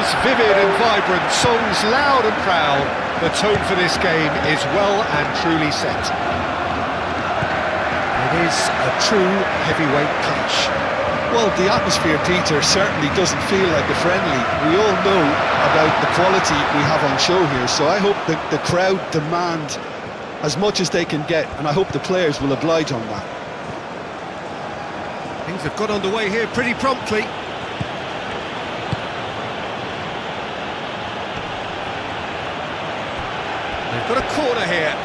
Images vivid and vibrant, songs loud and proud. The tone for this game is well and truly set. It is a true heavyweight clash. Well, the atmosphere, Peter, certainly doesn't feel like a friendly. We all know about the quality we have on show here, so I hope that the crowd demand as much as they can get, and I hope the players will oblige on that. Things have got underway here pretty promptly. They've got a corner here.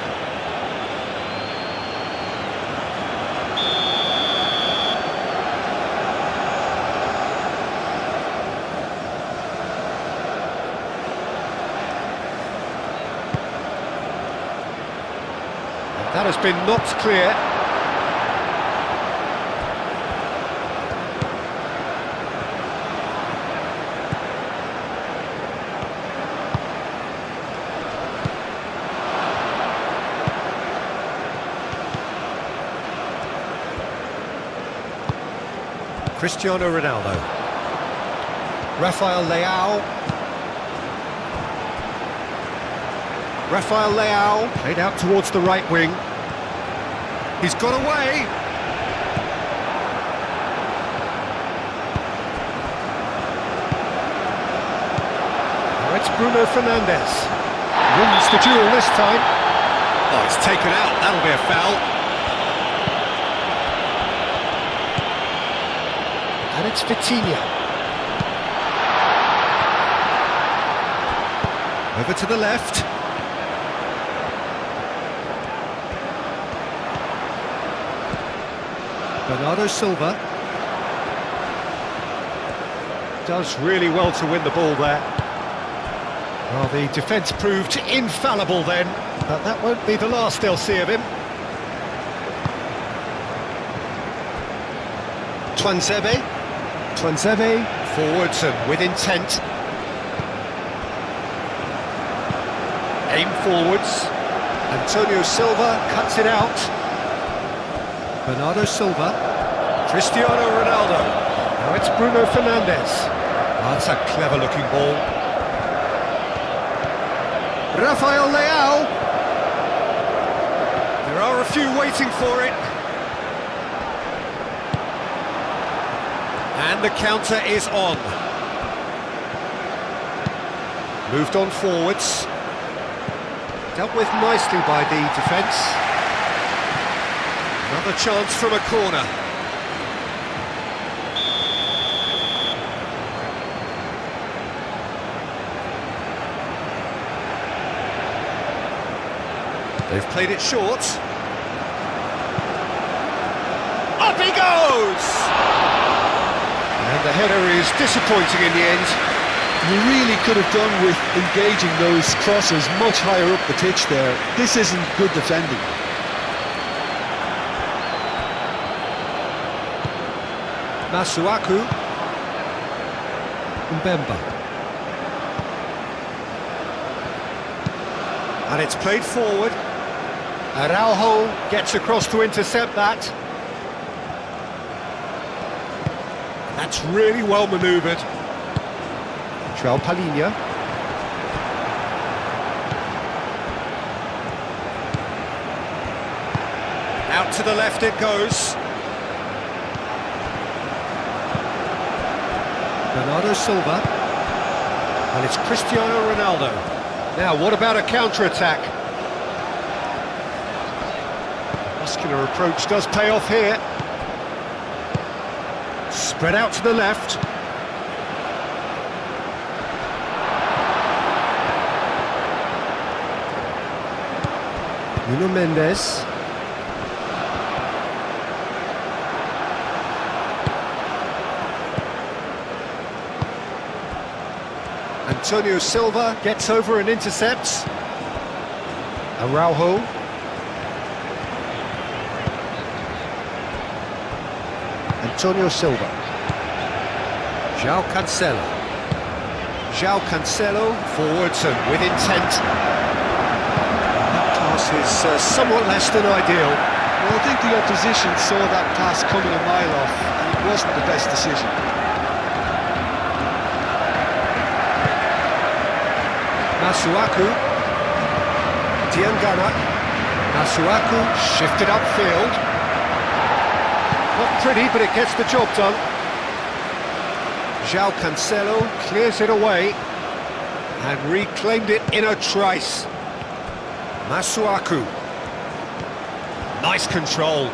That has been knocked clear. Cristiano Ronaldo. Rafael Leao played out towards the right wing. He's got away. Now it's Bruno Fernandes. Wins the duel this time. Oh, it's taken out. That'll be a foul. And it's Vitinha. Over to the left. Bernardo Silva does really well to win the ball there. Well, the defence proved infallible then, but that won't be the last they'll see of him. Tuanzebe, forwards and with intent. Aim forwards. Antonio Silva cuts it out. Bernardo Silva, Cristiano Ronaldo, now it's Bruno Fernandes. Oh, that's a clever looking ball. Rafael Leao, there are a few waiting for it. And the counter is on. Moved on forwards. Dealt with nicely by the defence. Another chance from a corner. They've played it short. Up he goes! And the header is disappointing in the end. You really could have done with engaging those crosses much higher up the pitch there. This isn't good defending. Masuaku, Mbemba, and it's played forward. Araujo gets across to intercept that. That's really well manoeuvred. João Palhinha. Out to the left it goes. Bernardo Silva, and it's Cristiano Ronaldo. Now, what about a counter-attack? Muscular approach does pay off here. Spread out to the left. Nuno Mendes. Antonio Silva gets over and intercepts. Araujo. Antonio Silva. João Cancelo. João Cancelo, forwards and with intent. That pass is somewhat less than ideal. Well, I think the opposition saw that pass coming a mile off, and it wasn't the best decision. Masuaku. Diangana. Masuaku shifted upfield. Not pretty, but it gets the job done. João Cancelo clears it away and reclaimed it in a trice. Masuaku. Nice control.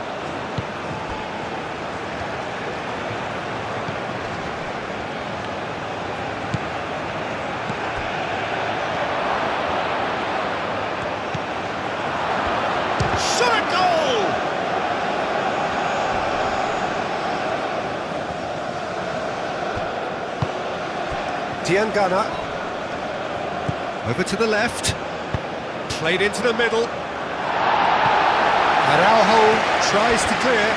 Shot a goal! Diangana. Over to the left. Played into the middle. Araujo tries to clear.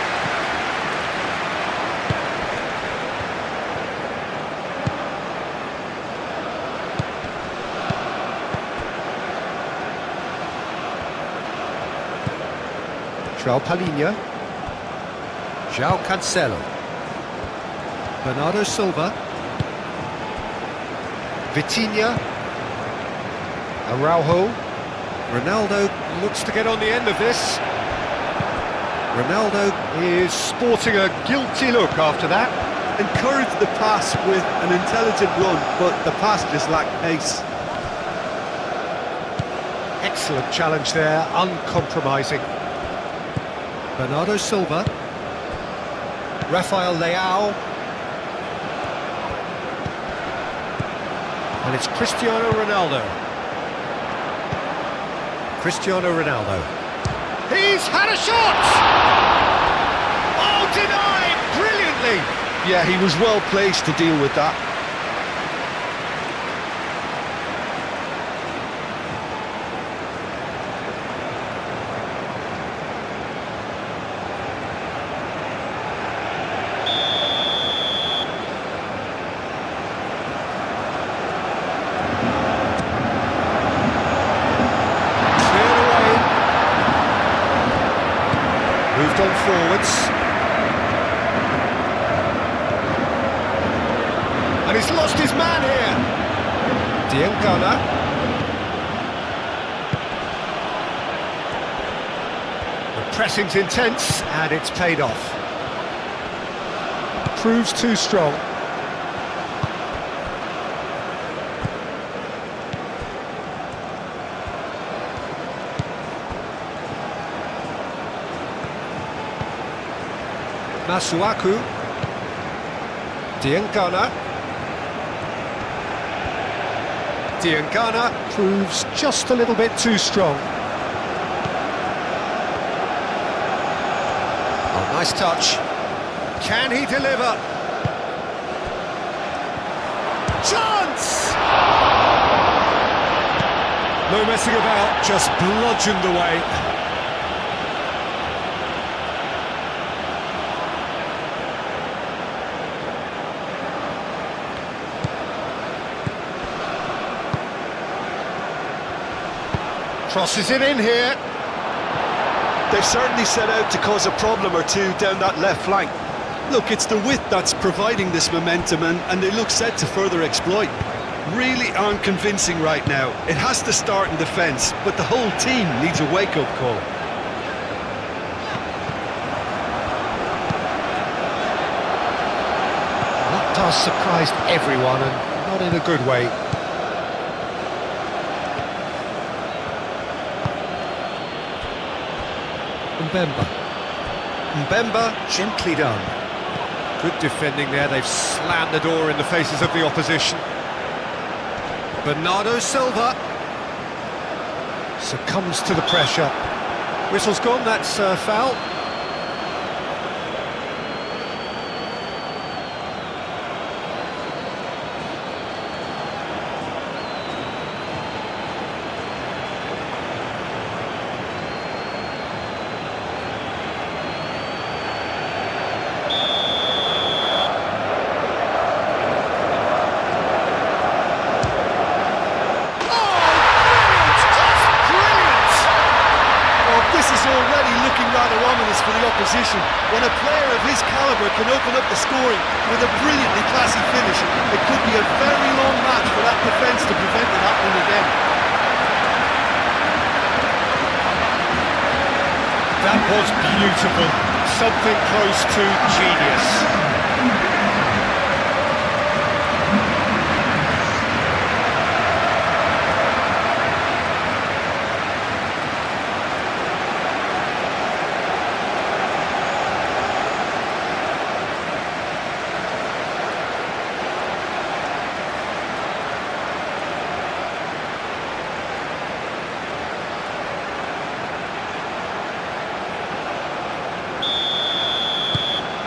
João Palhinha. João Cancelo. Bernardo Silva. Vitinha. Araujo. Ronaldo looks to get on the end of this. Ronaldo is sporting a guilty look after that. Encouraged the pass with an intelligent run, but the pass just lacked pace. Excellent challenge there, uncompromising. Bernardo Silva. Rafael Leao. And it's Cristiano Ronaldo. Cristiano Ronaldo. He's had a shot! Oh, denied! Brilliantly! Yeah, he was well placed to deal with that. Moved on forwards. And he's lost his man here. Diangana. The pressing's intense and it's paid off. Proves too strong. Masuaku. Diangana. Diangana proves just a little bit too strong. Oh, nice touch. Can he deliver? Chance! No messing about, just bludgeoned away. Crosses it in here. They've certainly set out to cause a problem or two down that left flank. Look, it's the width that's providing this momentum, and they look set to further exploit. Really aren't convincing right now. It has to start in defence, but the whole team needs a wake-up call. That does surprise everyone, and not in a good way. Mbemba, gently done. Good defending there, they've slammed the door in the faces of the opposition. Bernardo Silva succumbs to the pressure. Whistle's gone, that's a foul. For the opposition, when a player of his calibre can open up the scoring with a brilliantly classy finish, it could be a very long match for that defence to prevent it happening again. That was beautiful. Something close to genius.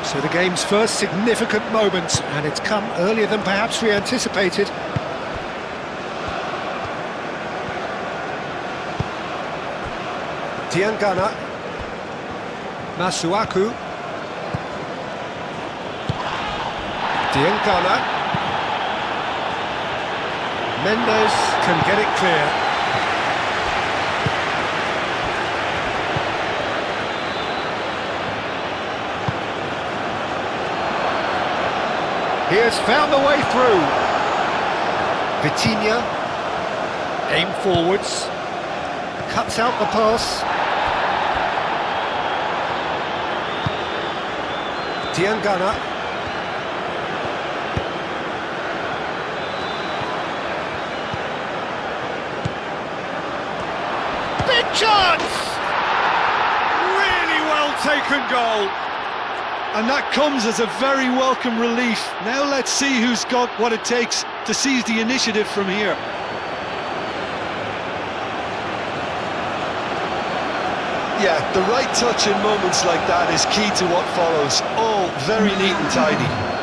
So the game's first significant moment, and it's come earlier than perhaps we anticipated. Diangana, Masuaku, Diangana, Mendes can get it clear. He has found the way through. Vitinha, aim forwards, cuts out the pass. Diangana. Big chance! Really well taken goal. And that comes as a very welcome relief. Now let's see who's got what it takes to seize the initiative from here. Yeah, the right touch in moments like that is key to what follows. All very neat and tidy.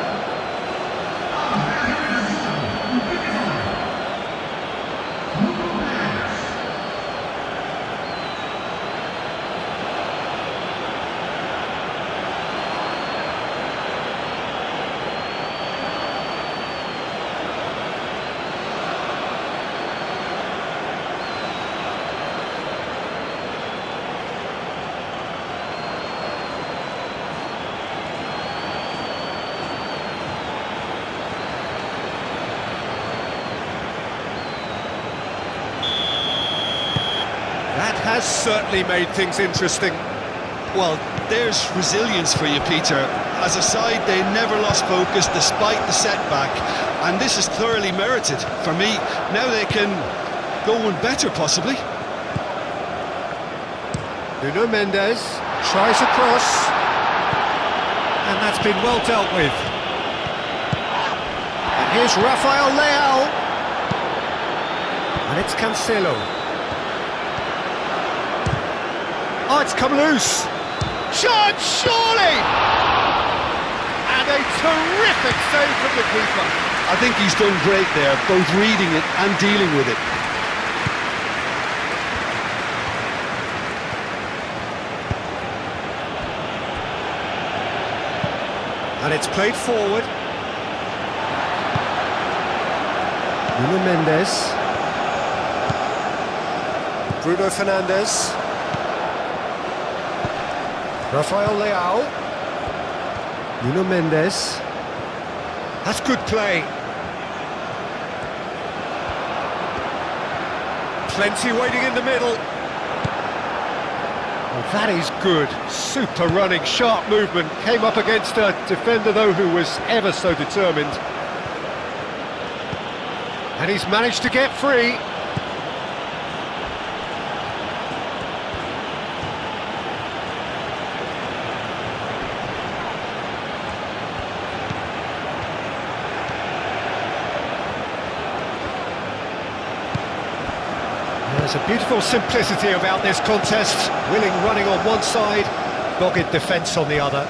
That has certainly made things interesting. Well, there's resilience for you, Peter. As a side, they never lost focus despite the setback, and this is thoroughly merited. For me, now they can go one better, possibly. Nuno Mendes tries a cross, and that's been well dealt with. And here's Rafael Leao, and it's Cancelo. Oh, it's come loose. Chance, surely! And a terrific save from the keeper. I think he's done great there, both reading it and dealing with it. And it's played forward. Nuno Mendes. Bruno Fernandes. Rafael Leao. Nuno Mendes. That's good play. Plenty waiting in the middle. Well, that is good. Super running, sharp movement. Came up against a defender, though, who was ever so determined. And he's managed to get free. There's a beautiful simplicity about this contest. Willing running on one side, dogged defence on the other.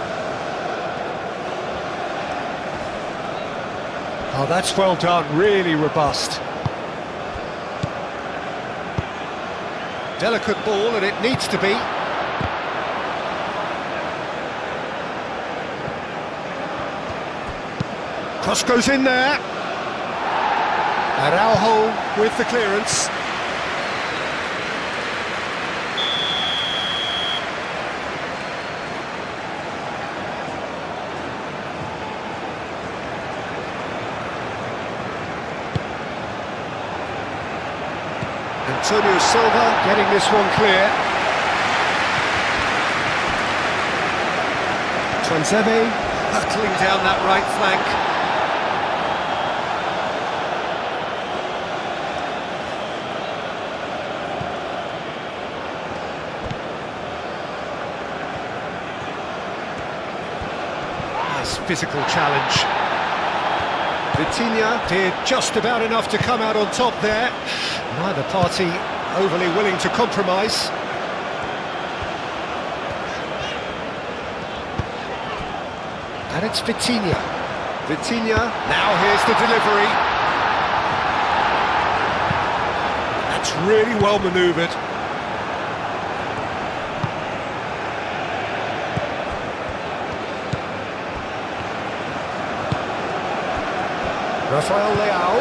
Oh, that's well done, really robust. Delicate ball, and it needs to be. Cross goes in there. Araujo with the clearance. Antonio Silva getting this one clear. Tuanzebe hurtling down that right flank. Nice physical challenge. Vitinha did just about enough to come out on top there. Neither party overly willing to compromise. And it's Vitinha. Vitinha, now here's the delivery. That's really well manoeuvred. Rafael Leao.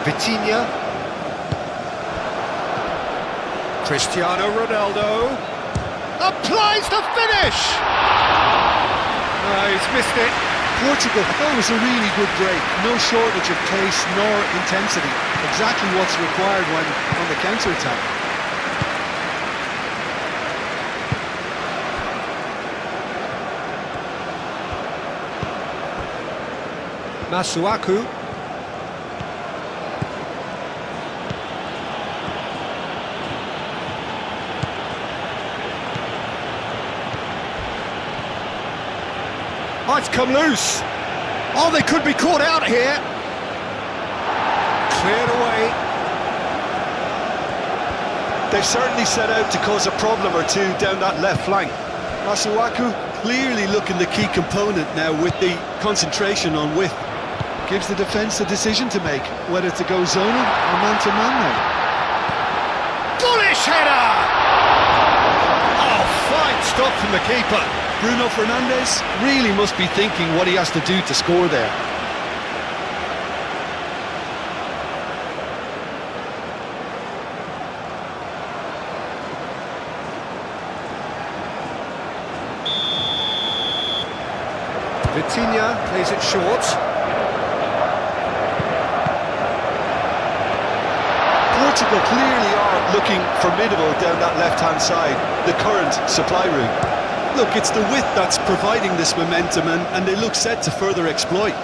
Vitinha. Cristiano Ronaldo. Applies the finish! He's missed it. Portugal, that was a really good break. No shortage of pace nor intensity. Exactly what's required when on the counter-attack. Masuaku. Oh, it's come loose. Oh, they could be caught out here. Cleared away. They've certainly set out to cause a problem or two down that left flank. Masuaku clearly looking the key component now with the concentration on width. Gives the defence a decision to make, whether to go zonal or man-to-man now. Bullish header! Oh, fine stop from the keeper. Bruno Fernandes really must be thinking what he has to do to score there. Vitinha plays it short. Portugal clearly are looking formidable down that left-hand side, the current supply route. Look, it's the width that's providing this momentum and they look set to further exploit.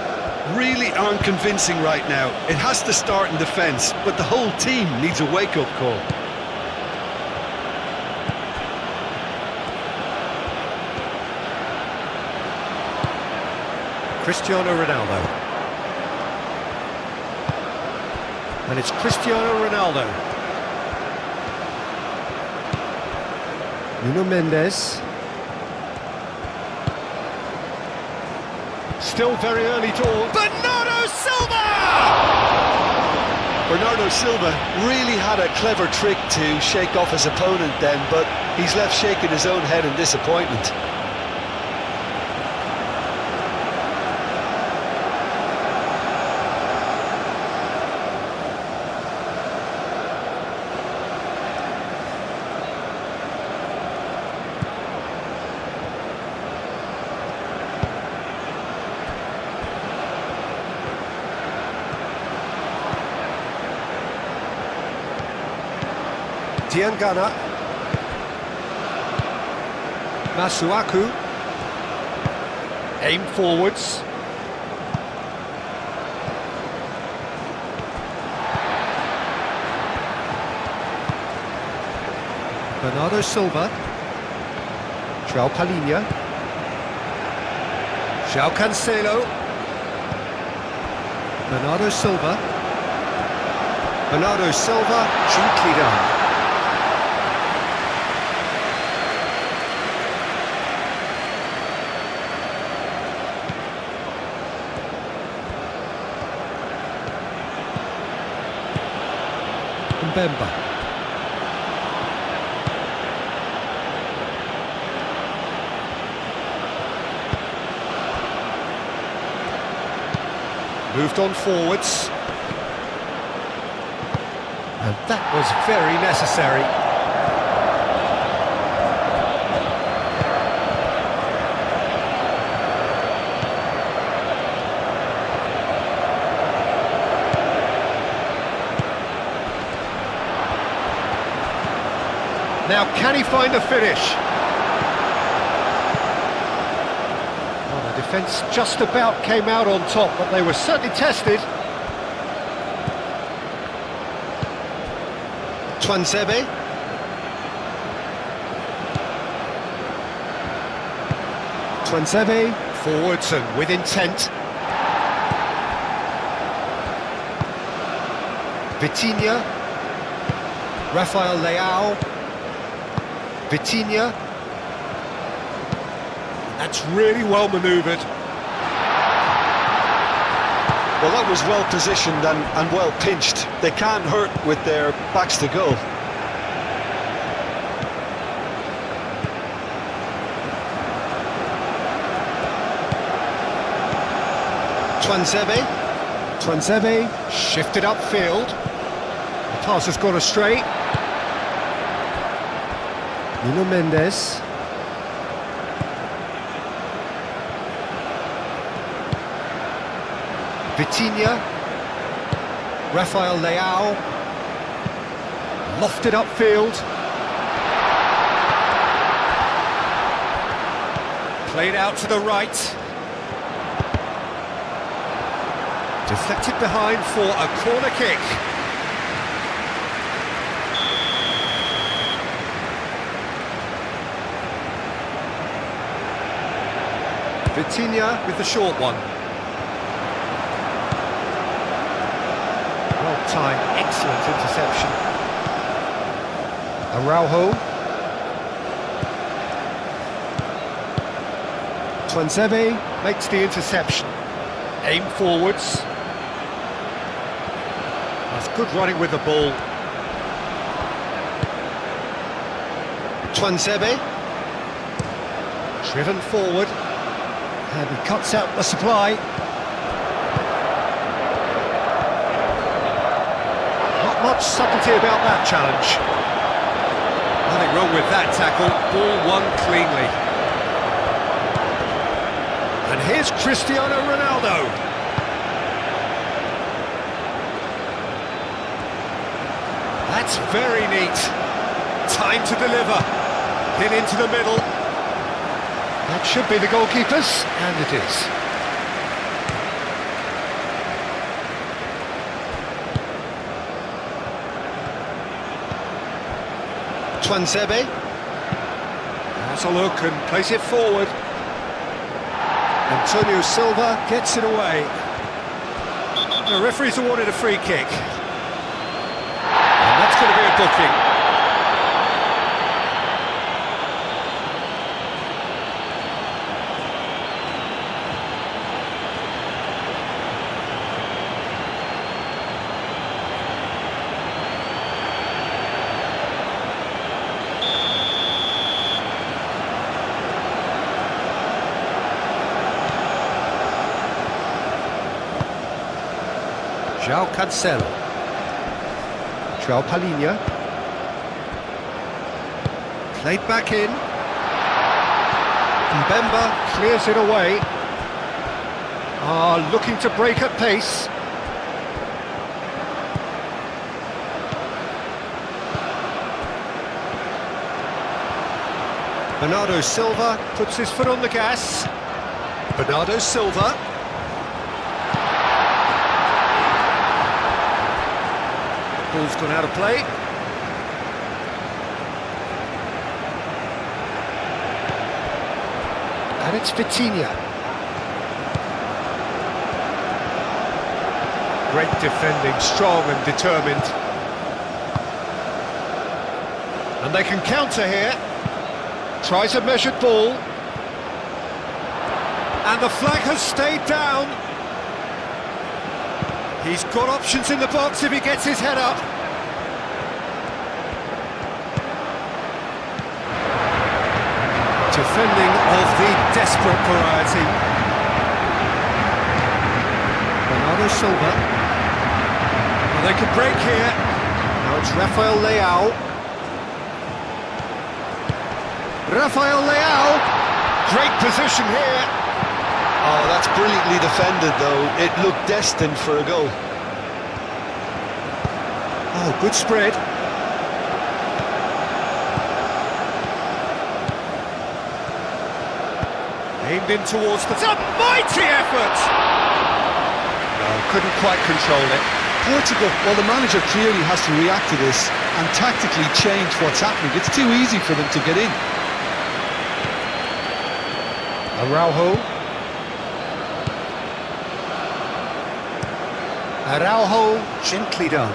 Really aren't convincing right now. It has to start in defence, but the whole team needs a wake-up call. Cristiano Ronaldo. And it's Cristiano Ronaldo. Nuno Mendes. Still very early doors. Bernardo Silva! Bernardo Silva really had a clever trick to shake off his opponent then, but he's left shaking his own head in disappointment. Diangana. Masuaku. Aim forwards. Bernardo Silva. João Palhinha. João Cancelo. Bernardo Silva. Bernardo Silva, gently done. Mbemba. Moved on forwards. And that was very necessary. Now, can he find the finish? Defence just about came out on top, but they were certainly tested. Tuanzebe. Tuanzebe. Forwards and with intent. Vitinha. Rafael Leao. Vitinha. That's really well manoeuvred. Well, that was well positioned and well pinched. They can't hurt with their backs to goal. Tuanzebe. Tuanzebe shifted upfield. The pass has gone astray. Nuno Mendes. Vitinha. Rafael Leao. Lofted upfield. Played out to the right. Deflected behind for a corner kick. Vitinha with the short one. Well-timed, excellent interception. Araujo. Tuanzebe makes the interception. Aim forwards. That's good running with the ball. Tuanzebe. Driven forward. And he cuts out the supply. Not much subtlety about that challenge. Nothing wrong with that tackle. Ball won cleanly. And here's Cristiano Ronaldo. That's very neat. Time to deliver. Hit into the middle. That should be the goalkeeper's, and it is. Tuanzebe. Has a look and plays it forward. Antonio Silva gets it away. The referee's awarded a free kick. And that's going to be a booking. João Cancelo. João Palhinha. Played back in. Mbemba clears it away. Looking to break at pace. Bernardo Silva puts his foot on the gas. Bernardo Silva. Ball's gone out of play. And it's Vitinha. Great defending, strong and determined. And they can counter here. Tries a measured ball. And the flag has stayed down. He's got options in the box if he gets his head up. Defending of the desperate variety. Bernardo Silva. Well, they could break here. Now it's Rafael Leao. Rafael Leao. Great position here. Oh, that's brilliantly defended, though. It looked destined for a goal. Oh, good spread. Aimed in towards the... It's a mighty effort! No, couldn't quite control it. Portugal, well, the manager clearly has to react to this and tactically change what's happening. It's too easy for them to get in. Araujo, gently done.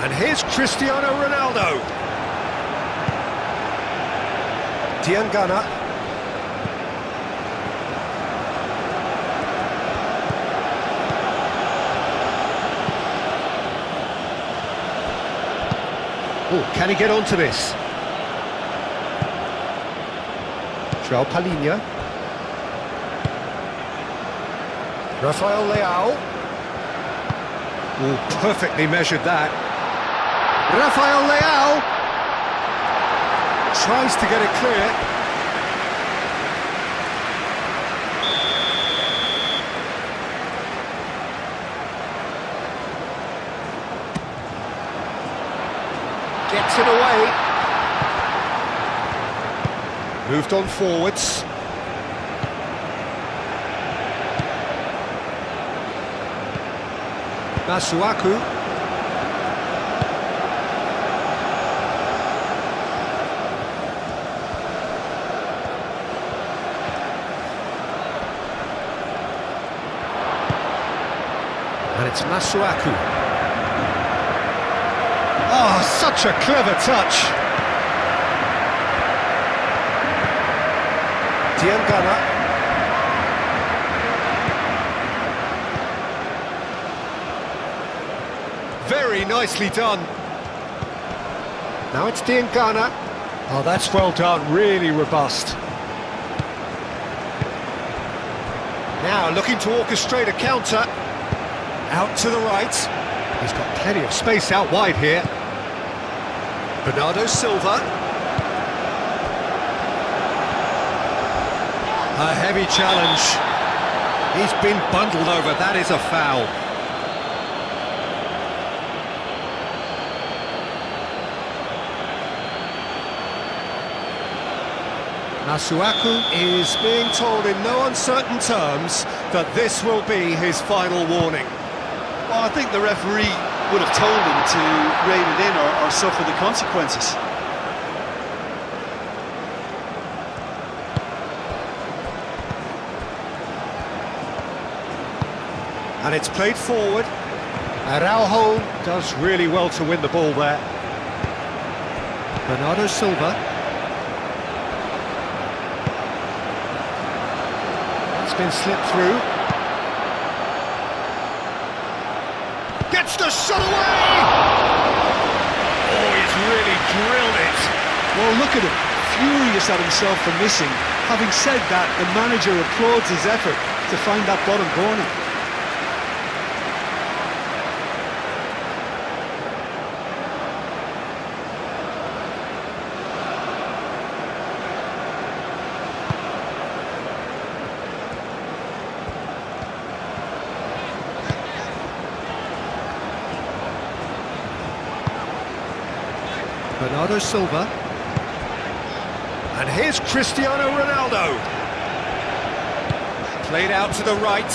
And here's Cristiano Ronaldo. Diangana. Oh, can he get onto this? João Palhinha. Rafael Leao. Oh, perfectly measured that. Rafael Leao tries to get it clear. Gets it away. Moved on forwards. Masuaku. And it's Masuaku. Oh, such a clever touch. Diangana. Very nicely done. Now it's Diangana. Oh, that's well done, really robust. Now looking to orchestrate a counter. Out to the right. He's got plenty of space out wide here. Bernardo Silva. A heavy challenge. He's been bundled over, that is a foul. Masuaku is being told in no uncertain terms that this will be his final warning. Well, I think the referee would have told him to rein it in or suffer the consequences. And it's played forward. Araujo does really well to win the ball there. Bernardo Silva. It's been slipped through. Gets the shot away! Oh, he's really drilled it. Well, look at him, furious at himself for missing. Having said that, the manager applauds his effort to find that bottom corner. Bernardo Silva. And here's Cristiano Ronaldo. Played out to the right.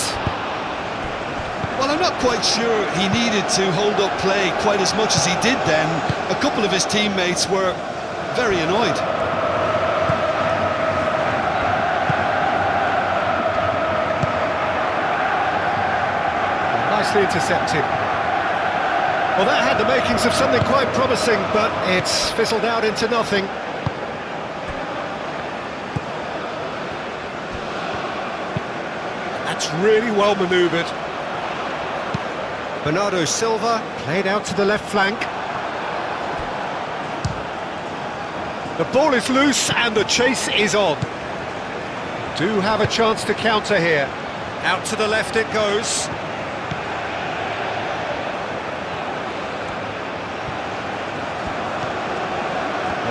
Well, I'm not quite sure he needed to hold up play quite as much as he did then. A couple of his teammates were very annoyed. Nicely intercepted. Well, that had the makings of something quite promising, but it's fizzled out into nothing. That's really well manoeuvred. Bernardo Silva played out to the left flank. The ball is loose and the chase is on. Do have a chance to counter here. Out to the left it goes.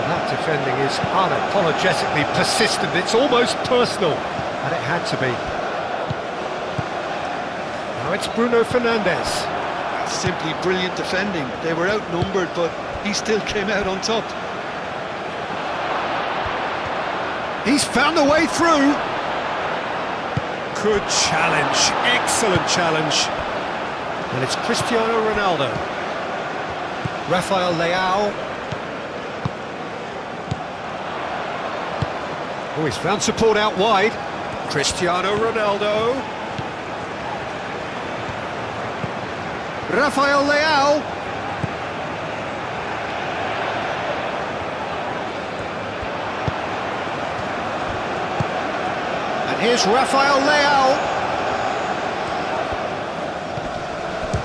That defending is unapologetically persistent. It's almost personal, and it had to be. Now it's Bruno Fernandes. Simply brilliant defending. They were outnumbered, but he still came out on top. He's found a way through. Good challenge, excellent challenge. And it's Cristiano Ronaldo. Rafael Leao. Oh, he's found support out wide. Cristiano Ronaldo. Rafael Leao. And here's Rafael Leao.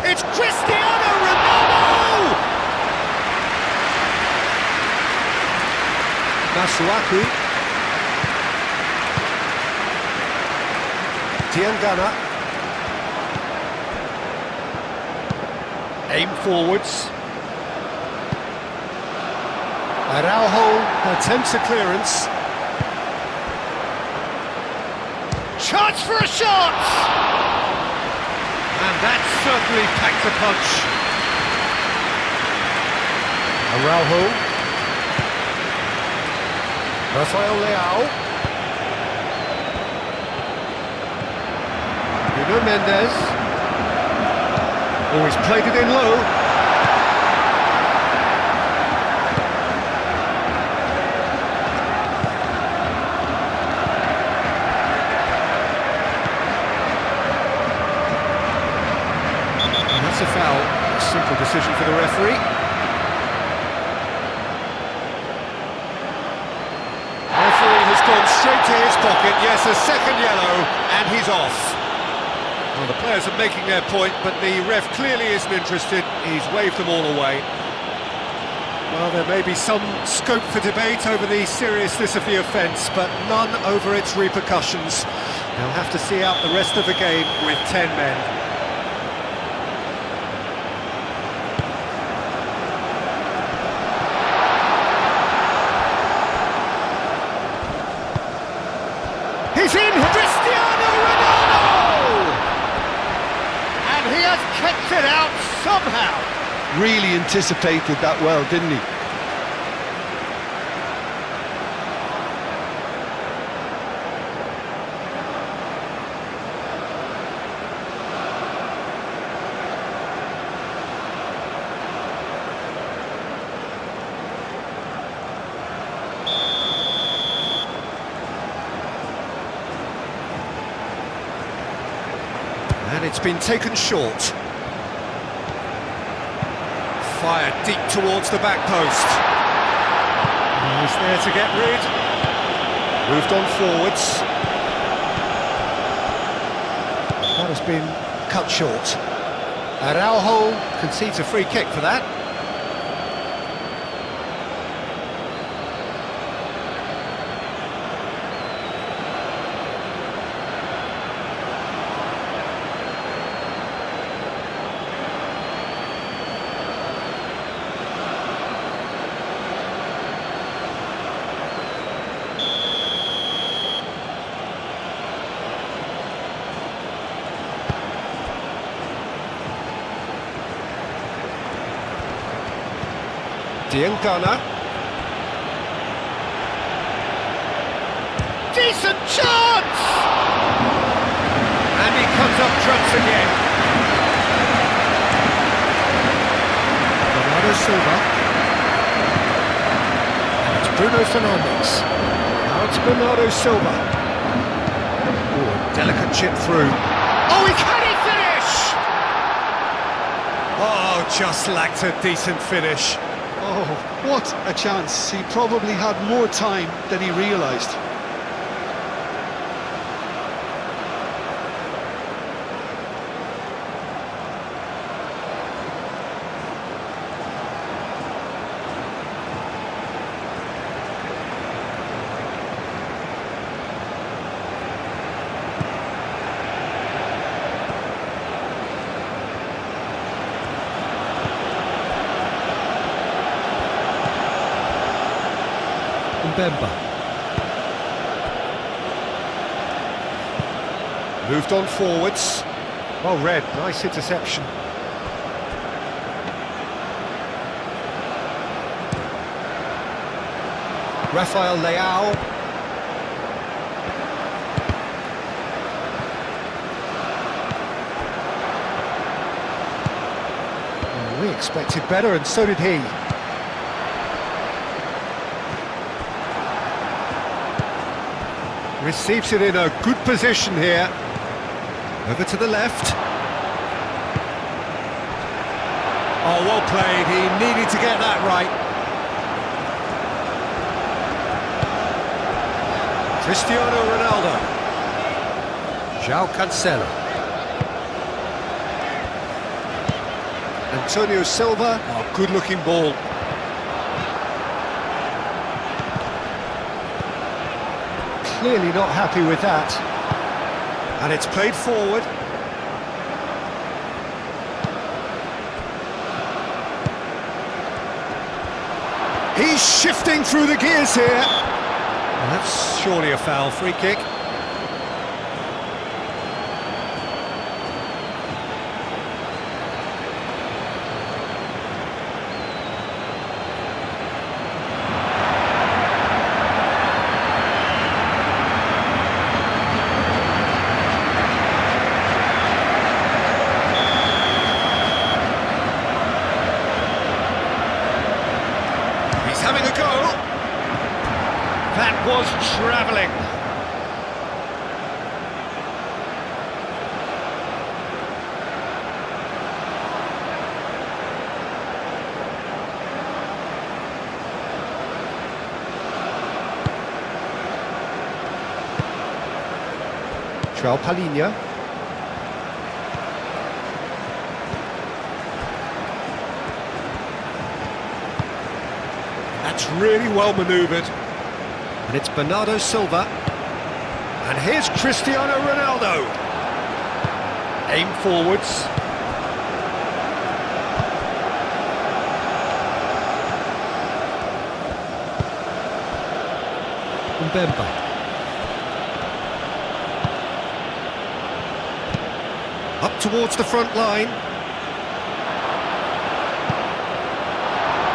It's Cristiano Ronaldo! Masuaku. Diangana. Aim forwards. Araujo attempts a clearance. Chance for a shot! And that certainly packed a punch. Araujo. Rafael Leao. Nuno Mendes. Oh, he's played it in low. And that's a foul. A simple decision for the referee. Referee has gone straight to his pocket. Yes, a second yellow, and he's off. Well, the players are making their point, but the ref clearly isn't interested. He's waved them all away. Well, there may be some scope for debate over the seriousness of the offence, but none over its repercussions. They'll have to see out the rest of the game with 10 men. He's in! Cristiano Ronaldo! And he has kept it out somehow. Really anticipated that well, didn't he? And it's been taken short. Fired deep towards the back post. He's there to get rid. Moved on forwards. That has been cut short. Araujo concedes a free kick for that. Diangana. Decent chance! And he comes up trumps again. Bernardo Silva. And it's Bruno Fernandes. Now it's Bernardo Silva. Oh, delicate chip through. Oh, can he finish? Oh, just lacked a decent finish. Oh, what a chance. He probably had more time than he realised. Bemba. Moved on forwards. Well read, nice interception. Rafael Leao. Well, we expected better, and so did he. Receives it in a good position here. Over to the left. Oh, well played. He needed to get that right. Cristiano Ronaldo. João Cancelo. Antonio Silva. Oh, good-looking ball. Clearly not happy with that. And it's played forward. He's shifting through the gears here. And that's surely a foul. Free kick. Having a go. That was travelling. João Palhinha. That's really well manoeuvred. And it's Bernardo Silva. And here's Cristiano Ronaldo. Aim forwards. Mbemba. Up towards the front line.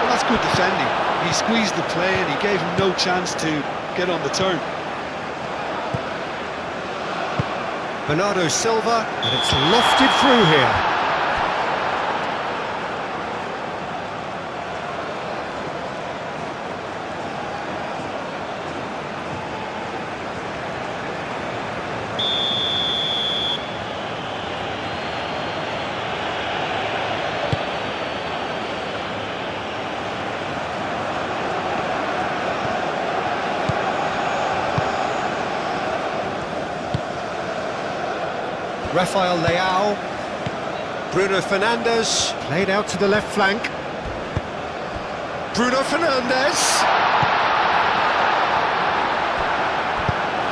Well, that's good defending. He squeezed the play and he gave him no chance to get on the turn. Bernardo Silva, and it's lofted through here. Rafael Leao. Bruno Fernandes. Played out to the left flank. Bruno Fernandes.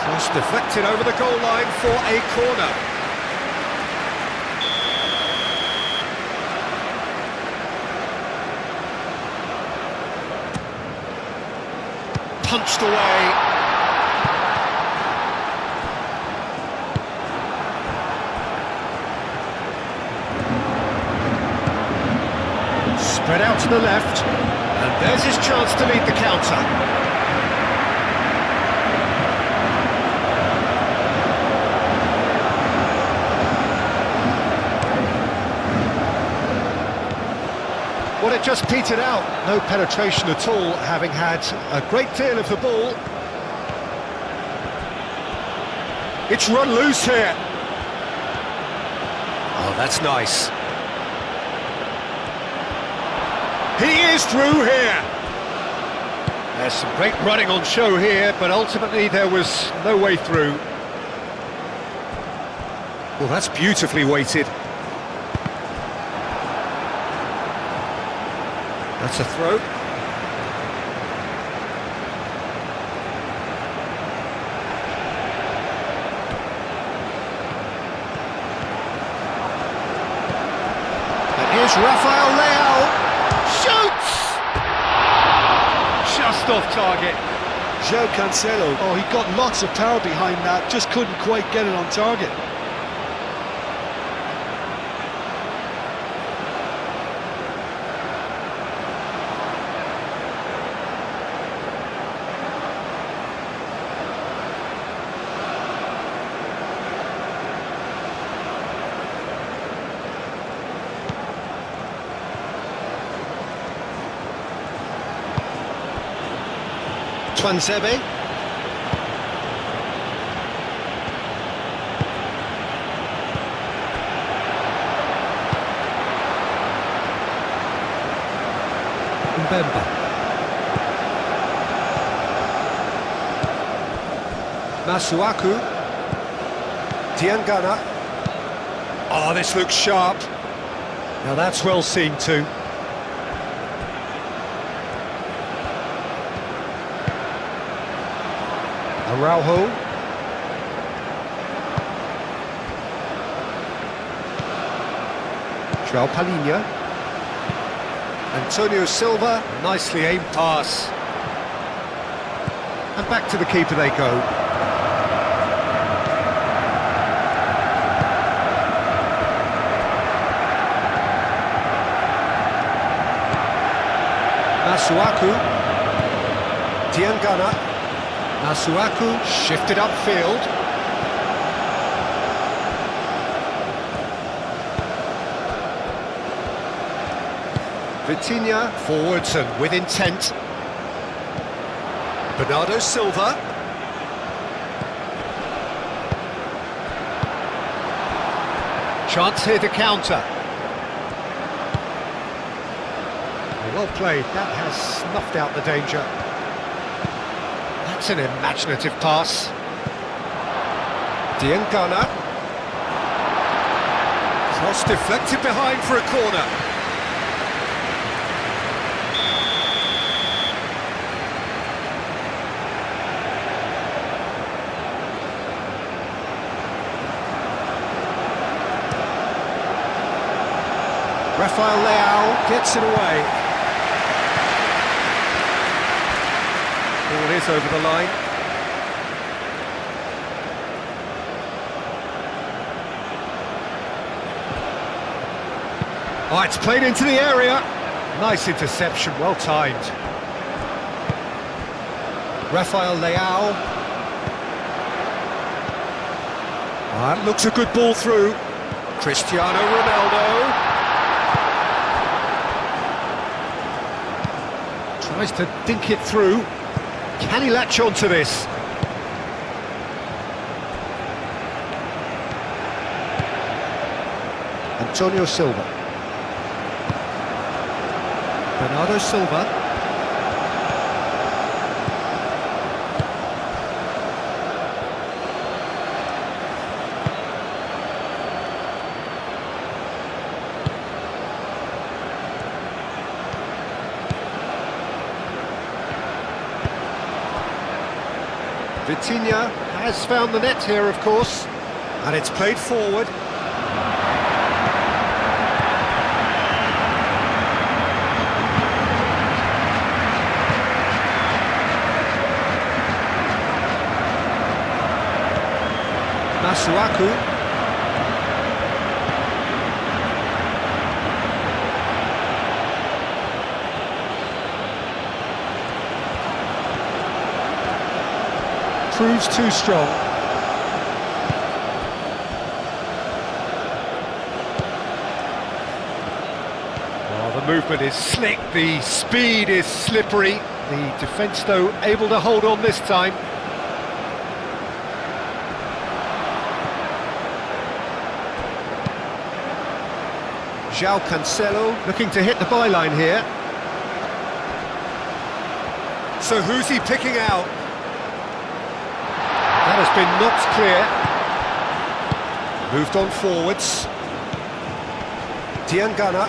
Cross deflected over the goal line for a corner. Punched away. Spread out to the left, and there's his chance to lead the counter. Well, it just petered out, no penetration at all, having had a great deal of the ball. It's run loose here. Oh, that's nice. He is through here. There's some great running on show here, but ultimately there was no way through. Well, that's beautifully weighted. That's a throw. And here's Rafael Leao. Shoots! Just off target. João Cancelo, oh, he got lots of power behind that, just couldn't quite get it on target. Twanzebe. Mbemba. Masuaku. Diangana. Oh, this looks sharp. Now that's well seen too. Araujo. João Palhinha. Antonio Silva. Nicely aimed pass. And back to the keeper they go. Masuaku. Diangana. Masuaku shifted upfield. Vitinha forwards and with intent. Bernardo Silva. Chance here to counter. Well played, that has snuffed out the danger. That's an imaginative pass. Diangana. Cross deflected behind for a corner. Rafael Leao gets it away. Ball is over the line. Oh, it's played into the area. Nice interception, well timed. Rafael Leao. That looks a good ball through. Cristiano Ronaldo. Tries to dink it through. Can he latch on to this? Antonio Silva. Bernardo Silva. Vitinha has found the net here, of course, and it's played forward. Masuaku. Proves too strong. Well, the movement is slick, the speed is slippery. The defence, though, able to hold on this time. João Cancelo looking to hit the byline here. So who's he picking out? That has been knocked clear. Moved on forwards. Diangana.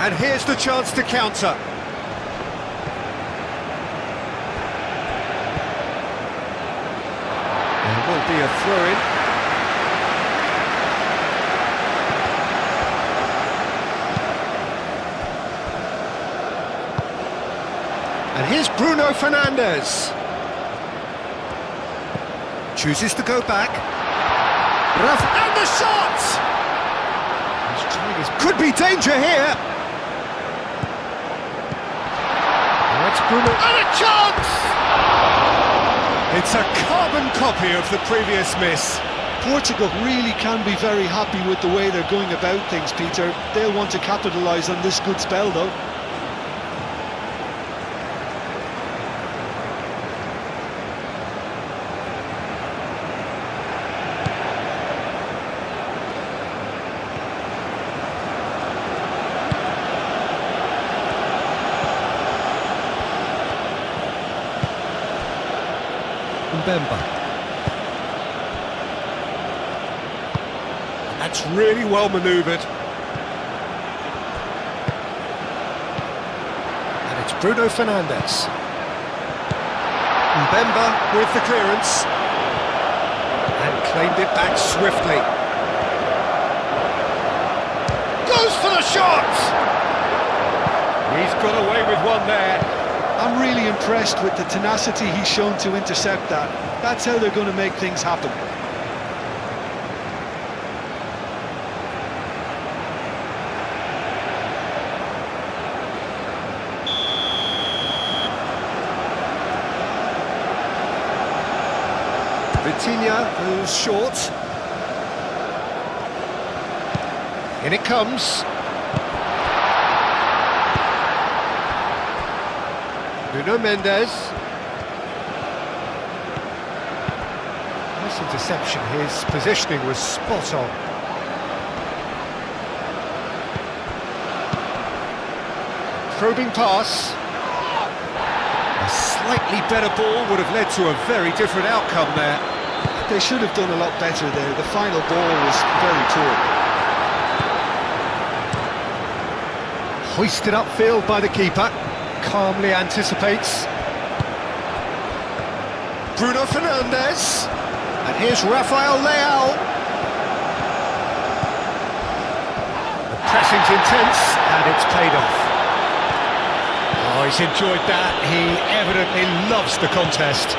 And here's the chance to counter. There will be a throw-in. And here's Bruno Fernandes. Chooses to go back. And the shot! He's trying his... Could be danger here. That's Bruno. And a chance! It's a carbon copy of the previous miss. Portugal really can be very happy with the way they're going about things, Peter. They'll want to capitalise on this good spell, though. Mbemba. That's really well manoeuvred. And it's Bruno Fernandes. Mbemba with the clearance. And claimed it back swiftly. Goes for the shot! He's got away with one there. I'm really impressed with the tenacity he's shown to intercept that. That's how they're going to make things happen. Vitinha goes short. In it comes. Nuno Mendes. Nice interception, his positioning was spot on. Probing pass. A slightly better ball would have led to a very different outcome there. They should have done a lot better there. The final ball was very poor. Hoisted upfield by the keeper. Calmly anticipates. Bruno Fernandes. And here's Rafael Leao. The pressing's intense and it's paid off. Oh, he's enjoyed that. He evidently loves the contest.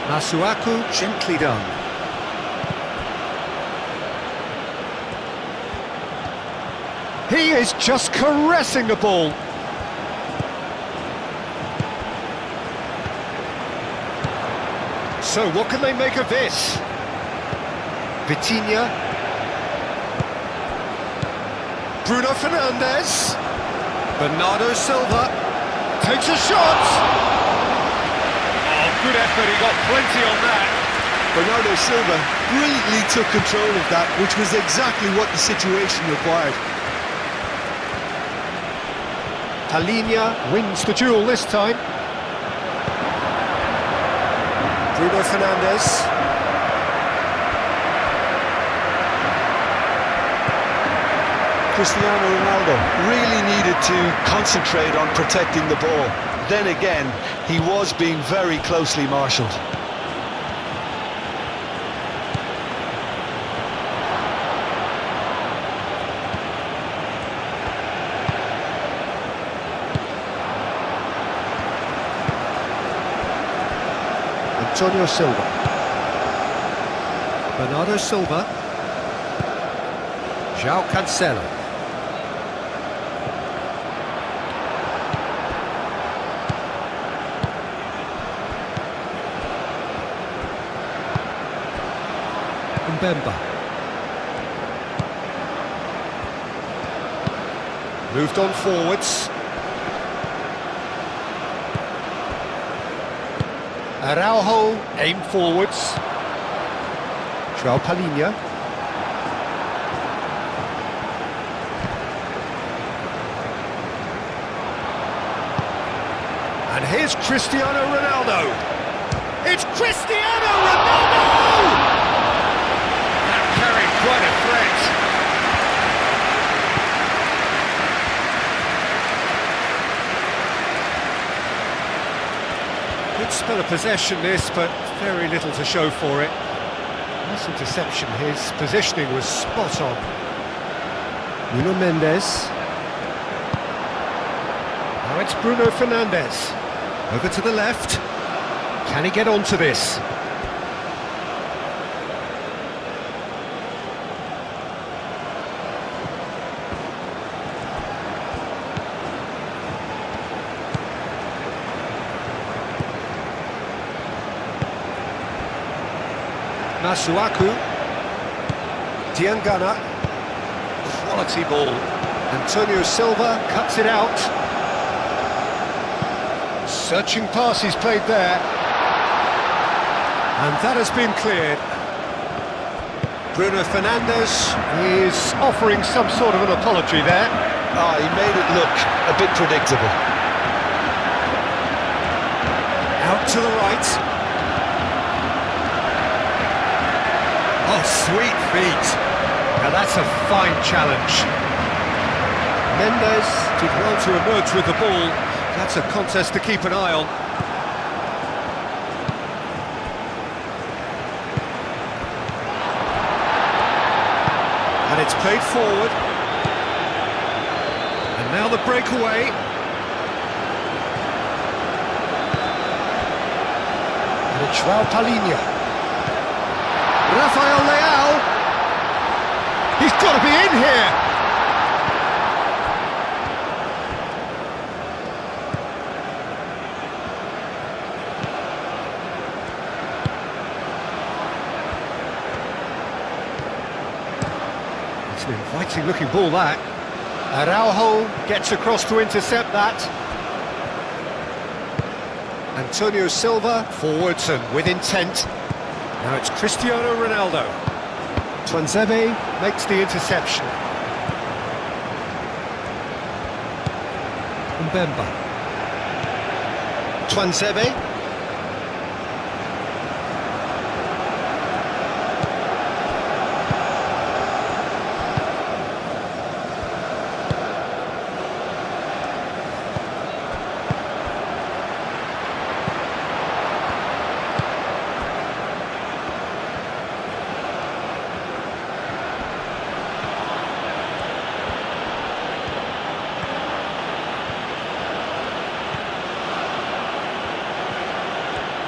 Masuaku, gently done. He is just caressing the ball. So what can they make of this? Vitinha. Bruno Fernandes. Bernardo Silva takes a shot. Good effort, he got plenty on that. Bernardo Silva brilliantly took control of that, which was exactly what the situation required. Palinha wins the duel this time. Bruno Fernandes. Cristiano Ronaldo really needed to concentrate on protecting the ball. Then again, he was being very closely marshalled. Antonio Silva. Bernardo Silva. João Cancelo. Mbemba. Moved on forwards. Araujo aimed forwards. João Palinha. And here's Cristiano Ronaldo. It's Cristiano Ronaldo! Quite a threat. Good spell of possession this, but very little to show for it. Nice interception, his positioning was spot on. Nuno Mendes. Now it's Bruno Fernandes. Over to the left. Can he get onto this? Masuaku. Diangana. Quality ball. Antonio Silva cuts it out. Searching pass he's played there. And that has been cleared. Bruno Fernandes is offering some sort of an apology there. Oh, he made it look a bit predictable. Out to the right. Oh, sweet feet. Now that's a fine challenge. Mendes did well to emerge with the ball. That's a contest to keep an eye on. And it's played forward. And now the breakaway. And it's João Palhinha. Rafael Leao. He's got to be in here. It's an inviting looking ball, that. Araujo gets across to intercept that. Antonio Silva forwards and with intent. Now it's Cristiano Ronaldo. Tuanzebe makes the interception. Mbemba. Tuanzebe.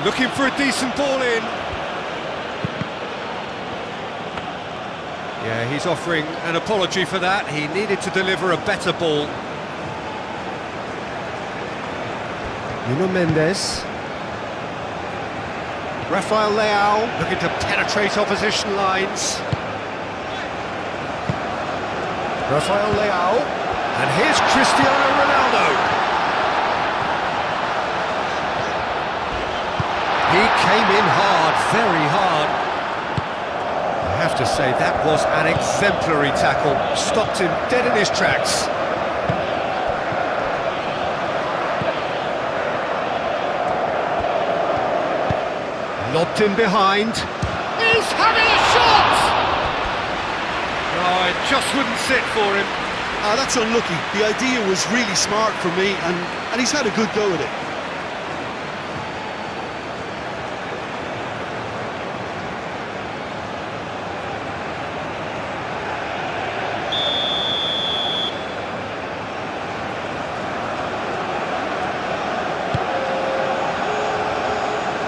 Looking for a decent ball in. Yeah, he's offering an apology for that. He needed to deliver a better ball. Nuno Mendes. Rafael Leao looking to penetrate opposition lines. Rafael Leao. And here's Cristiano Ronaldo. He came in hard, very hard. I have to say, that was an exemplary tackle. Stopped him dead in his tracks. Lobbed in behind. He's having a shot! Oh, it just wouldn't sit for him. That's unlucky. The idea was really smart for me, and he's had a good go at it.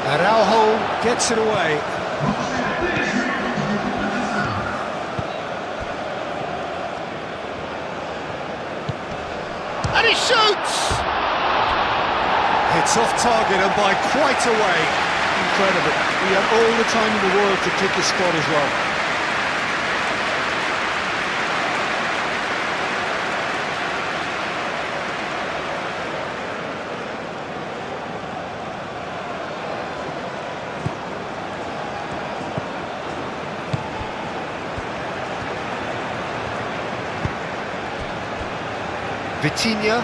Araujo gets it away. And he shoots! It's off target and by quite a way. Incredible. We have all the time in the world to pick a spot as well. Vitinha.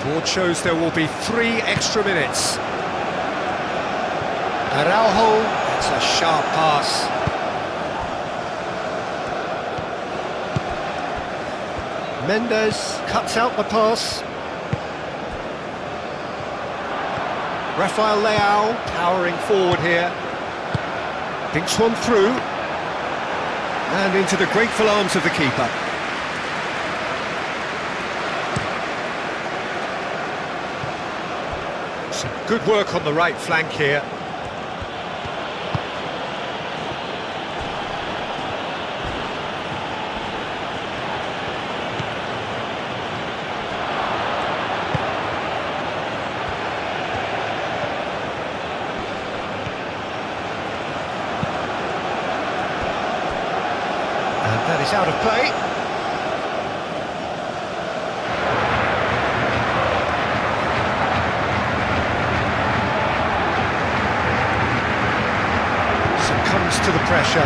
Board shows there will be 3 extra minutes. Araujo, that's a sharp pass. Mendes cuts out the pass. Rafael Leao powering forward here. Dinks one through. And into the grateful arms of the keeper. Some good work on the right flank here. And that is out of play. responds to the pressure.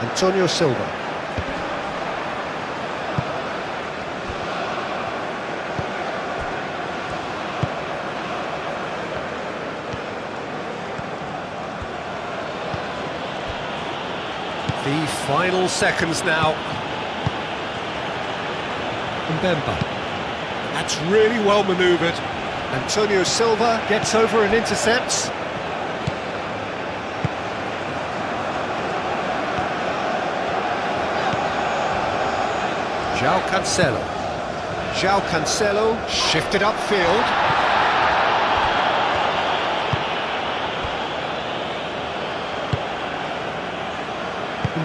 Antonio Silva. The final seconds now. Mbemba. That's really well manoeuvred. Antonio Silva gets over and intercepts. João Cancelo. João Cancelo shifted upfield.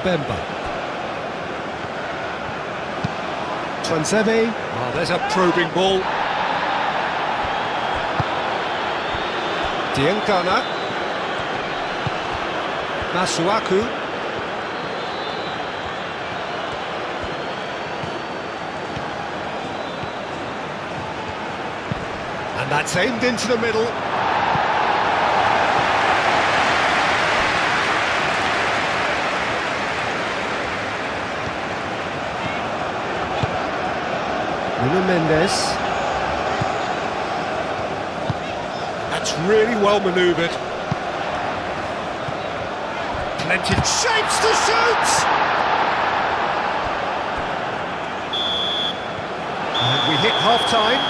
Mbemba. Tuanzebe. Oh, there's a probing ball. Diangana. Masuaku. And that's aimed into the middle. Mendes. That's really well manoeuvred. Plenty of shapes to shoot! And we hit half-time.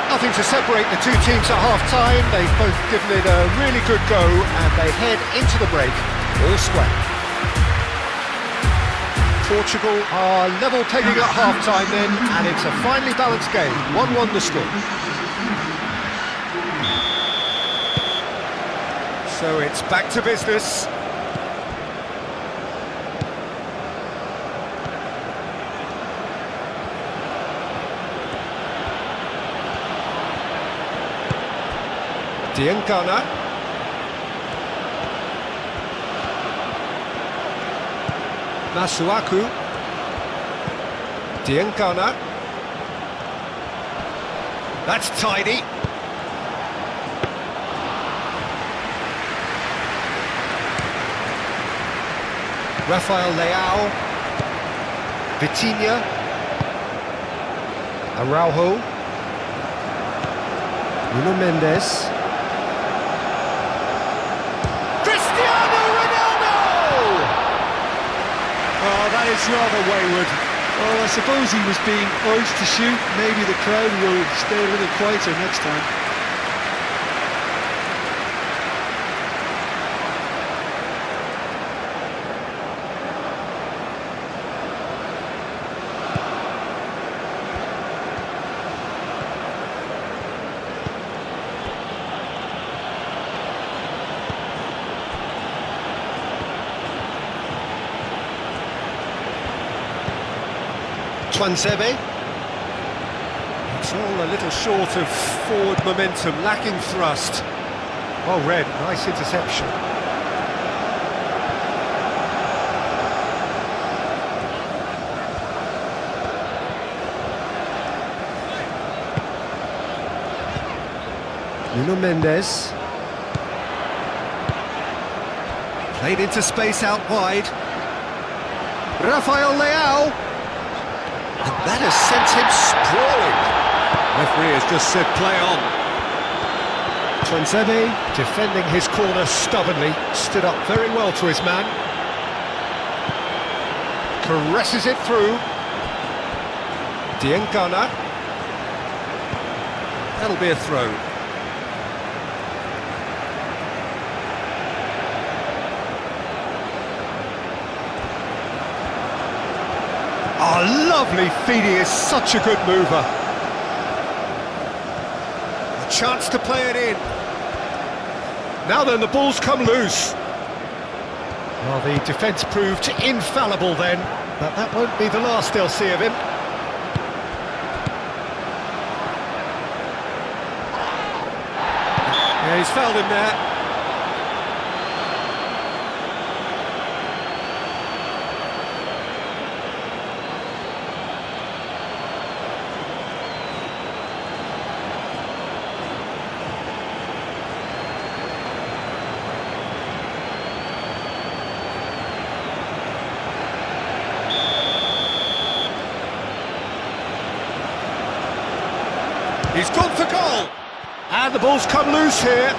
Nothing to separate the two teams at half-time. They've both given it a really good go, and they head into the break all square. Portugal are level pegging at half-time then, and it's a finely balanced game. 1-1 the score. So it's back to business. Diangana. Masuaku. Diangana. That's tidy. Rafael Leao. Vitinha. Araujo. Nuno Mendes. Oh, that is rather wayward. Well, I suppose he was being urged to shoot. Maybe the crowd will stay a little quieter next time. Tuanzebe. It's all a little short of forward momentum, lacking thrust. Well read, nice interception. Nuno Mendes. Played into space out wide. Rafael Leao. And that has sent him sprawling. Referee has just said play on. Tuanzebe, defending his corner stubbornly, stood up very well to his man. Caresses it through. Diangana. That'll be a throw. Oh, lovely feed, he is such a good mover. A chance to play it in. Now then, the ball's come loose. Well, the defence proved infallible then, but that won't be the last they'll see of him. Yeah, he's fouled him there. He's gone for goal. And the ball's come loose here.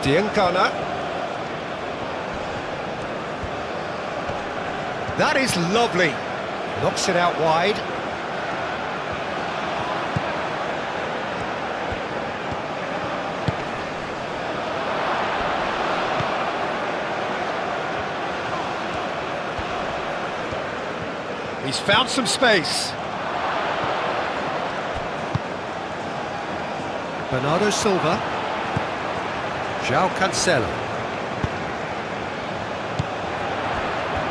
Diangana. That is lovely. Knocks it out wide. He's found some space. Bernardo Silva. João Cancelo.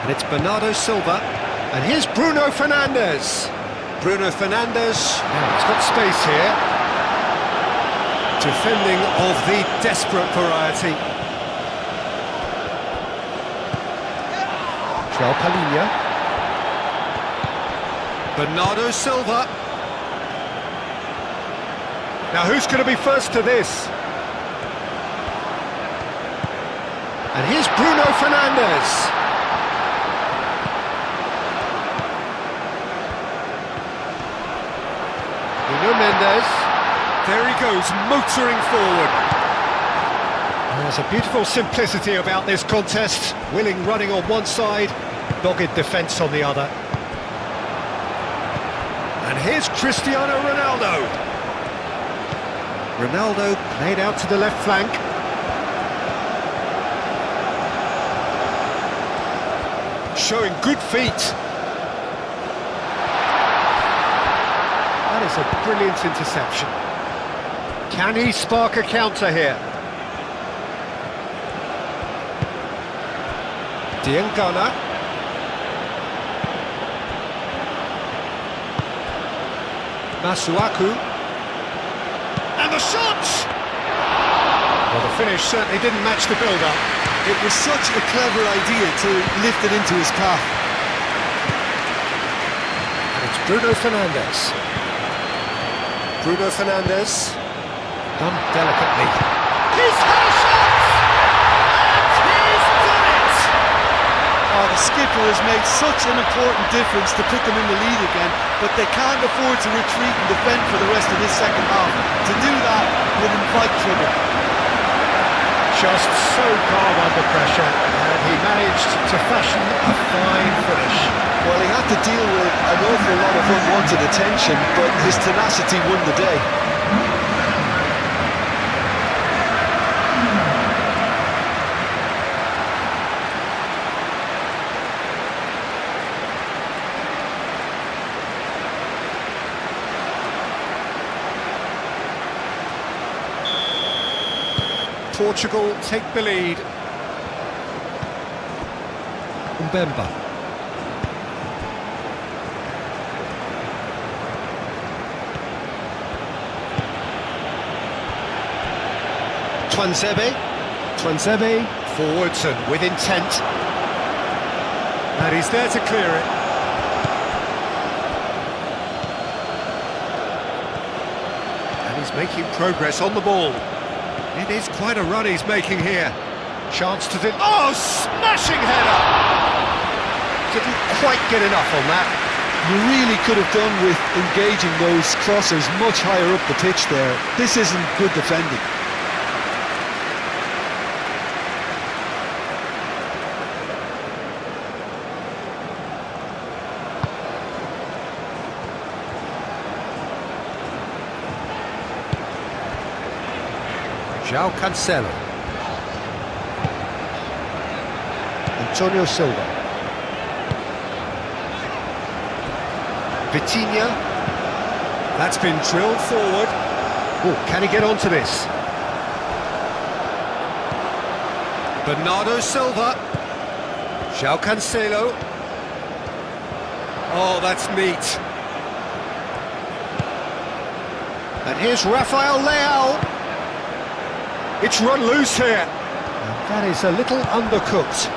And it's Bernardo Silva. And here's Bruno Fernandes. Bruno Fernandes. And he's got space here. Defending of the desperate variety. João Palhinha. Bernardo Silva. Now who's going to be first to this? And here's Bruno Fernandes. Nuno Mendes. There he goes, motoring forward. There's a beautiful simplicity about this contest. Willing running on one side, dogged defence on the other. And here's Cristiano Ronaldo. Ronaldo played out to the left flank. Showing good feet. That is a brilliant interception. Can he spark a counter here? Diangana. Masuaku. And the shot! Well, the finish certainly didn't match the build-up. It was such a clever idea to lift it into his path. And it's Bruno Fernandes. Bruno Fernandes. Done delicately. He's had a shot! And he's done it! Oh, the skipper has made such an important difference to put them in the lead again, but they can't afford to retreat and defend for the rest of this second half. To do that would invite trouble. Just so calm under pressure, and he managed to fashion a fine finish. Well, he had to deal with an awful lot of unwanted attention, but his tenacity won the day. Portugal take the lead. Mbemba. Tuanzebe forwards and with intent. And he's there to clear it. And he's making progress on the ball. It is quite a run he's making here. Chance to... Oh, smashing header! Didn't quite get enough on that. You really could have done with engaging those crossers much higher up the pitch there. This isn't good defending. João Cancelo. Antonio Silva. Vitinha. That's been drilled forward. Oh, can he get onto this? Bernardo Silva. João Cancelo. Oh, that's neat. And here's Rafael Leao. It's run loose here. And that is a little undercooked.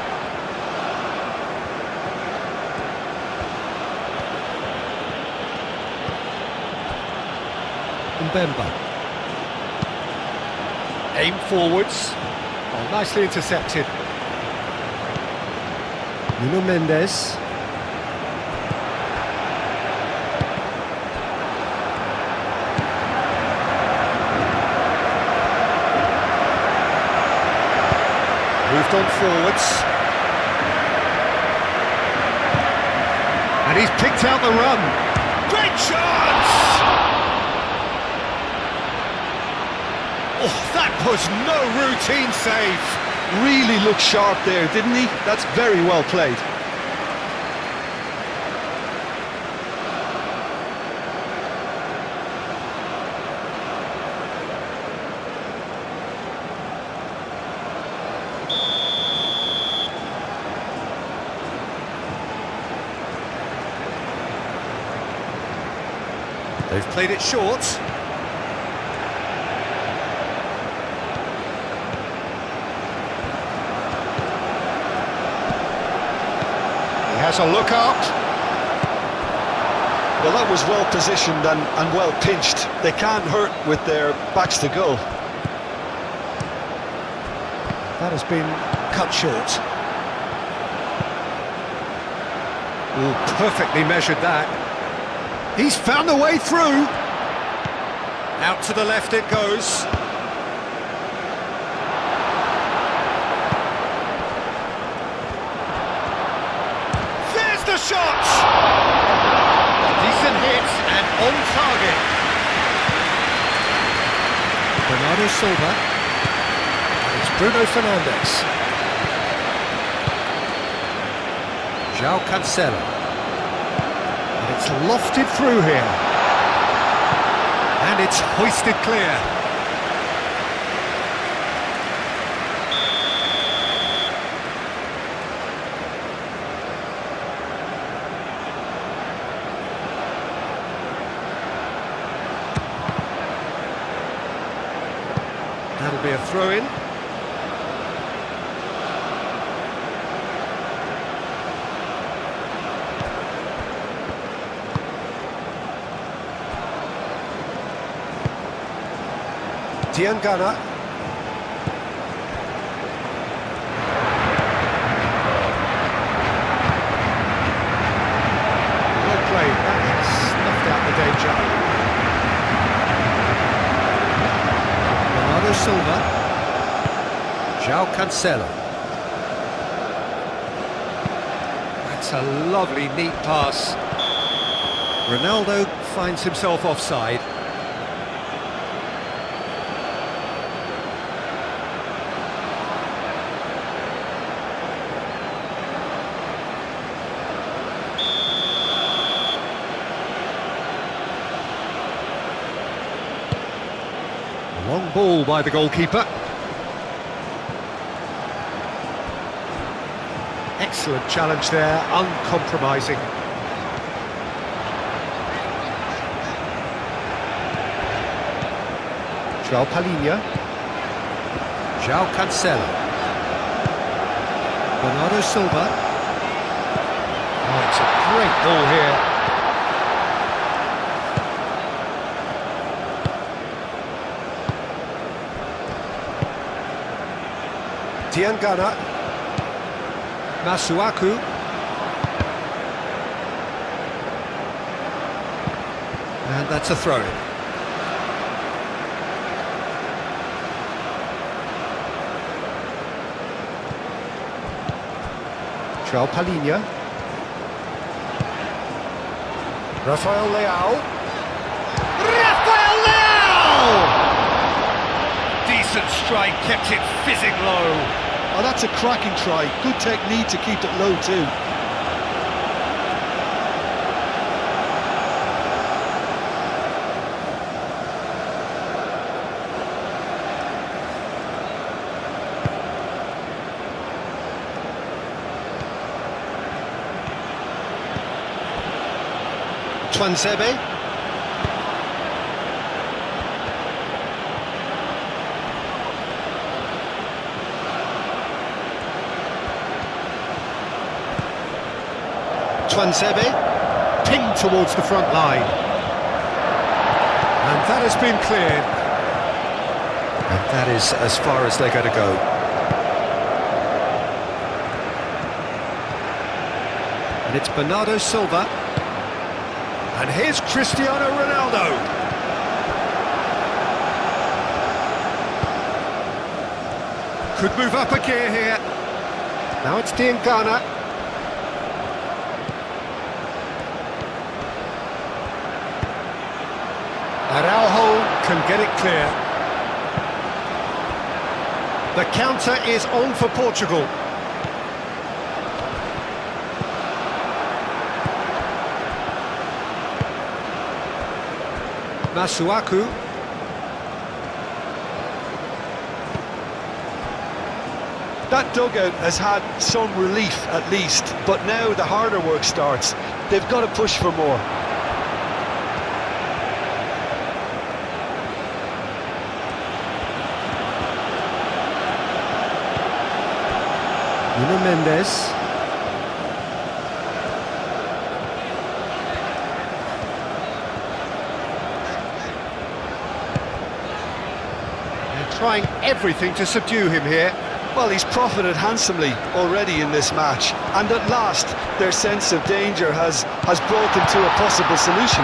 Mbemba. Aim forwards. Oh, nicely intercepted. Nuno Mendes. pressed on forwards. And he's picked out the run. Great chance! Oh, that was no routine save. Really looked sharp there, didn't he? That's very well played. They've played it short. He has a look up. Well, that was well positioned and well pinched. They can't hurt with their backs to goal. That has been cut short. Oh, perfectly measured that. He's found a way through. Out to the left it goes. There's the shot! Decent hits and on target. Bernardo Silva. And it's Bruno Fernandes. João Cancelo. It's lofted through here. And it's hoisted clear. That'll be a throw-in. Diangana. Well played, that has snuffed out the danger. Bernardo Silva. João Cancelo. That's a lovely, neat pass. Ronaldo finds himself offside. Long ball by the goalkeeper. Excellent challenge there, uncompromising. João Palhinha. João Cancelo. Bernardo Silva. Oh, it's a great ball here. Diangana. Masuaku. And that's a throw-in. João Palhinha. Rafael Leao. Rafael Leao! Decent strike, kept it fizzing low. Oh, that's a cracking try. Good technique to keep it low too. Tuanzebe. Tuanzebe, pinged towards the front line. And that has been cleared. And that is as far as they're going to go. And it's Bernardo Silva. And here's Cristiano Ronaldo. Could move up a gear here. Now it's Diangana. Araujo can get it clear. The counter is on for Portugal. Masuaku. That dugout has had some relief at least, but now the harder work starts. They've got to push for more. Nuno Mendes. They're trying everything to subdue him here. Well, he's profited handsomely already in this match, and at last their sense of danger has brought them to a possible solution.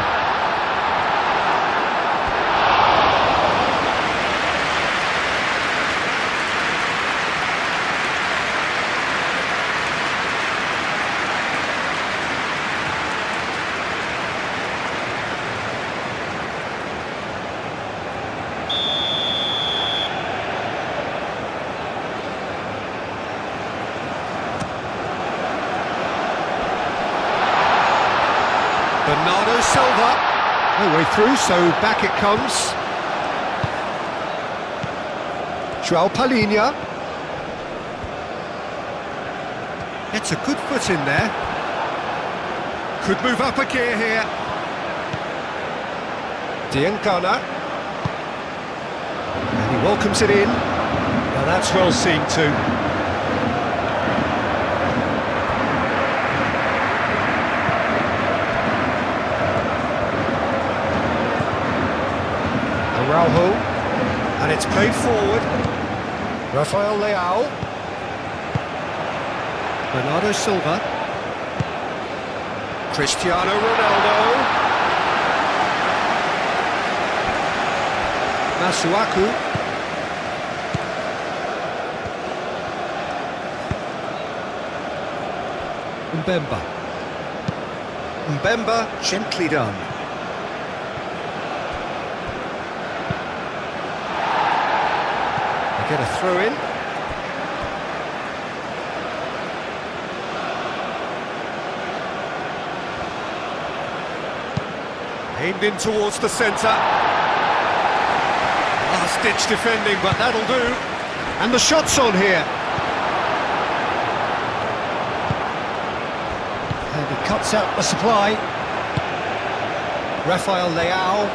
Bernardo Silva, no way through, so back it comes. João Palhinha. Gets a good foot in there. Could move up a gear here. Diangana. And he welcomes it in. Now that's well seen too. Araujo, and it's played forward. Rafael Leao. Bernardo Silva. Cristiano Ronaldo. Masuaku. Mbemba. Mbemba, gently done. Get a throw in. Aimed in towards the centre. Last-ditch defending, but that'll do. And the shot's on here. And he cuts out the supply. Rafael Leao.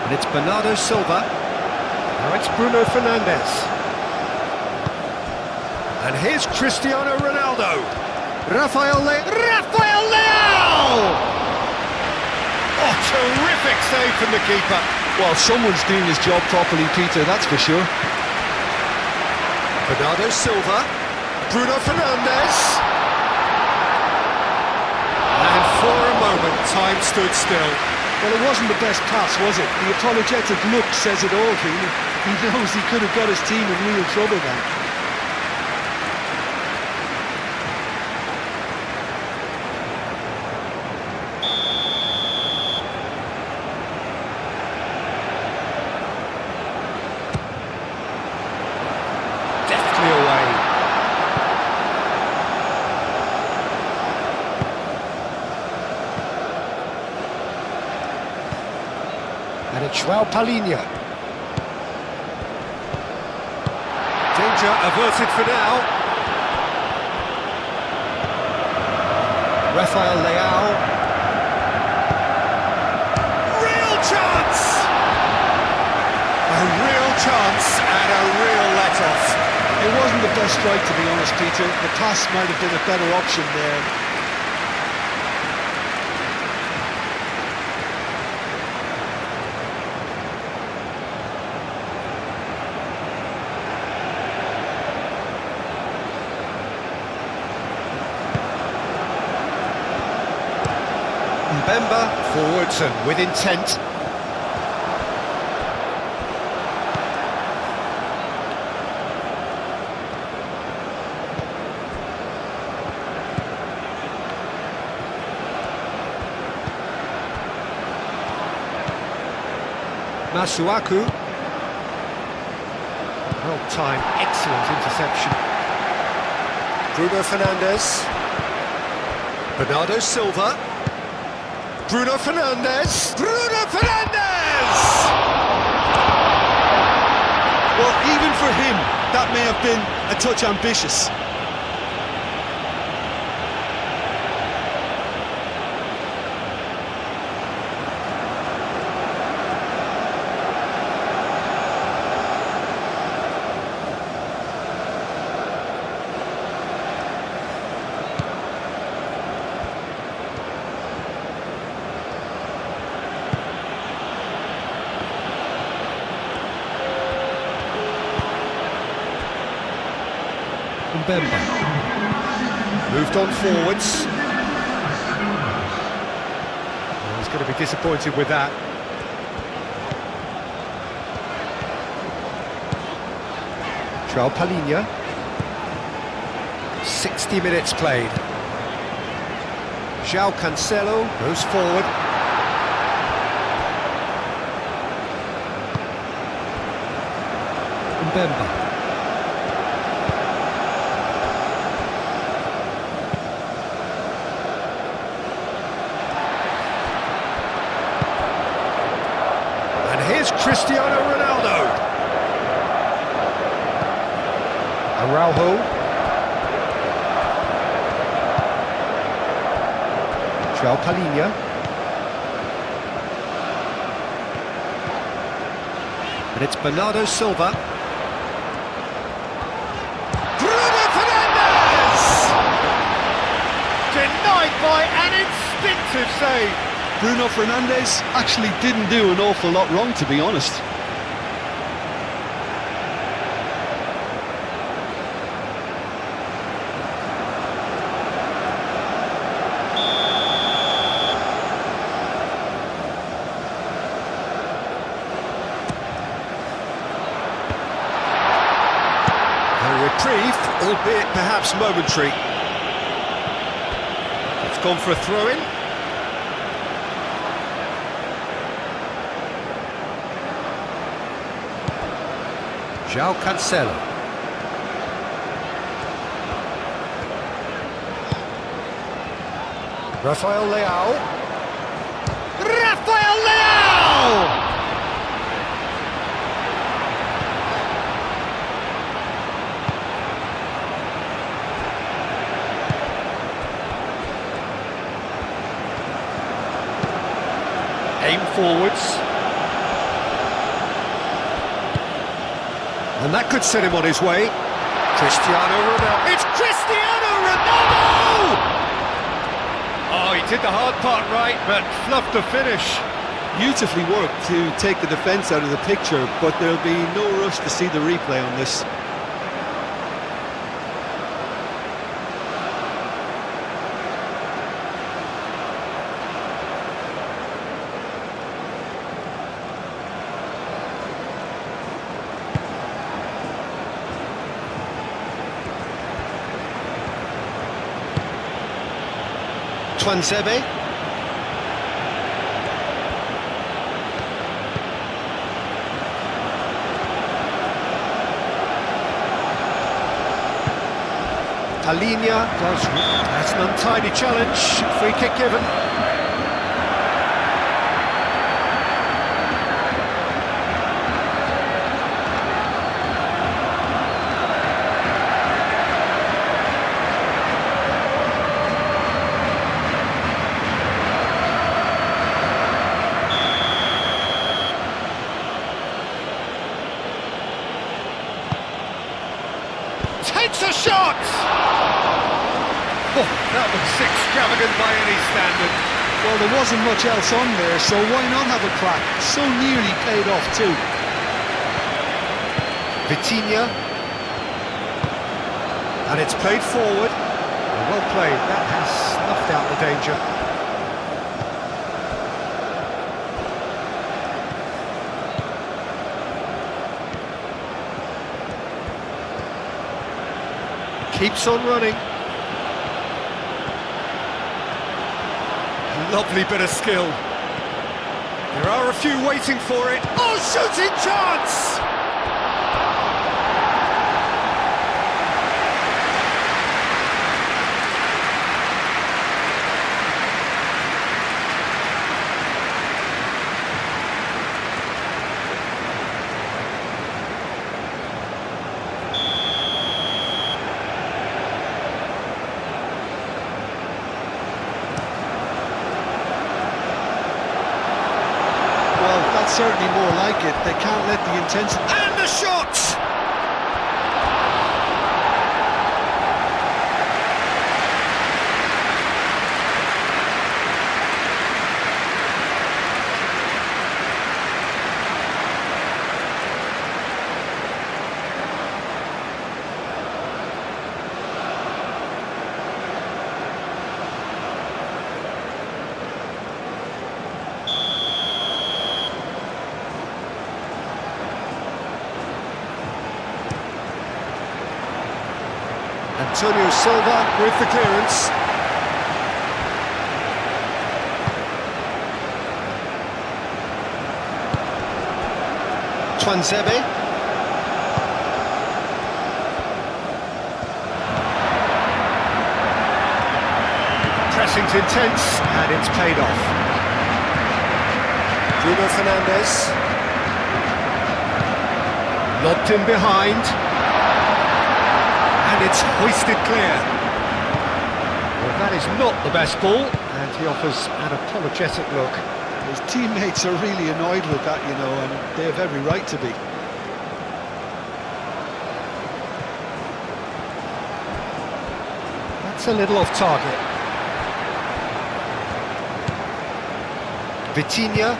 And it's Bernardo Silva. Now it's Bruno Fernandes. And here's Cristiano Ronaldo. Rafael Leao! Oh, terrific save from the keeper. Well, someone's doing his job properly, Peter, that's for sure. Bernardo Silva. Bruno Fernandes. And for a moment, time stood still. Well, it wasn't the best pass, was it? The apologetic look says it all, really. He knows he could have got his team in real trouble then. Deftly away. And it's João Palhinha. Danger averted for now. Rafael Leao. Real chance! A real chance and a real let-off. It wasn't the best strike, to be honest, Peter. The pass might have been a better option there. Mbemba forwards and with intent. Masuaku. Well-timed, excellent interception. Bruno Fernandes. Bernardo Silva. Bruno Fernandes. Bruno Fernandes! Well, even for him, that may have been a touch ambitious. Bemba. Moved on forwards. Oh, he's going to be disappointed with that. João Palhinha. 60 minutes played. João Cancelo goes forward. Bemba. Here's Cristiano Ronaldo. Araujo. João Palhinha. And it's Bernardo Silva. Bruno Fernandes! Denied by an instinctive save. Bruno Fernandes actually didn't do an awful lot wrong, to be honest. A reprieve, albeit perhaps momentary. It's gone for a throw-in. João Cancelo. Rafael Leao. Rafael Leao! Aim forwards. And that could set him on his way. Cristiano Ronaldo. It's Cristiano Ronaldo! Oh, he did the hard part right, but fluffed the finish. Beautifully worked to take the defence out of the picture, but there'll be no rush to see the replay on this. Twansebe. Palhinha does. That's an untidy challenge. Free kick given. Takes a shot! Oh, that was extravagant by any standard. Well, there wasn't much else on there, so why not have a crack? So nearly paid off too. Vitinha. And it's played forward. Well played, that has snuffed out the danger. Keeps on running. Lovely bit of skill. There are a few waiting for it. Oh, shooting chance! That's certainly more like it. They can't let the intensity... And the shot! Antonio Silva with the clearance. Twanzebe. Pressing's intense, and it's paid off. Bruno Fernandes. Lobbed in behind. And it's hoisted clear. Well, that is not the best ball, and he offers an apologetic look. His teammates are really annoyed with that, you know, and they have every right to be. That's a little off target. Vitinha.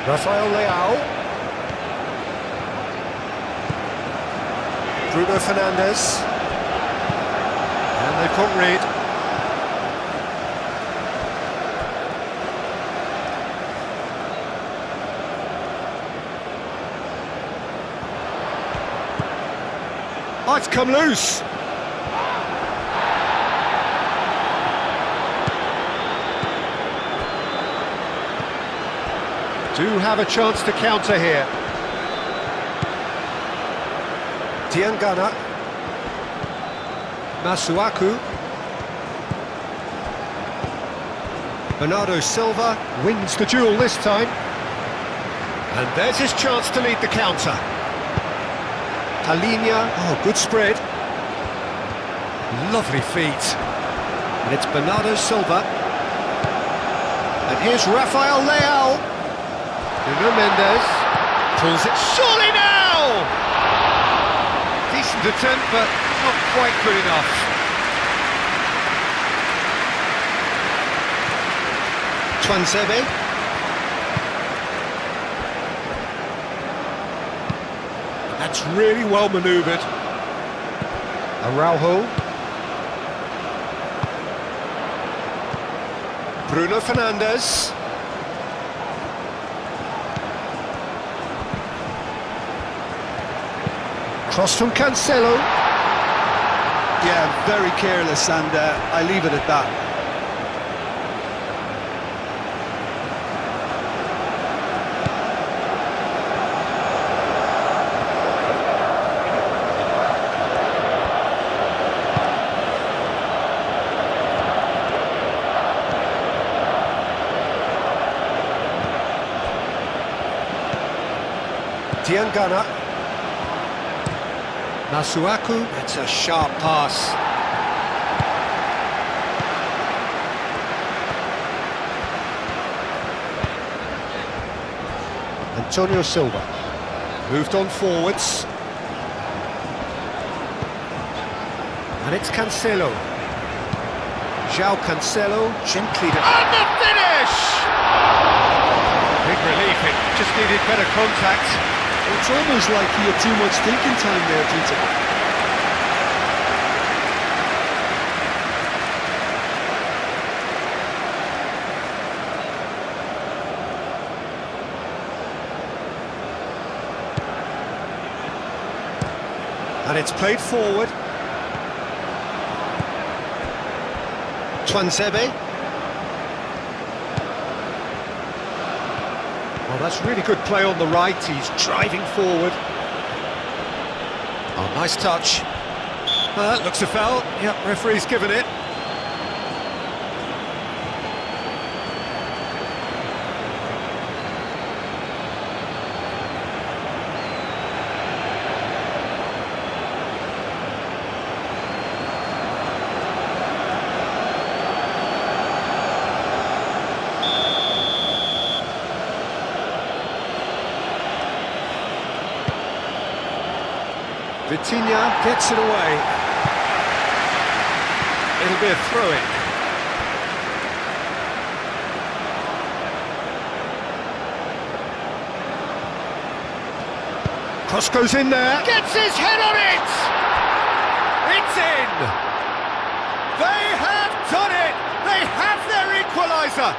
Rafael Leao. Bruno Fernandes. And they've caught Reed. Oh, it's come loose. Do have a chance to counter here. Diangana. Masuaku. Bernardo Silva Wins the duel this time. And there's his chance to lead the counter. Talinia. Oh, good spread. Lovely feet. And it's Bernardo Silva. And here's Rafael Leao. Nuno Mendes pulls it. Surely now! Decent attempt, but not quite good enough. Twanzebe. That's really well manoeuvred. Araujo. Bruno Fernandes. Cross from Cancelo. Yeah, very careless, and I leave it at that. Diangana. Masuaku. That's a sharp pass. Antonio Silva. Moved on forwards. And it's Cancelo. João Cancelo. Gently. And the finish! Big relief. It just needed better contact. It's almost like he had too much thinking time there, Peter. And it's played forward. Twanzebe. Oh, that's really good play on the right. He's driving forward. Oh, nice touch. Looks a foul. Yep, referee's given it. Vitinha gets it away. It'll be a throw-in. Cross goes in there. Gets his head on it! It's in! They have done it! They have their equaliser!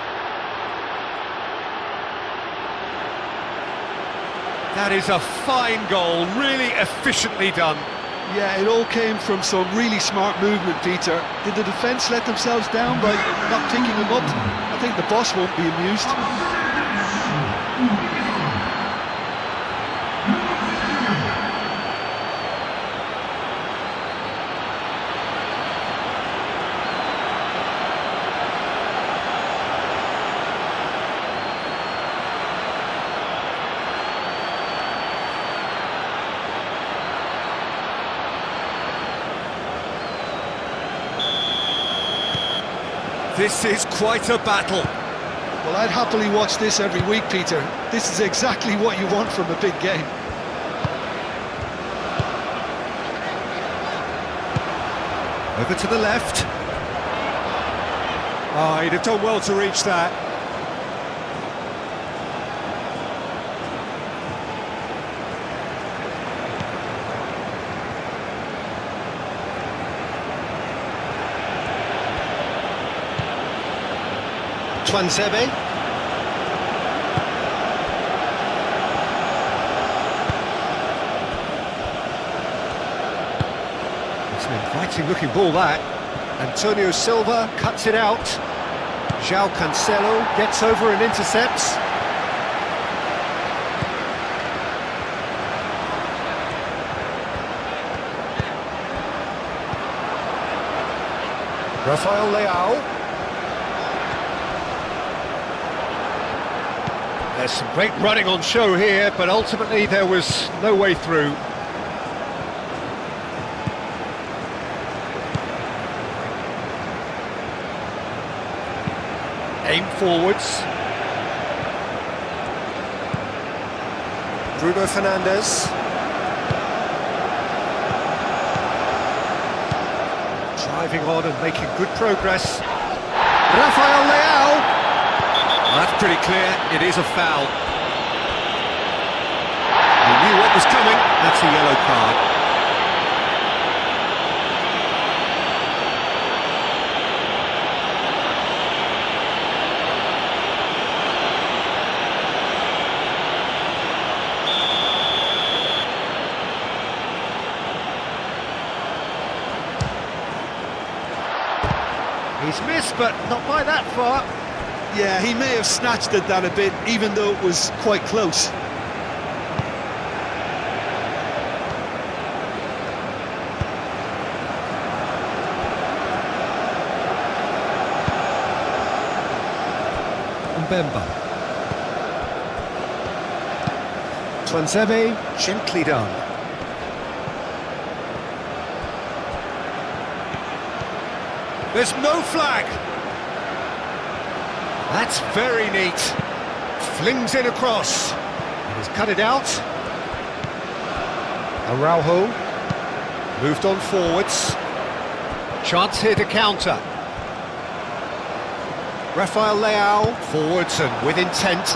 That is a fine goal, really efficiently done. Yeah, it all came from some really smart movement, Peter. Did the defence let themselves down by not picking him up? I think the boss won't be amused. This is quite a battle. Well, I'd happily watch this every week, Peter. This is exactly what you want from a big game. Over to the left. Oh, he'd have done well to reach that. Tuanzebe. It's an inviting looking ball, that. Antonio Silva cuts it out. João Cancelo gets over and intercepts. Rafael Leao. There's some great running on show here, but ultimately there was no way through. Aim forwards. Bruno Fernandes. Driving on and making good progress. Rafael Leao. Well, that's pretty clear, it is a foul. He knew what was coming, that's a yellow card. He's missed, but not by that far. Yeah, he may have snatched at that a bit, even though it was quite close. Mbemba. Tuanzebe, gently done. There's no flag! That's very neat. Flings in across. And he's cut it out. Araujo. Moved on forwards. Chance here to counter. Rafael Leao. Forwards and with intent.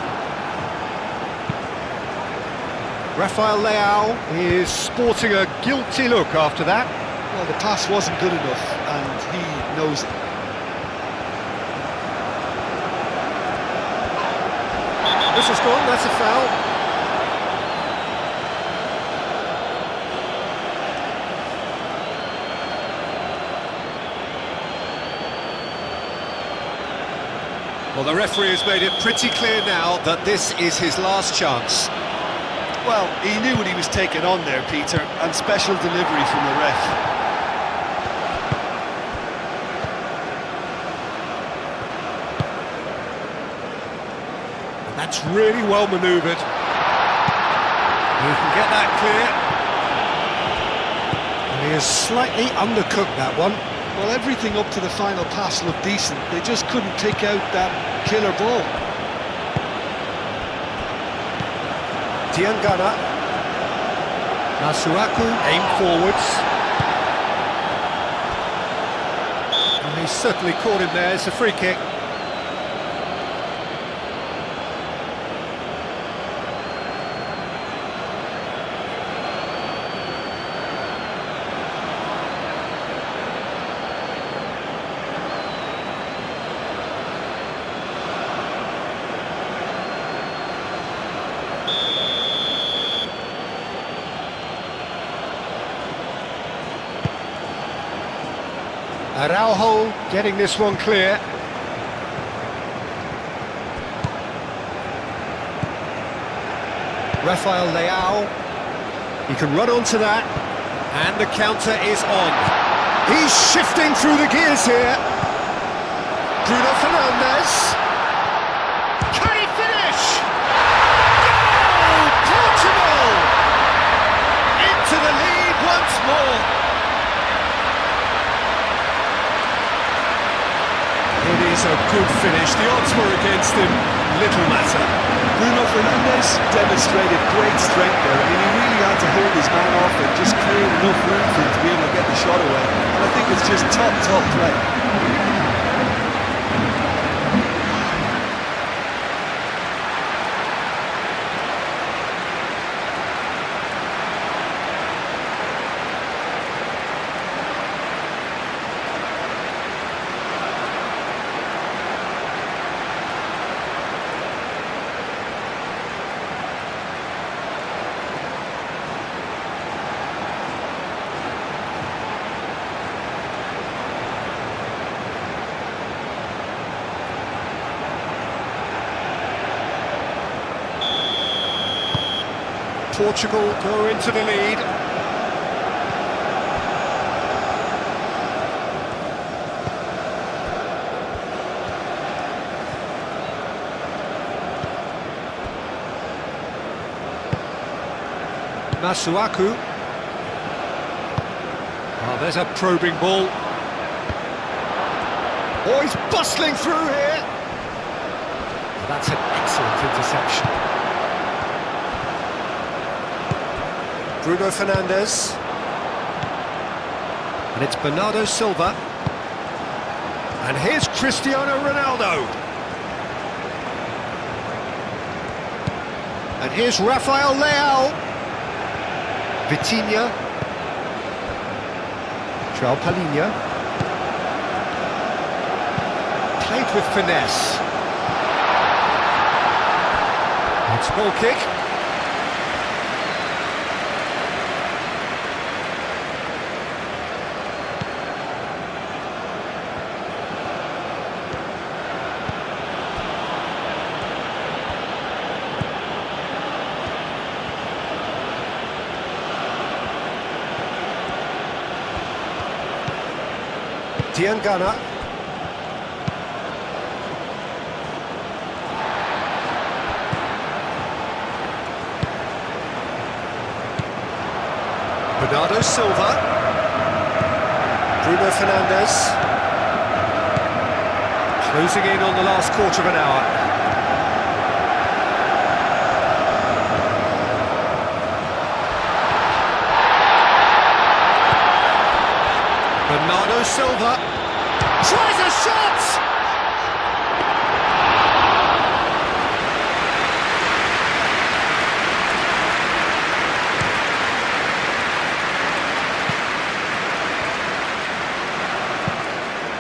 Rafael Leao is sporting a guilty look after that. Well, the pass wasn't good enough, and he knows it. This is gone, that's a foul. Well, the referee has made it pretty clear now that this is his last chance. Well, he knew what he was taking on there, Peter, and special delivery from the ref. That's really well manoeuvred. He can get that clear. And he has slightly undercooked that one. Well, everything up to the final pass looked decent. They just couldn't pick out that killer ball. Diangana. Masuaku aim forwards. And he's certainly caught him there. It's a free kick. Araujo getting this one clear. Rafael Leao. He can run onto that. And the counter is on. He's shifting through the gears here. Bruno Fernandes. Can he finish? Goal! Portugal! Into the lead once more. It is a good finish. The odds were against him. Little matter. Bruno Fernandes demonstrated great strength there. I mean, he really had to hold his man off and just create enough room for him to be able to get the shot away. And I think it's just top play. Portugal go into the lead. Masuaku. Oh, there's a probing ball. Oh, he's bustling through here. That's an excellent interception. Bruno Fernandes. And it's Bernardo Silva. And here's Cristiano Ronaldo. And here's Rafael Leao. Vitinha. João Palhinha. Played with finesse. It's a goal kick. Diangana. Bernardo Silva. Bruno Fernandes. Closing in on the last quarter of an hour. Bernardo Silva tries a shot!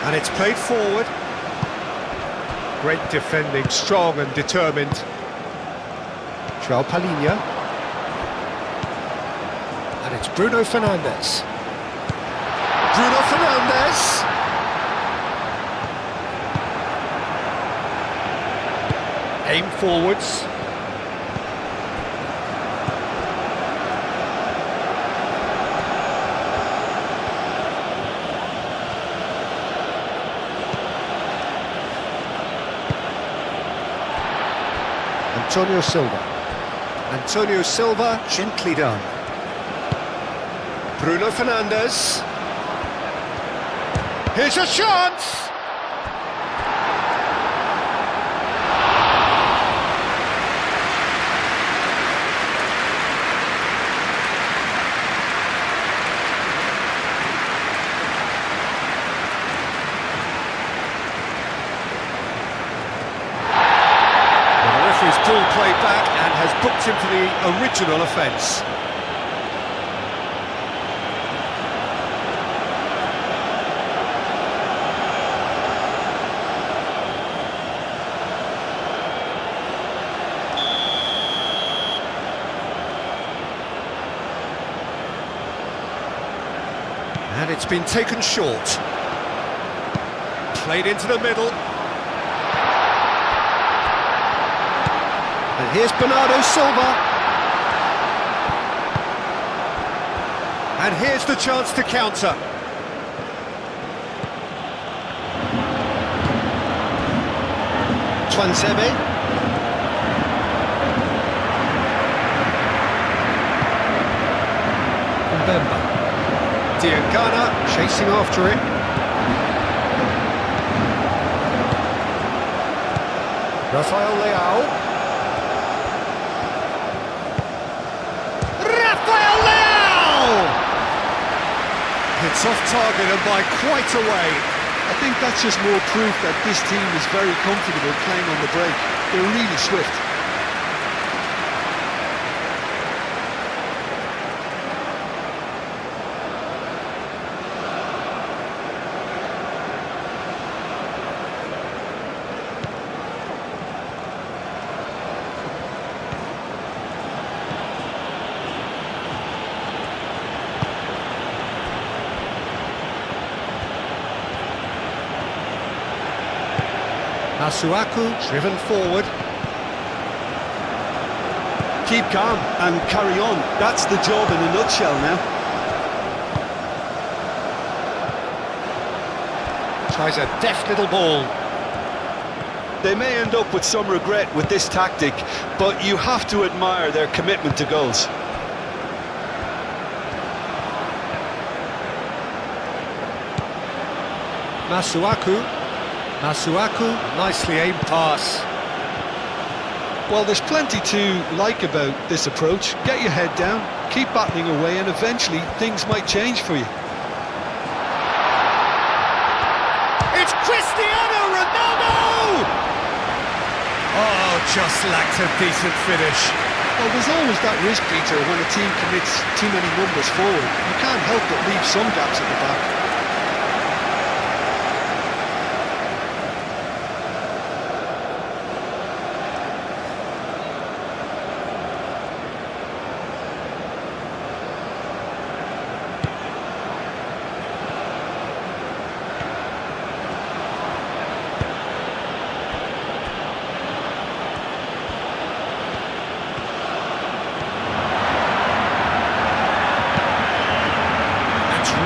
And it's played forward. Great defending, strong and determined. João Palhinha. And it's Bruno Fernandes. Bruno Fernandes. Aim forwards. Antonio Silva. Antonio Silva, gently done. Bruno Fernandes. Here's a chance! He's pulled play back and has booked him for the original offence. And it's been taken short. Played into the middle. And here's Bernardo Silva. And here's the chance to counter. Twansebe. Mbemba. Diangana chasing after it. Rafael Leao. It's off target and by quite a way. I think that's just more proof that this team is very comfortable playing on the break. They're really swift. Masuaku driven forward. Keep calm and carry on. That's the job in a nutshell now. Tries a deft little ball. They may end up with some regret with this tactic, but you have to admire their commitment to goals. Masuaku, nicely aimed pass. Well, there's plenty to like about this approach. Get your head down, keep battling away, and eventually things might change for you. It's Cristiano Ronaldo! Oh, just lacked a decent finish. Well, there's always that risk, Peter, when a team commits too many numbers forward. You can't help but leave some gaps at the back.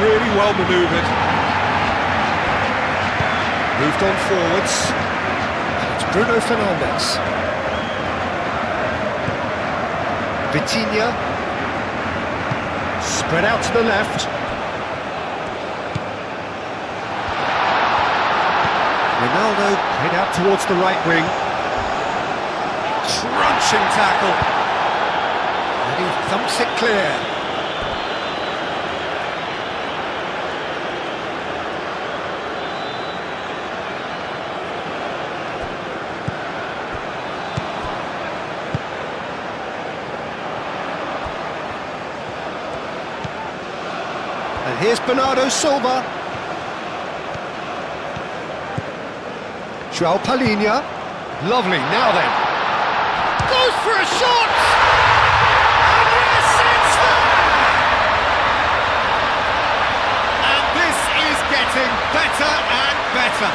Really well manoeuvred. Moved on forwards. It's Bruno Fernandes. Vitinha. Spread out to the left. Ronaldo played out towards the right wing. Crunching tackle. And he thumps it clear. And here's Bernardo Silva. João Palhinha. Lovely, now then. Goes for a shot! And yes, it's there! And this is getting better and better.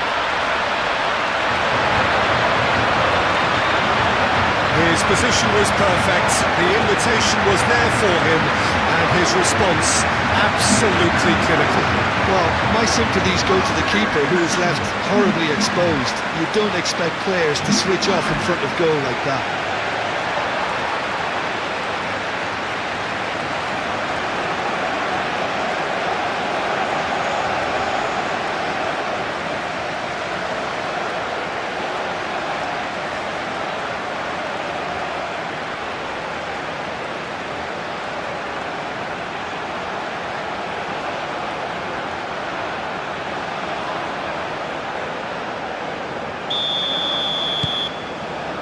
His position was perfect, the invitation was there for him, and his response absolutely clinical. Well, my sympathies go to the keeper, who is left horribly exposed. You don't expect players to switch off in front of goal like that.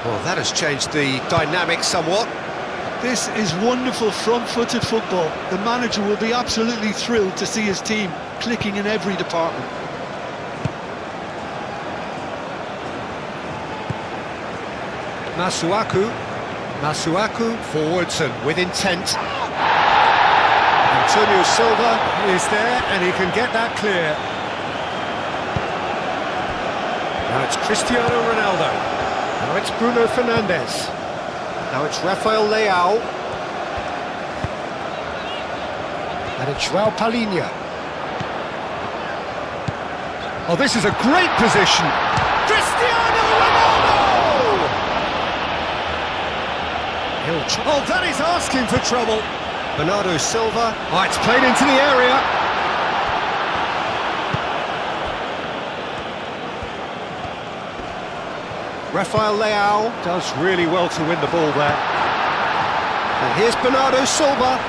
Well, that has changed the dynamic somewhat. This is wonderful front-footed football. The manager will be absolutely thrilled to see his team clicking in every department. Masuaku forwards and with intent. Antonio Silva is there and he can get that clear. Now it's Cristiano Ronaldo. Now it's Bruno Fernandes. Now it's Rafael Leao. And it's João Palhinha. Oh, this is a great position. Cristiano Ronaldo! Oh, that is asking for trouble. Bernardo Silva. Oh, it's played into the area. Rafael Leao does really well to win the ball there. And here's Bernardo Silva.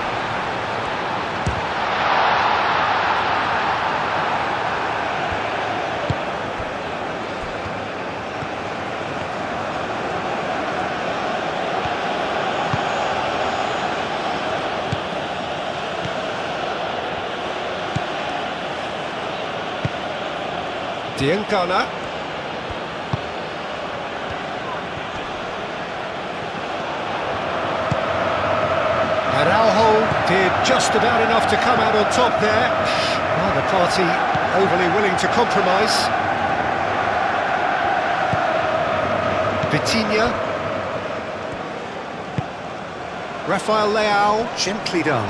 Diancana. Araujo did just about enough to come out on top there. Neither party overly willing to compromise. Vitinha. Rafael Leao, gently done.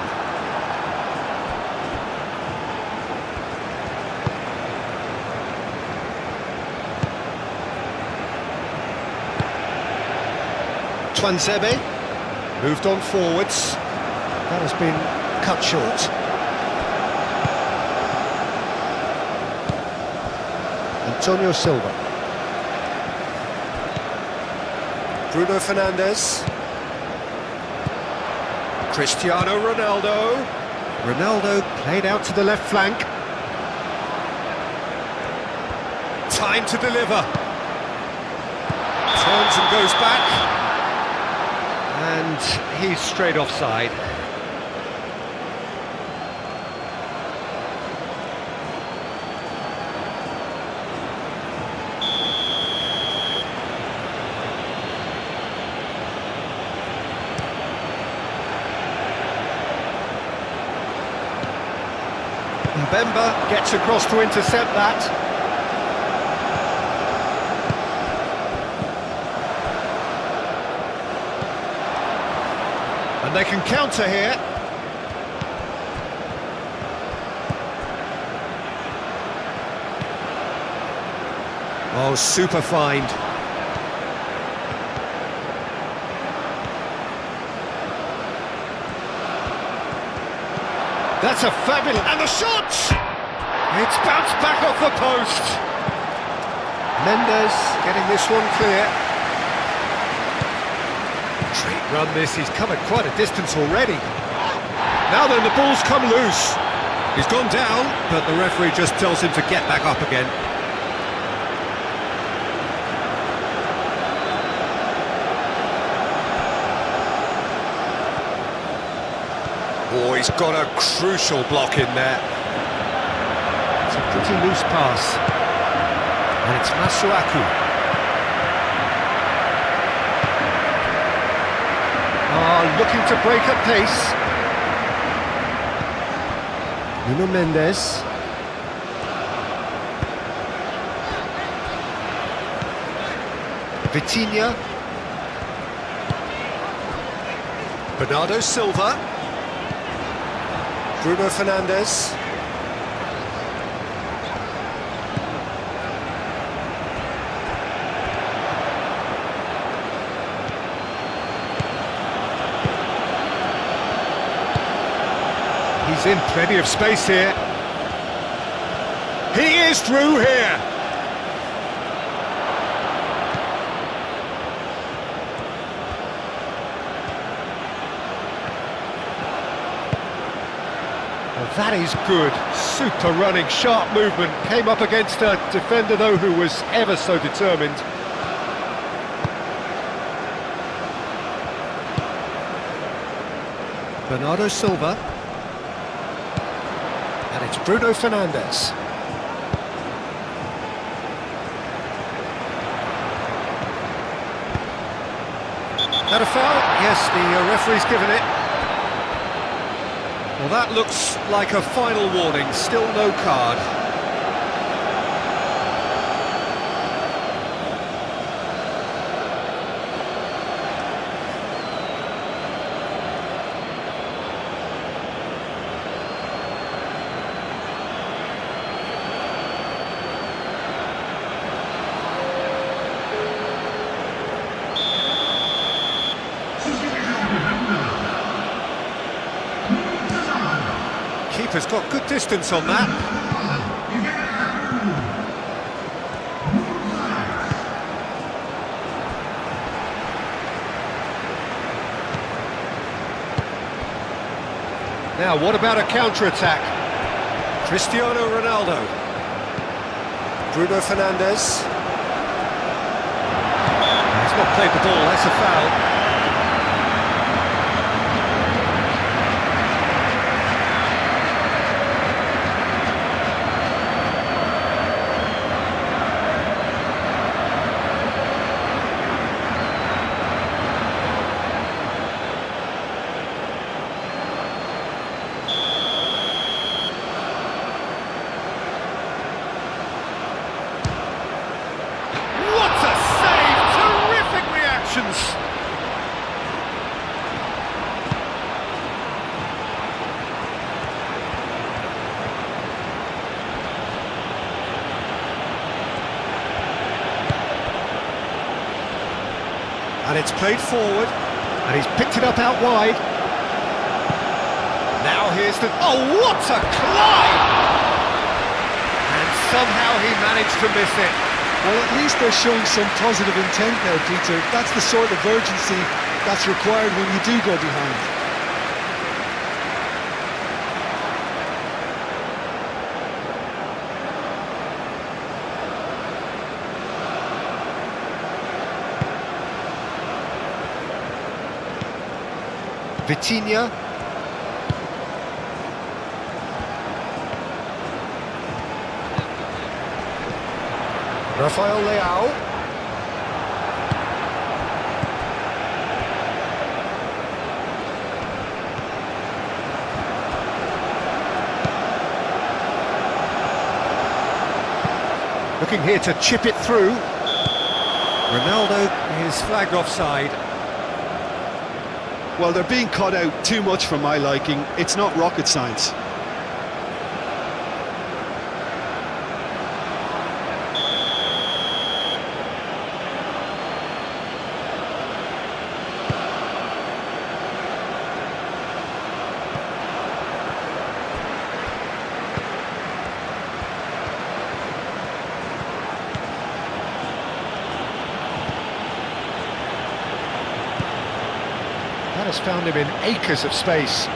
Tuanzebe moved on forwards. That has been cut short. Antonio Silva. Bruno Fernandes. Cristiano Ronaldo. Ronaldo played out to the left flank. Time to deliver. Turns and goes back. And he's straight offside. Mbemba gets across to intercept that. And they can counter here. Oh, super find. That's a fabulous... And the shot! It's bounced back off the post. Mendes getting this one clear. Great run this, he's covered quite a distance already. Now then, the ball's come loose. He's gone down, but the referee just tells him to get back up again. Oh, he's got a crucial block in there. It's a pretty loose pass. And it's Masuaku. Looking to break at pace. Nuno Mendes. Vitinha. Bernardo Silva. Bruno Fernandes. He's in plenty of space here. He is through here. Well, that is good. Super running, sharp movement. Came up against a defender, though, who was ever so determined. Bernardo Silva. And it's Bruno Fernandes. That a foul? Yes, the referee's given it. Well, that looks like a final warning, still no card. Keeper's got good distance on that. Now, what about a counter-attack? Cristiano Ronaldo. Bruno Fernandes. He's not played the ball, that's a foul. And it's played forward, and he's picked it up out wide. Now here's the... Oh, what a climb! And somehow he managed to miss it. Well, at least they're showing some positive intent now, Peter. That's the sort of urgency that's required when you do go behind. Vitinha. Rafael Leao. Looking here to chip it through. Ronaldo is flagged offside. Well, they're being cut out too much for my liking. It's not rocket science. That has found him in acres of space.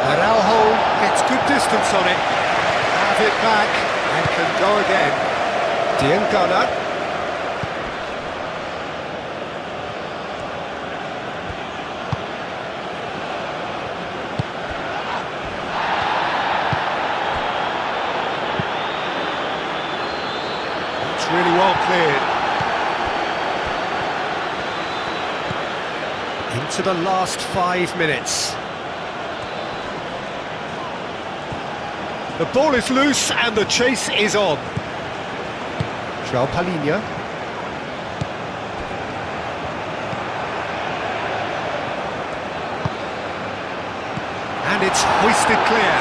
Araujo gets good distance on it. Have it back and can go again. Diangana. Really well cleared. Into the last 5 minutes. The ball is loose and the chase is on. João Palhinha. And it's hoisted clear.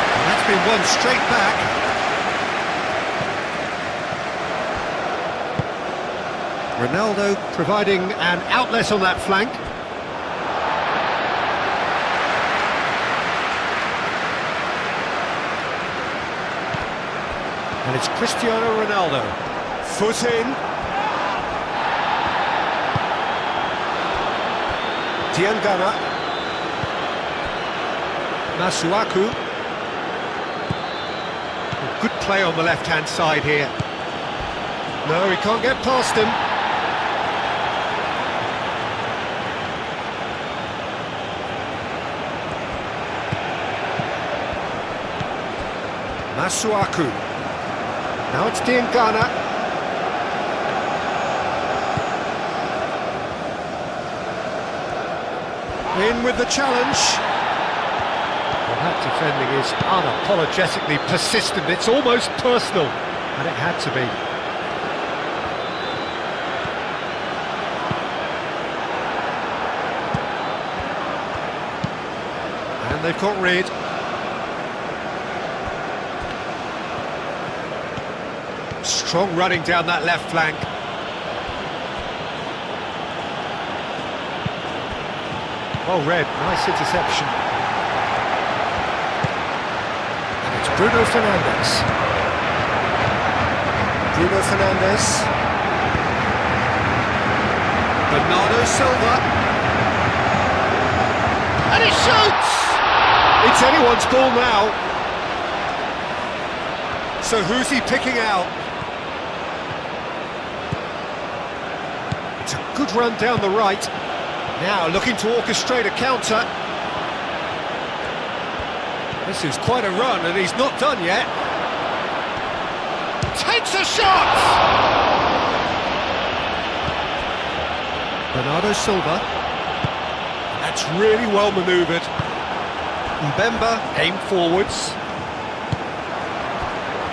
And that's been won straight back. Ronaldo providing an outlet on that flank. And it's Cristiano Ronaldo. Foot in. Diangana. Masuaku. Good play on the left-hand side here. No, he can't get past him. Masuaku. Now it's Diangana. In with the challenge. Well, that defending is unapologetically persistent. It's almost personal, and it had to be. And they've got rid. Strong running down that left flank. Well read, nice interception. And it's Bruno Fernandes. Bruno Fernandes. Bernardo Silva. And he shoots! It's anyone's ball now. So who's he picking out? It's a good run down the right. Now looking to orchestrate a counter. This is quite a run and he's not done yet. Takes a shot! Bernardo Silva. That's really well manoeuvred. Mbemba aimed forwards.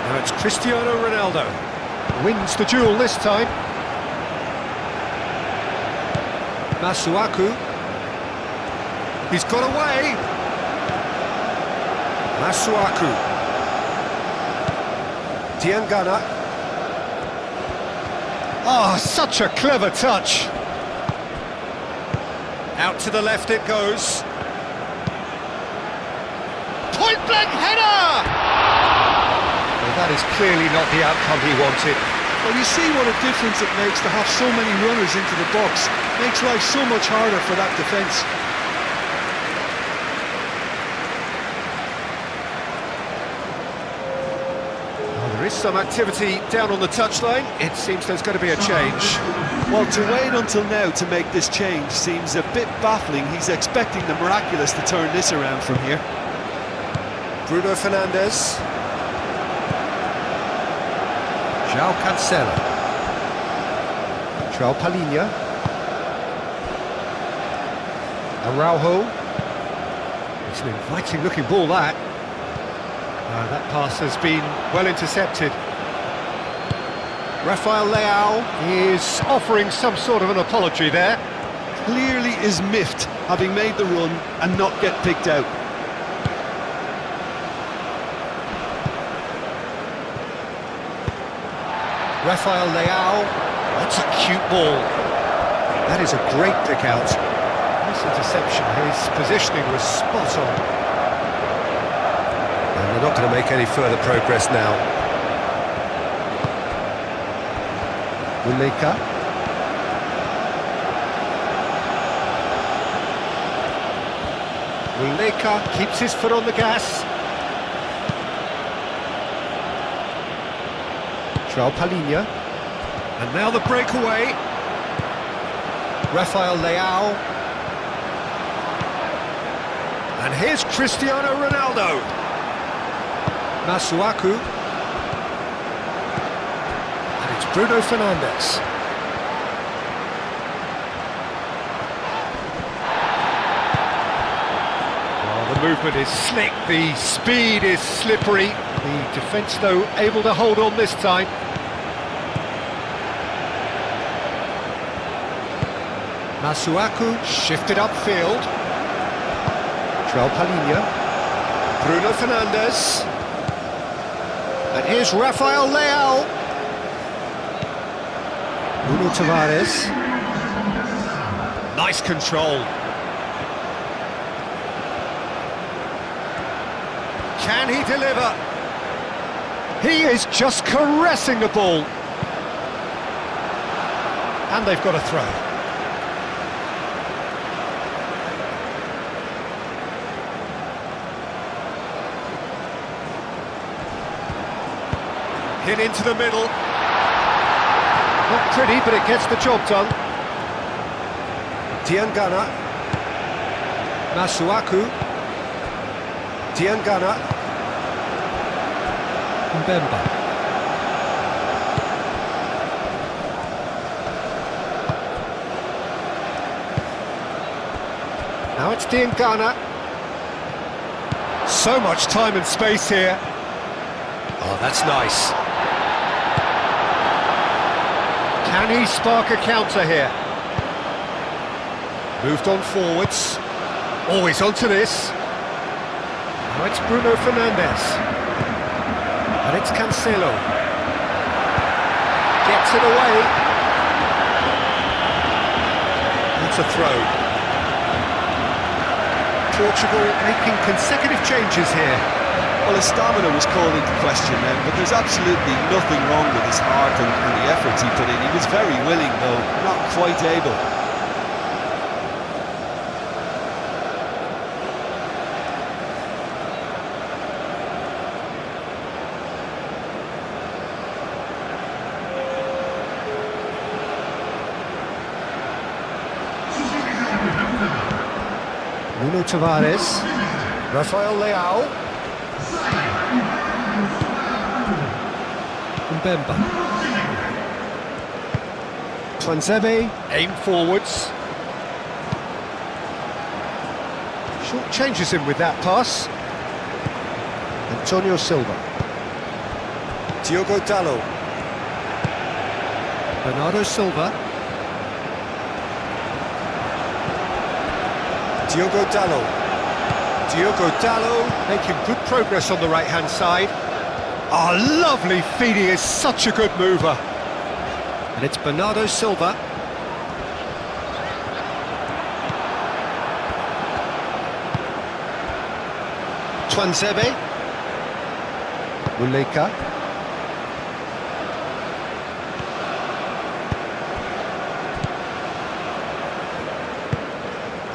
Now it's Cristiano Ronaldo. Wins the duel this time. Masuaku. He's got away. Masuaku. Diangana. Oh, such a clever touch. Out to the left it goes. Point blank header! Well, that is clearly not the outcome he wanted. Well, you see what a difference it makes to have so many runners into the box. Makes life so much harder for that defence. Well, there is some activity down on the touchline. It seems there's going to be a change. Well, to wait until now to make this change seems a bit baffling. He's expecting the miraculous to turn this around from here. Bruno Fernandes. João Cancelo. João Palhinha. Araujo. It's an inviting looking ball that. That pass has been well intercepted. Rafael Leao is offering some sort of an apology there. Clearly is miffed, having made the run and not get picked out. Rafael Leao, that's a cute ball. That is a great pick out. Nice interception, his positioning was spot on. And they're not going to make any further progress now. Muleka. Muleka keeps his foot on the gas. João Palhinha. And now the breakaway. Rafael Leao. And here's Cristiano Ronaldo. Masuaku. And it's Bruno Fernandes. Well, the movement is slick, the speed is slippery. The defence, though, able to hold on this time. Masuaku shifted upfield. João Palhinha. Bruno Fernandes. And here's Rafael Leao. Bruno Tavares. Nice control. Can he deliver? He is just caressing the ball. And they've got a throw. Hit into the middle. Not pretty, but it gets the job done. Diangana. Masuaku. Diangana. Mbemba. Now it's Diangana. So much time and space here. Oh, that's nice. Can he spark a counter here? Moved on forwards. Always onto this. Now it's Bruno Fernandes. And it's Cancelo. Gets it away. That's a throw. Portugal making consecutive changes here. Well, his stamina was called into question then, but there's absolutely nothing wrong with his heart and the efforts he put in. He was very willing, though, not quite able. Bruno Tavares. Rafael Leao. Mbemba. Twanzebe, aim forwards. Short changes him with that pass. Antonio Silva. Diogo Dalot. Bernardo Silva. Diogo Dalot. Diogo Dalot making good progress on the right-hand side. Oh, lovely feed, he is such a good mover. And it's Bernardo Silva. Twanzebe. Muleka.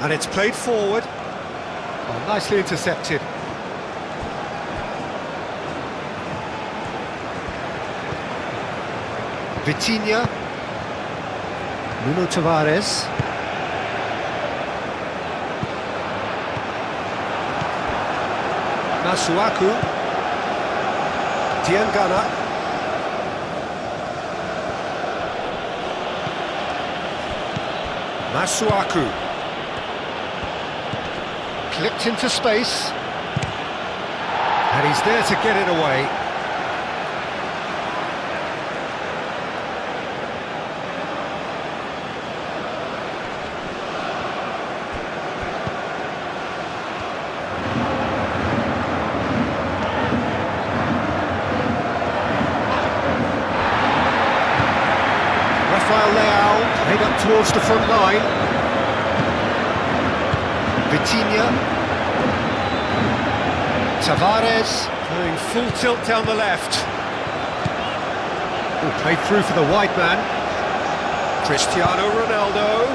And it's played forward. Oh, nicely intercepted. Vitinha. Bruno Tavares. Masuaku. Diangana. Masuaku. Clipped into space. And he's there to get it away. Rafael Leao made up towards the front line. Vitinha. Tavares going full tilt down the left. Oh, played through for the wide man. Cristiano Ronaldo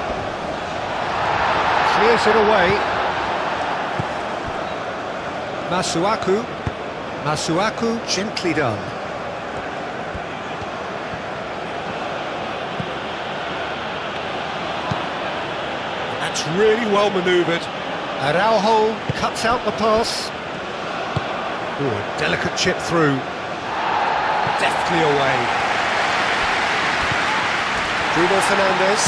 clears it away. Masuaku. Masuaku gently done. That's really well manoeuvred. Araujo cuts out the pass. Oh, a delicate chip through. Deftly away. Bruno Fernandes.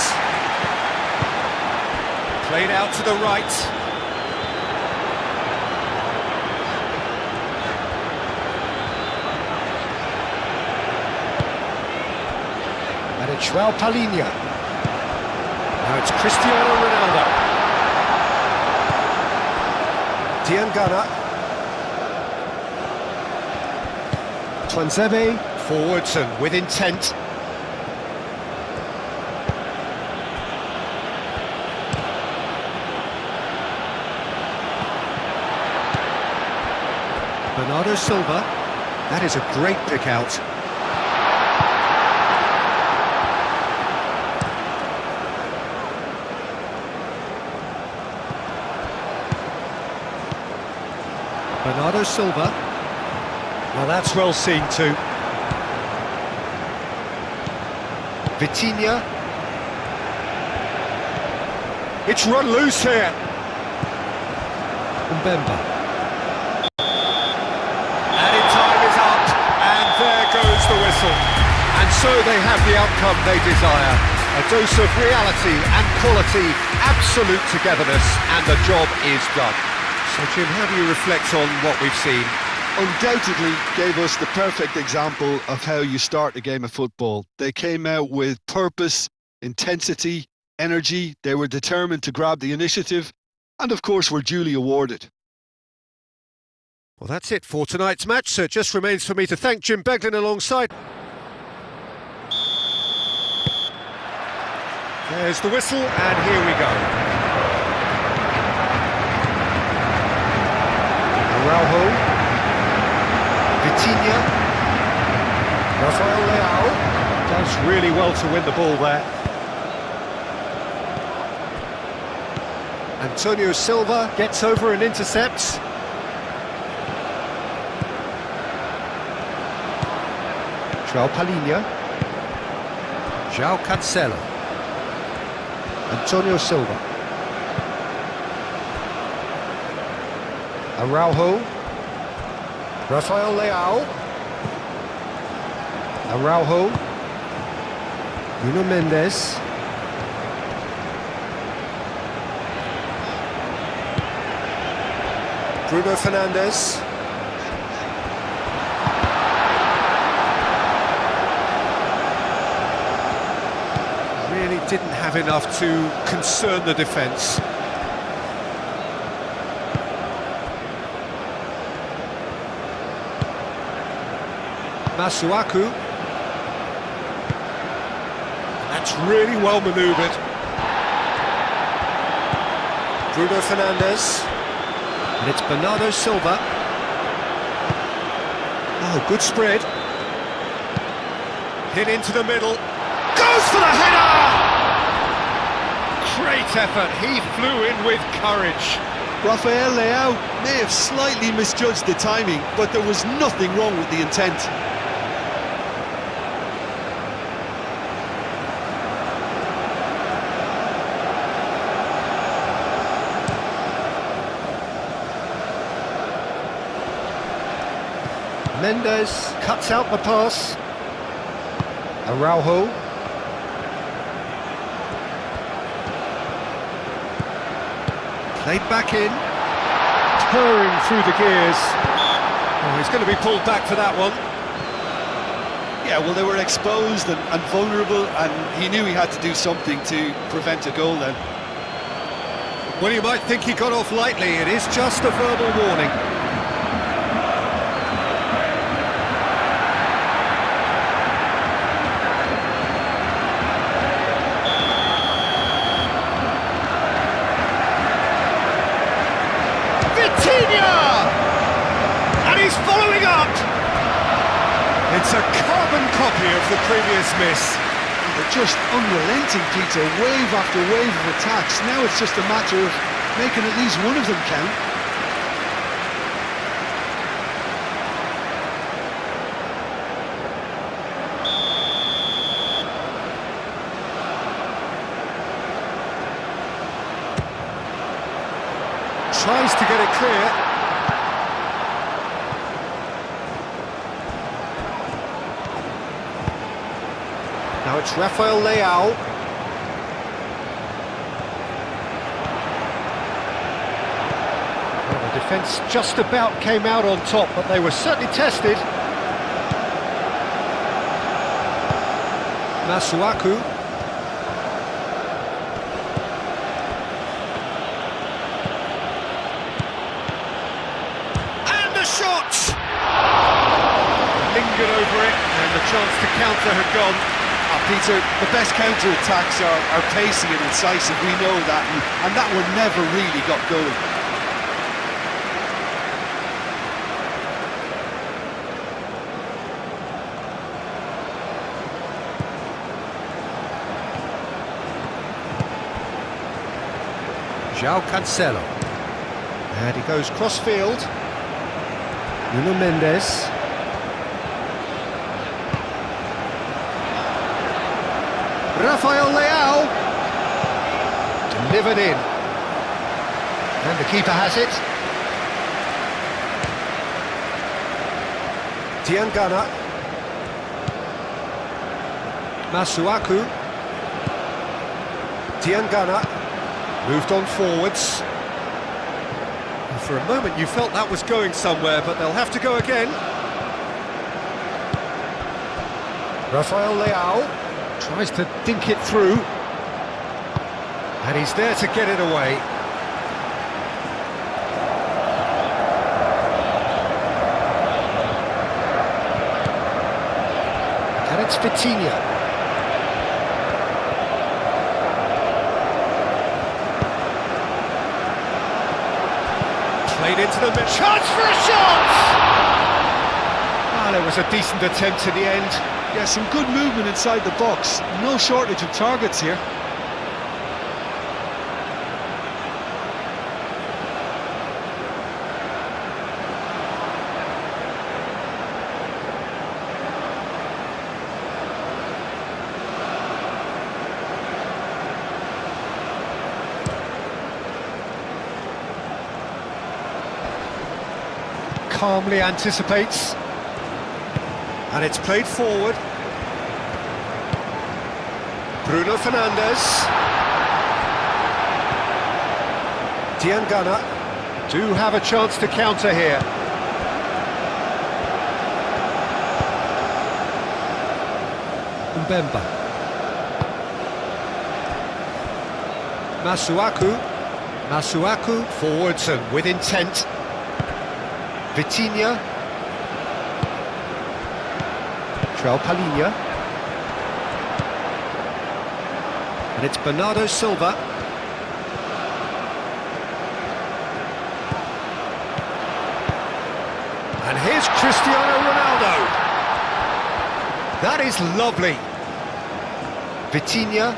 Played out to the right. João Palhinha. Now it's Cristiano Ronaldo. Diangana. Twanzebe forwards and with intent. Bernardo Silva. That is a great pick out. Bernardo Silva. Well, that's well seen too. Vitinha. It's run loose here. Mbemba. Added time is up, and there goes the whistle. And so they have the outcome they desire. A dose of reality and quality, absolute togetherness, and the job is done. So Jim, how do you reflect on what we've seen? Undoubtedly gave us the perfect example of how you start a game of football. They came out with purpose, intensity, energy. They were determined to grab the initiative, and of course were duly awarded. Well, that's it for tonight's match, so it just remains for me to thank Jim Beglin alongside. There's the whistle, and here we go. Araujo. Vitinha. Rafael Leao. Does really well to win the ball there. Antonio Silva gets over and intercepts. João Palhinha. João Cancelo. Antonio Silva. Araujo. Rafael Leao. Araujo. Nuno Mendes. Bruno Fernandes. Really didn't have enough to concern the defence. Masuaku. That's really well manoeuvred. Bruno Fernandes. And it's Bernardo Silva. Oh, good spread. Hit into the middle. Goes for the header! Great effort. He flew in with courage. Rafael Leao may have slightly misjudged the timing, but there was nothing wrong with the intent. Mendes cuts out the pass. Araujo. Played back in. Purring through the gears. Oh, he's going to be pulled back for that one. Yeah, well, they were exposed and vulnerable, and he knew he had to do something to prevent a goal then. Well, you might think he got off lightly. It is just a verbal warning. And he's following up. It's a carbon copy of the previous miss. They're just unrelenting, Peter, wave after wave of attacks. Now it's just a matter of making at least one of them count. Tries to get it clear. Now it's Rafael Leao. Well, the defence just about came out on top, but they were certainly tested. Masuaku. And the shot! Lingered over it, and the chance to counter had gone. Peter, the best counter-attacks are pacey and incisive, we know that, and that one never really got going. João Cancelo. And he goes cross-field. Nuno Mendes. Rafael Leao. Delivered in. And the keeper has it. Diangana. Masuaku. Diangana. Moved on forwards. And for a moment you felt that was going somewhere, but they'll have to go again. Rafael Leao tries to dink it through. And he's there to get it away. And it's Vitinha. Played into the mid. Chance for a shot! Well, it was a decent attempt in the end. Yeah, some good movement inside the box. No shortage of targets here. Calmly anticipates, and it's played forward. Bruno Fernandes. Diangana do have a chance to counter here. Mbemba. Masuaku forwards and with intent. Vitinha. João Palhinha. And it's Bernardo Silva. And here's Cristiano Ronaldo. That is lovely. Vitinha.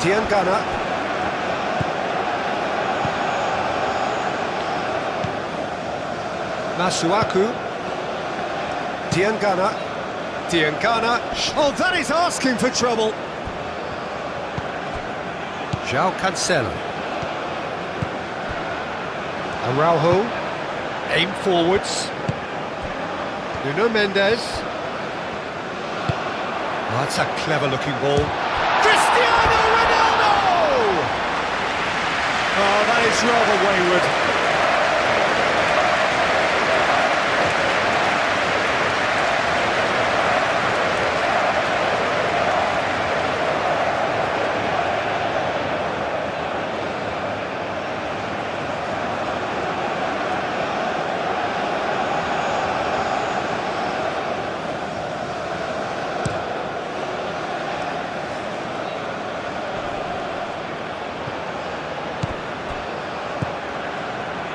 Diangana. Masuaku. Diangana. Oh, that is asking for trouble. João Cancelo. Araujo. Aim forwards. Nuno Mendes. Oh, that's a clever-looking ball. Cristiano Ronaldo! Oh, that is rather wayward.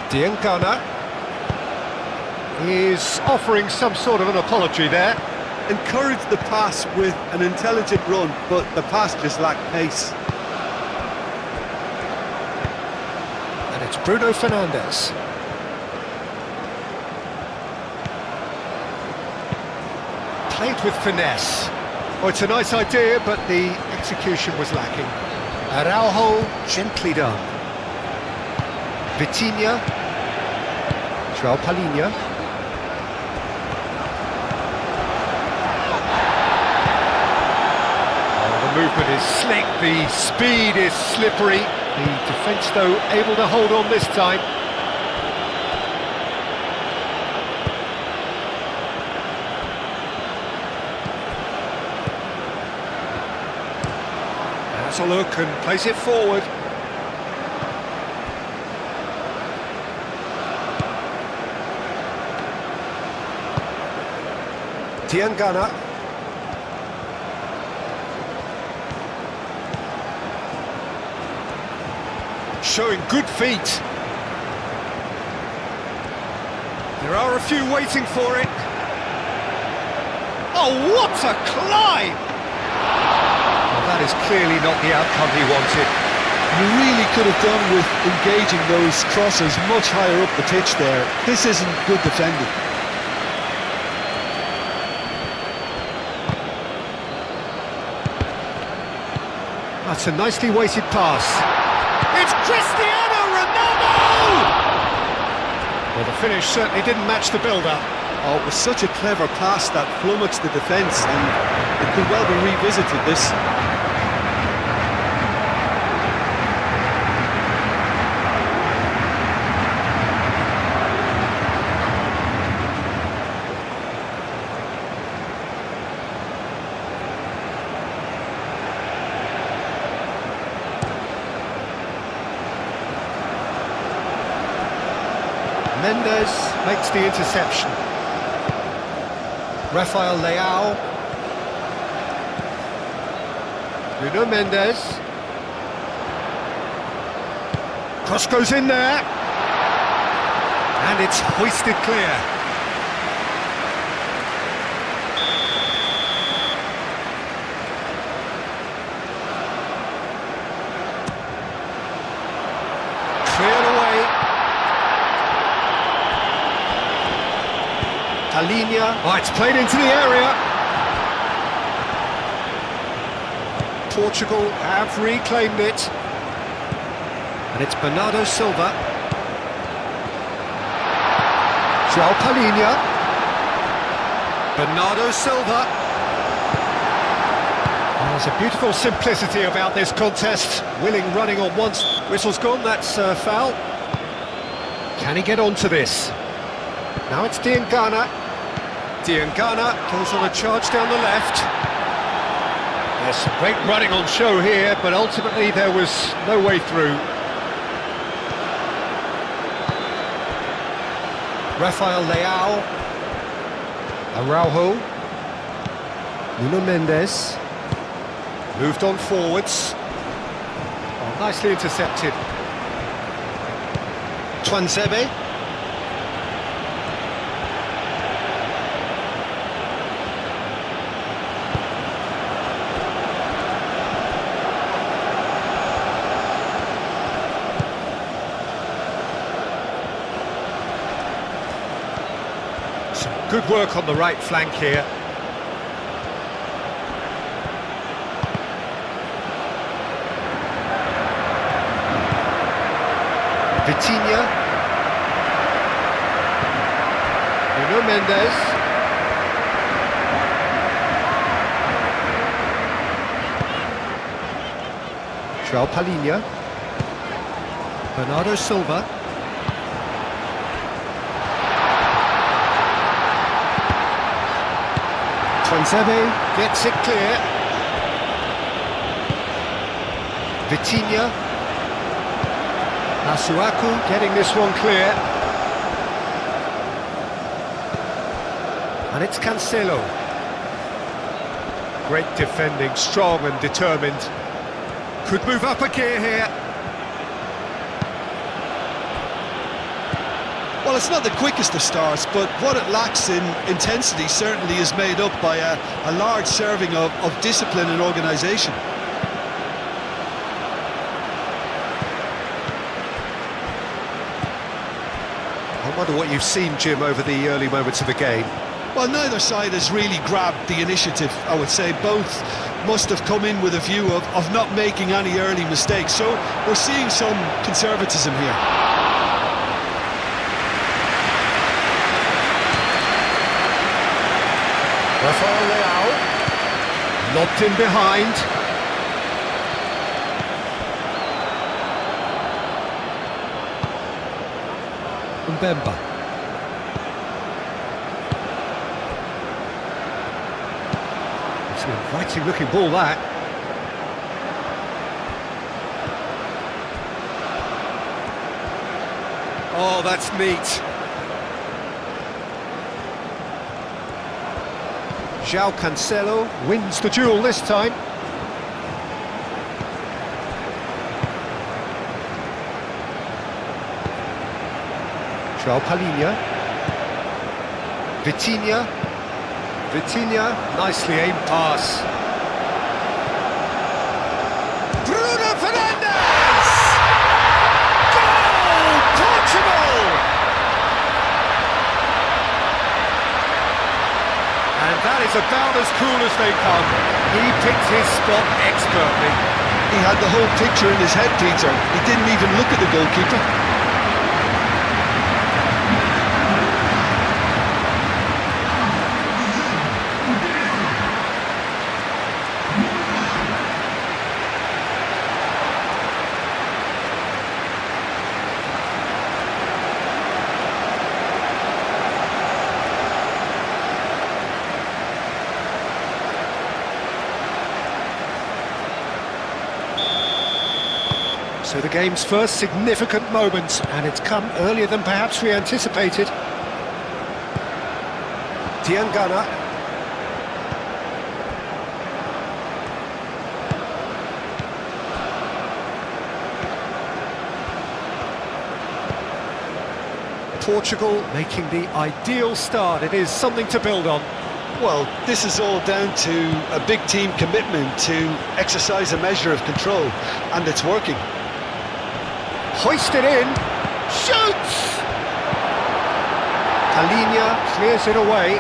Diangana is offering some sort of an apology there. Encouraged the pass with an intelligent run, but the pass just lacked pace. And it's Bruno Fernandes. Played with finesse. Oh, it's a nice idea, but the execution was lacking. Araujo, gently done. Vitinha. João Palhinha. Oh, the movement is slick, the speed is slippery, The defence, though, able to hold on this time. Has a look and plays it forward. Tiangana. Showing good feet. There are a few waiting for it. Oh, what a climb! Well, that is clearly not the outcome he wanted. You really could have done with engaging those crosses much higher up the pitch there. This isn't good defending. That's a nicely weighted pass. It's Cristiano Ronaldo! Well, the finish certainly didn't match the build-up. Oh, it was such a clever pass that flummoxed the defence, and it could well be revisited, this. Mendes makes the interception. Rafael Leao. Nuno Mendes. Cross goes in there. And it's hoisted clear. Cleared away. Alinea. Oh, it's played into the area. Portugal have reclaimed it. And it's Bernardo Silva. João Palhinha. Bernardo Silva. Oh, there's a beautiful simplicity about this contest. Willing running on once. Whistle's gone, that's a foul. Can he get onto this? Now it's Diangana. Diangana goes on a charge down the left. There's some great running on show here, but ultimately there was no way through. Rafael Leao. Araujo. Nuno Mendes. Moved on forwards. Oh, nicely intercepted. Tuanzebe. Some good work on the right flank here. Vitinha. Nuno Mendes. João Palhinha. Bernardo Silva. Tuanzebe gets it clear. Vitinha. Masuaku getting this one clear. And it's Cancelo. Great defending, strong and determined. Could move up a gear here. Well, it's not the quickest of starts, but what it lacks in intensity certainly is made up by a large serving of discipline and organisation. I wonder what you've seen, Jim, over the early moments of the game. Well, neither side has really grabbed the initiative, I would say. Both must have come in with a view of not making any early mistakes. So we're seeing some conservatism here. Rafael Leao. Lobbed in behind. Mbemba. It's an inviting looking ball, that. Oh, that's neat. João Cancelo wins the duel this time. João Palhinha. Vitinha. Vitinha, nicely aimed pass. Bruno Fernandes! Goal! Portugal! And that is about as cool as they come. He picked his spot expertly. He had the whole picture in his head, Peter. He didn't even look at the goalkeeper. So the game's first significant moment, and it's come earlier than perhaps we anticipated. Diangana. Portugal making the ideal start. It is something to build on. Well, this is all down to a big team commitment to exercise a measure of control, and it's working. Hoisted in, shoots! Palhinha clears it away.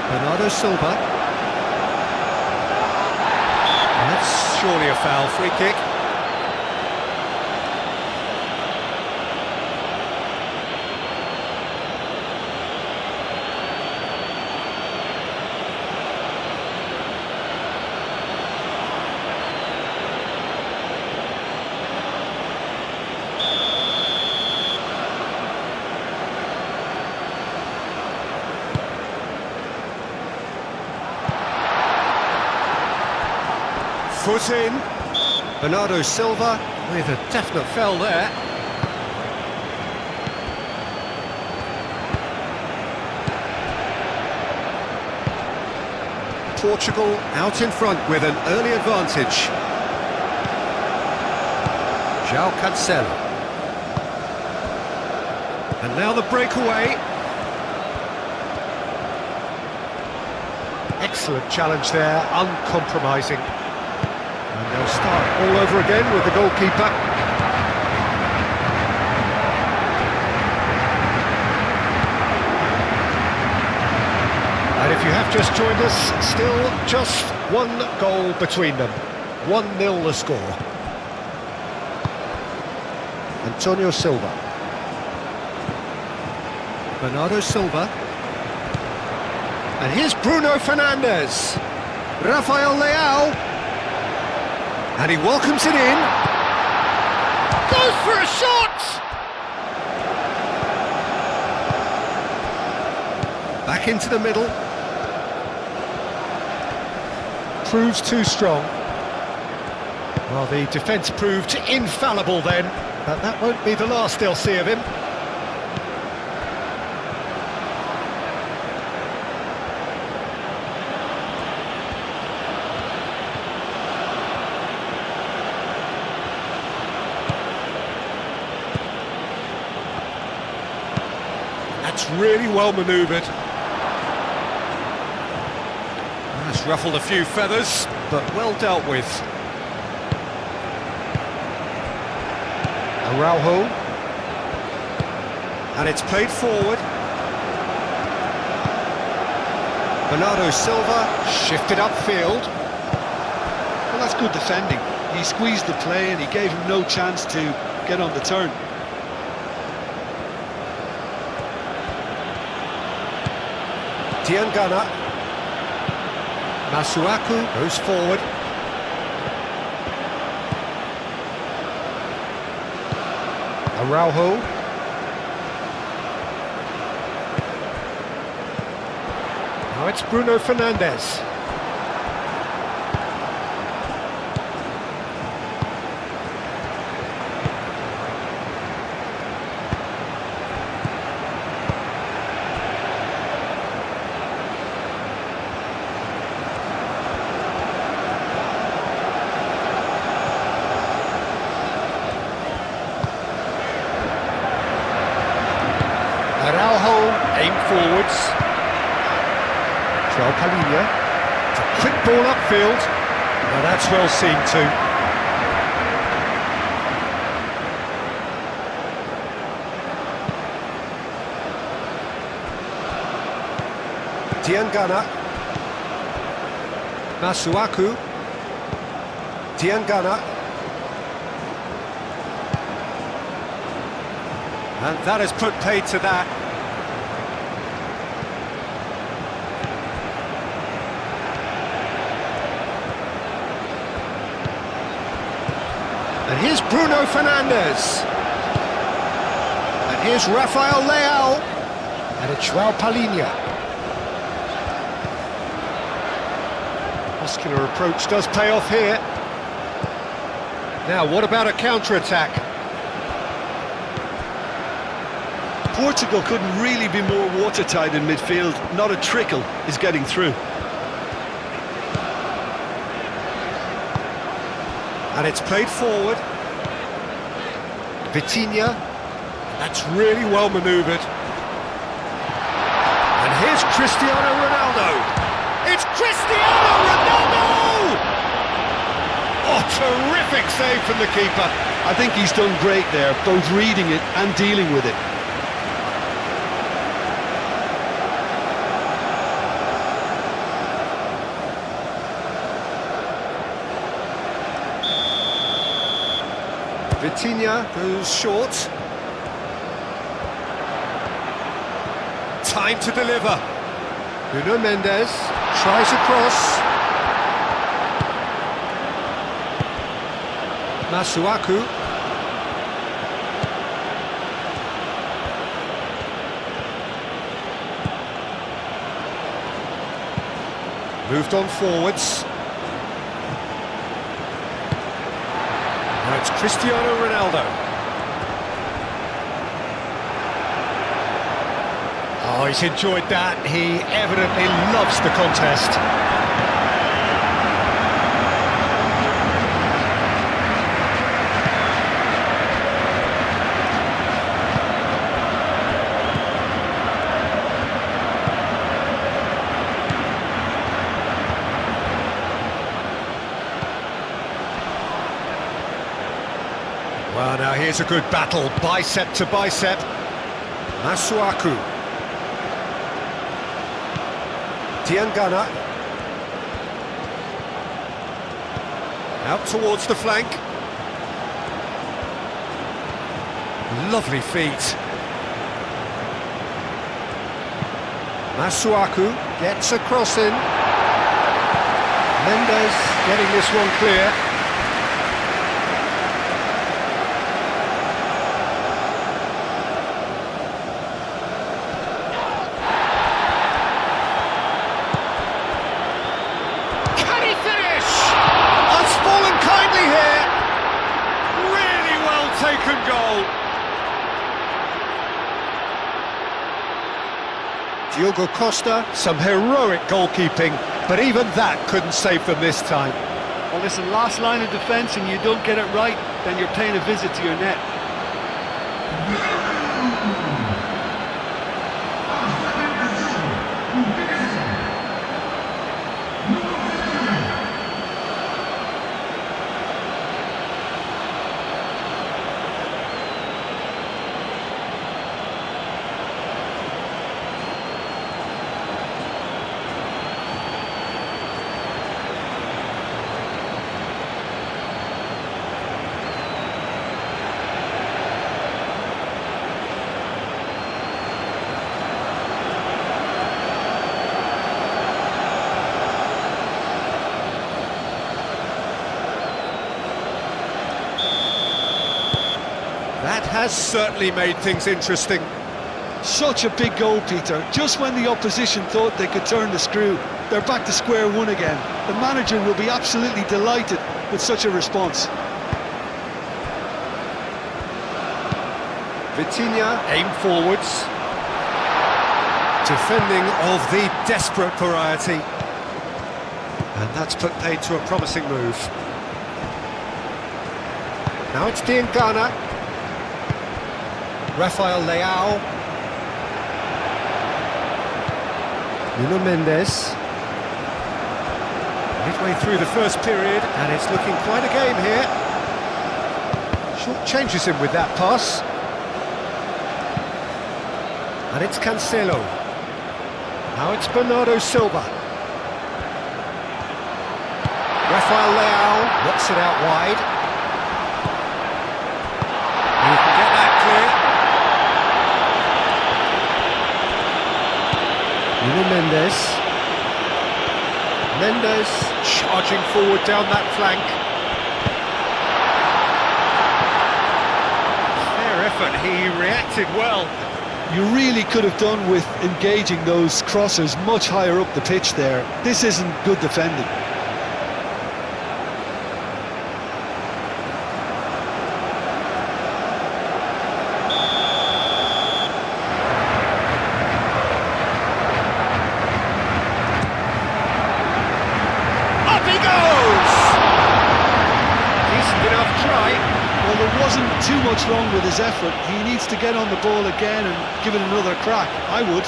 Bernardo Silva. That's surely a foul, free kick. Foot in. Bernardo Silva with a definite foul there. Portugal out in front with an early advantage. João Cancelo. And now the breakaway. Excellent challenge there, uncompromising. And they'll start all over again with the goalkeeper. And if you have just joined us, still just one goal between them. 1-0 the score. Antonio Silva. Bernardo Silva. And here's Bruno Fernandes. Rafael Leao. And he welcomes it in. Goes for a shot! Back into the middle. Proves too strong. Well, the defence proved infallible then, but that won't be the last they'll see of him. That's really well manoeuvred. That's ruffled a few feathers, but well dealt with. Araujo. And it's played forward. Bernardo Silva shifted upfield. Well, that's good defending. He squeezed the play and he gave him no chance to get on the turn. Diangana. Masuaku goes forward. Araujo. Now it's Bruno Fernandes. Aim forwards. João Palhinha. It's a quick ball upfield. Now that's well seen too. Diangana. Masuaku. Diangana. And that has put paid to that. And here's Bruno Fernandes. And here's Rafael Leao. And it's João Palhinha. Muscular approach does pay off here. Now, what about a counter-attack? Portugal couldn't really be more watertight in midfield. Not a trickle is getting through. And it's played forward. Vitinha. That's really well manoeuvred. And here's Cristiano Ronaldo. It's Cristiano Ronaldo! Oh, terrific save from the keeper. I think he's done great there, both reading it and dealing with it. Vitinha goes short. Time to deliver. Nuno Mendes tries across. Masuaku. Moved on forwards. Now it's Cristiano Ronaldo. Oh, he's enjoyed that. He evidently loves the contest. Well, now here's a good battle, bicep to bicep. Masuaku. Diangana. Out towards the flank. Lovely feet. Masuaku gets a cross in. Mendes getting this one clear. Taken goal. Diogo Costa, some heroic goalkeeping, but even that couldn't save them this time. Well, listen, last line of defence and you don't get it right, then you're paying a visit to your net. That has certainly made things interesting. Such a big goal, Peter. Just when the opposition thought they could turn the screw, they're back to square one again. The manager will be absolutely delighted with such a response. Vitinha, aim forwards. Defending of the desperate variety. And that's put paid to a promising move. Now it's Diangana. Rafael Leao. Nuno Mendes. Midway through the first period, and it's looking quite a game here. Short changes him with that pass. And it's Cancelo. Now it's Bernardo Silva. Rafael Leao knocks it out wide. He can get that clear. Nuno Mendes. Mendes charging forward down that flank. Fair effort, he reacted well. You really could have done with engaging those crossers much higher up the pitch there. This isn't good defending. Up he goes! Decent enough try. Well, there wasn't too much wrong with his effort. He needs to get on the ball again and give it another crack. I would.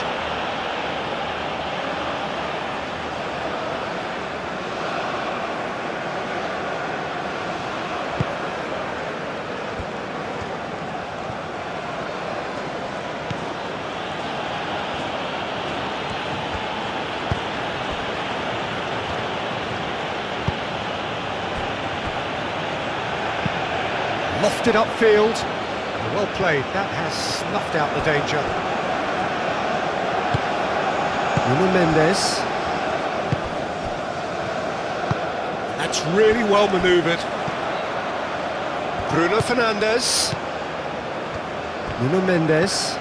Lofted upfield. Well played, that has snuffed out the danger. Nuno Mendes. That's really well manoeuvred. Bruno Fernandes. Nuno Mendes.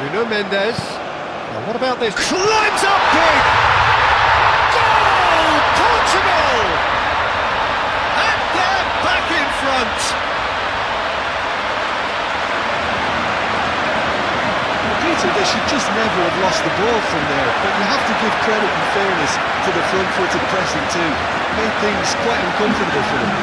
Nuno Mendes. Now what about this? Climbs up big! Goal! Portugal! And they're back in front! They should just never have lost the ball from there, but you have to give credit and fairness to the front-footed pressing too. Made things quite uncomfortable for them.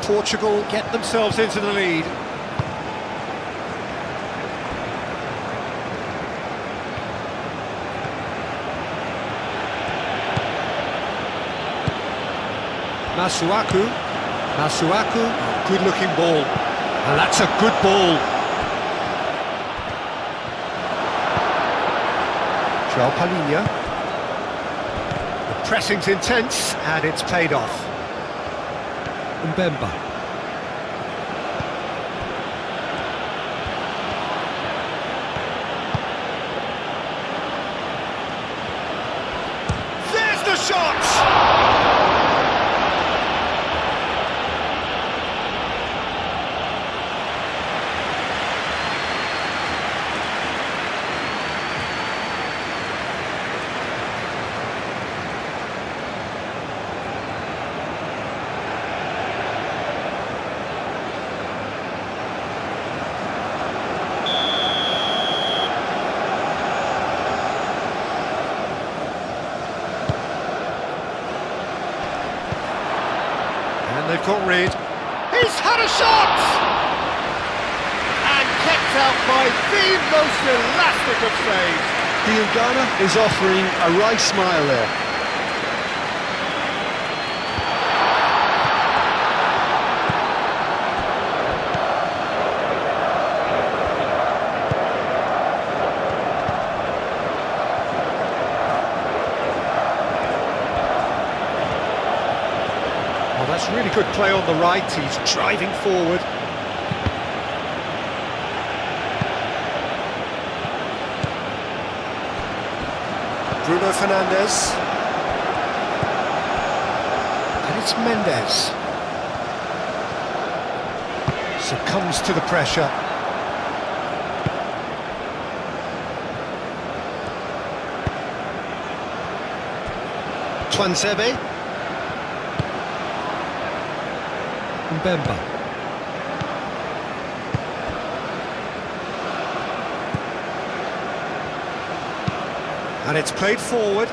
Portugal get themselves into the lead. Masuaku. Good looking ball. And that's a good ball. João Palhinha. The pressing's intense and it's paid off. Mbemba. There's the shot! And they've got rid. He's had a shot! kept out by the most elastic of saves. Ghana is offering a right smile there. Well, that's really good play on the right. He's driving forward. Bruno Fernandes. And it's Mendes. Succumbs to the pressure. Tuanzebe. Mbemba. And it's played forward.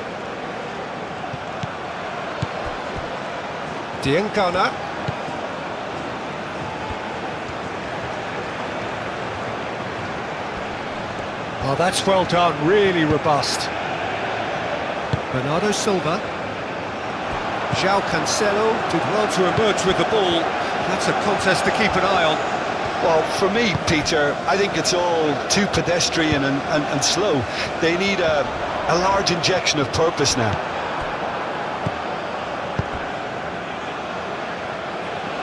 Ghana. Oh, that's well done, really robust. Bernardo Silva. João Cancelo did well to emerge with the ball. That's a contest to keep an eye on. Well, for me, Peter, I think it's all too pedestrian and slow. They need a large injection of purpose now.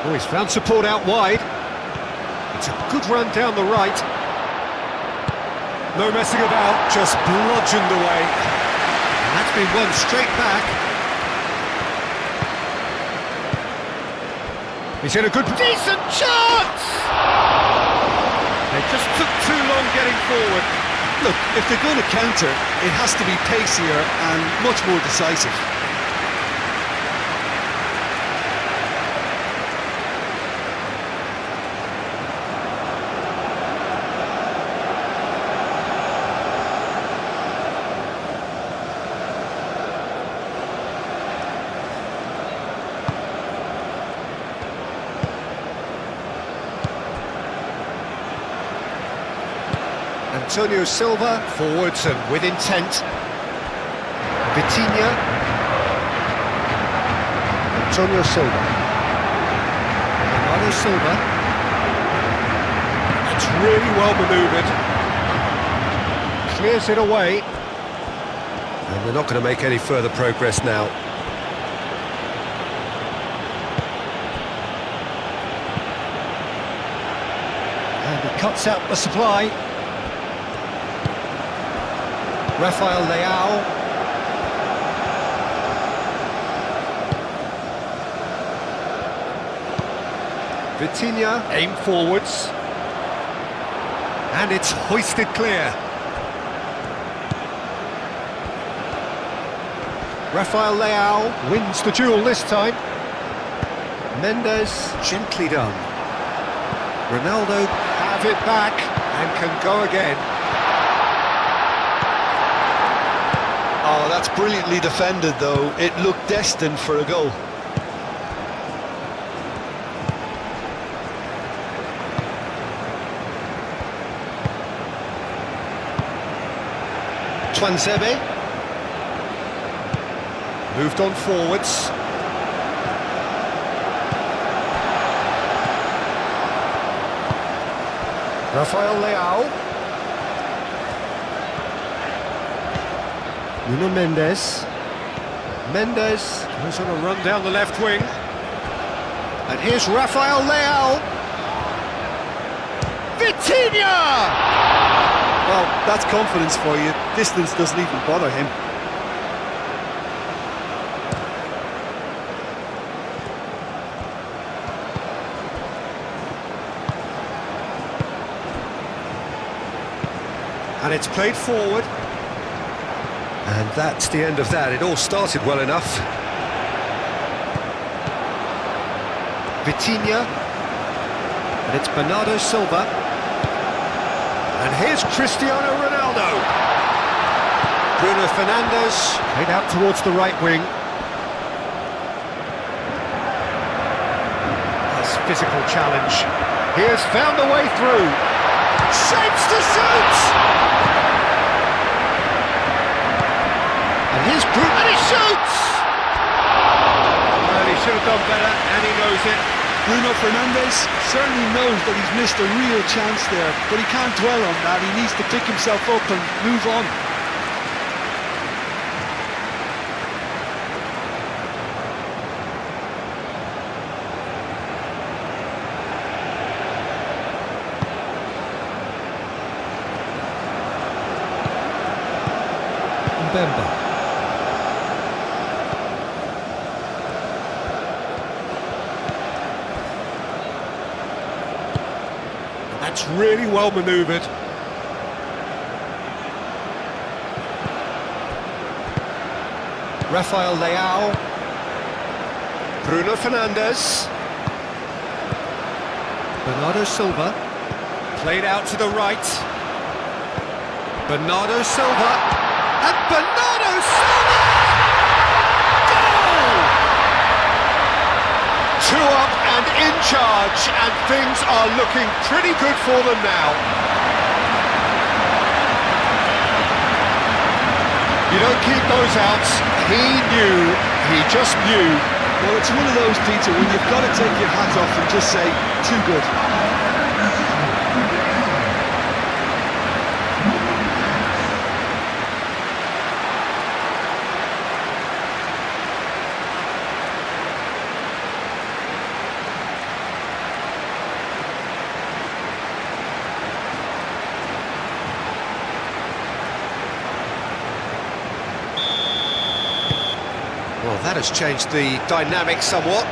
Oh, he's found support out wide. It's a good run down the right. No messing about, just bludgeoned away. And that's been won straight back. He's in a good... Decent chance! They just took too long getting forward. Look, if they're going to counter, it has to be pacier and much more decisive. Antonio Silva, forwards and with intent. Vitinha. Antonio Silva. Bernardo Silva. It's really well manoeuvred. Clears it away. And they're not going to make any further progress now. And he cuts out the supply. Rafael Leao. Vitinha, aim forwards. And it's hoisted clear. Rafael Leao wins the duel this time. Mendes, gently done. Ronaldo have it back and can go again. Oh, that's brilliantly defended, though. It looked destined for a goal. Tuanzebe. Moved on forwards. Rafael Leao. Nuno Mendes. Mendes goes on a run down the left wing. And here's Rafael Leao. Vitinha! Well, that's confidence for you. Distance doesn't even bother him. And it's played forward. And that's the end of that. It all started well enough. Vitinha. And it's Bernardo Silva. And here's Cristiano Ronaldo. Bruno Fernandes. Played out towards the right wing. Nice physical challenge. He has found a way through. shapes to shoot! And here's Bruno, and he shoots! Well, he should have done better, and he knows it. Bruno Fernandes certainly knows that he's missed a real chance there, but he can't dwell on that. He needs to pick himself up and move on. Bemba. That's really well manoeuvred. Rafael Leao. Bruno Fernandes. Bernardo Silva. Played out to the right. Bernardo Silva. And Bernardo Silva! Goal! 2 up and in charge, and things are looking pretty good for them now. You don't keep those outs. He just knew. Well, it's one of those, Peter, when you've got to take your hat off and just say, too good. Well, that has changed the dynamic somewhat.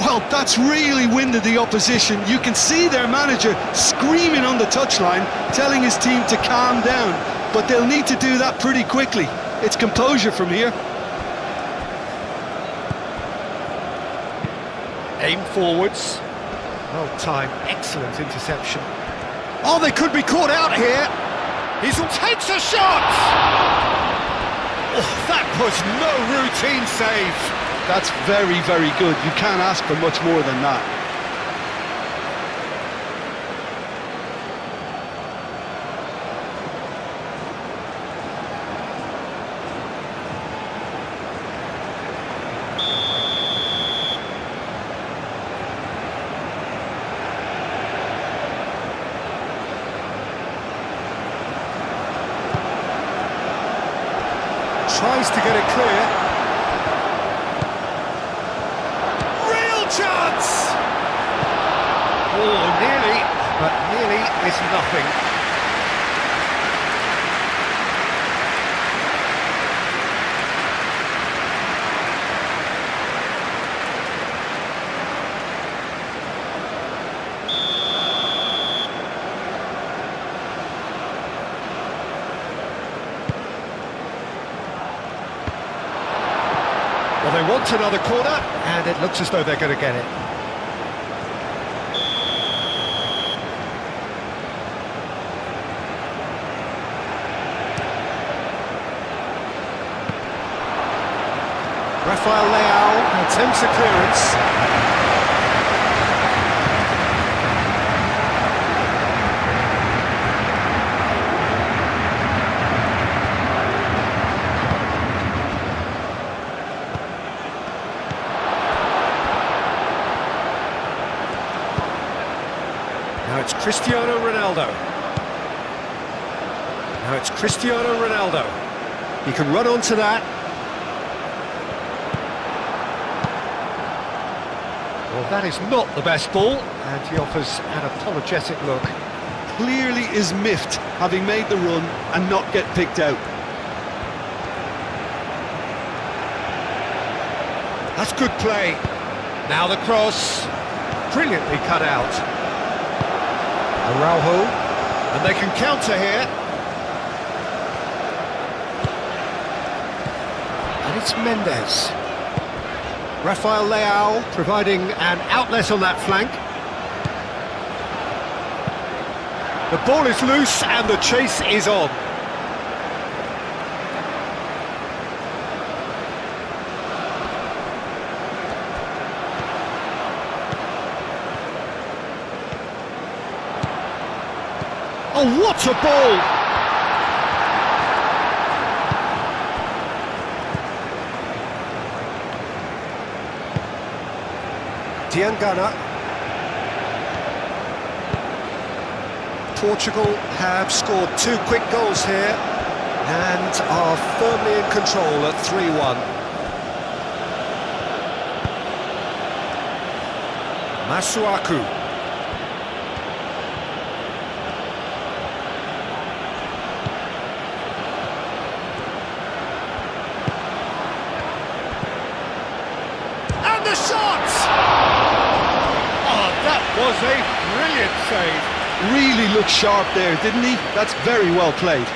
Well, that's really winded the opposition. You can see their manager screaming on the touchline, telling his team to calm down. But they'll need to do that pretty quickly. It's composure from here. Aim forwards. Well timed, excellent interception. Oh, they could be caught out here. He takes a shot! Oh, that was no routine save. That's very, very good. You can't ask for much more than that. Tries to get it clear. Real chance! Oh, nearly, but nearly is nothing. Well, they want another corner, and it looks as though they're going to get it. Rafael Leao attempts a clearance. Now it's Cristiano Ronaldo. Now it's Cristiano Ronaldo. He can run onto that. Well, that is not the best ball, and he offers an apologetic look. Clearly is miffed, having made the run and not get picked out. That's good play. Now the cross. Brilliantly cut out. Araujo. And they can counter here. And it's Mendes. Rafael Leao providing an outlet on that flank. The ball is loose and the chase is on. what a ball! Diangana. Portugal have scored 2 quick goals here and are firmly in control at 3-1. Masuaku. And the shot! Oh, that was a brilliant save. Really looked sharp there, didn't he? That's very well played.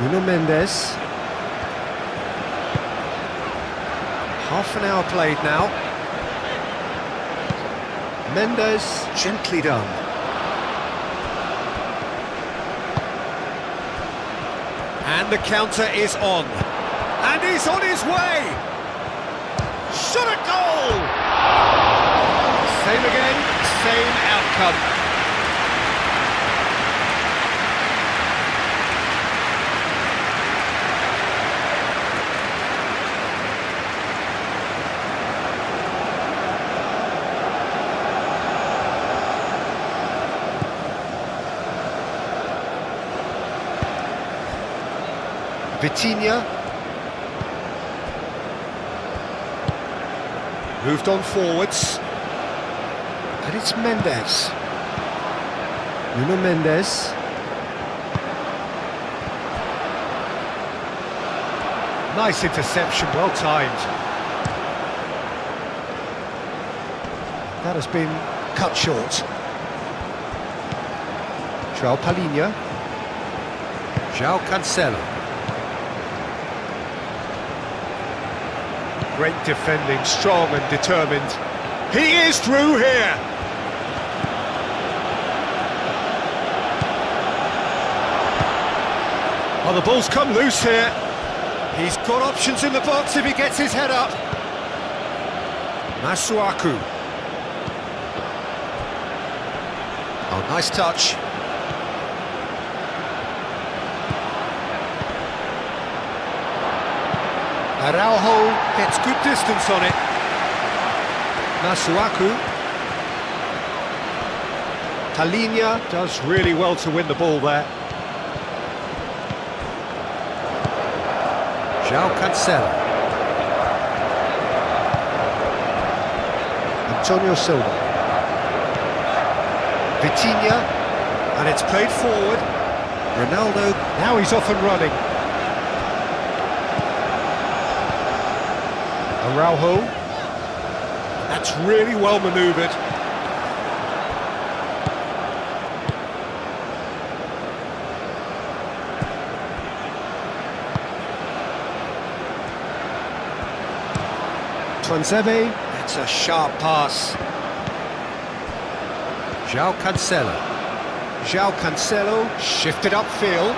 Nuno Mendes. Half an hour played now. Mendes, gently done. And the counter is on. And he's on his way! Shot a goal! Same again, same outcome. Vitinha moved on forwards, and it's Mendes. Nuno Mendes. Nice interception, well timed. That has been cut short. João Palhinha. João Cancelo. Great defending, strong and determined. He is through here! Oh, the ball's come loose here. He's got options in the box if he gets his head up. Masuaku. Oh, nice touch. Araujo gets good distance on it. Masuaku. Palhinha does really well to win the ball there. João Cancelo. Antonio Silva. Vitinha. And it's played forward. Ronaldo. Now he's off and running. Araujo. That's really well manoeuvred. Tuanzebe. That's a sharp pass. João Cancelo. João Cancelo shifted upfield.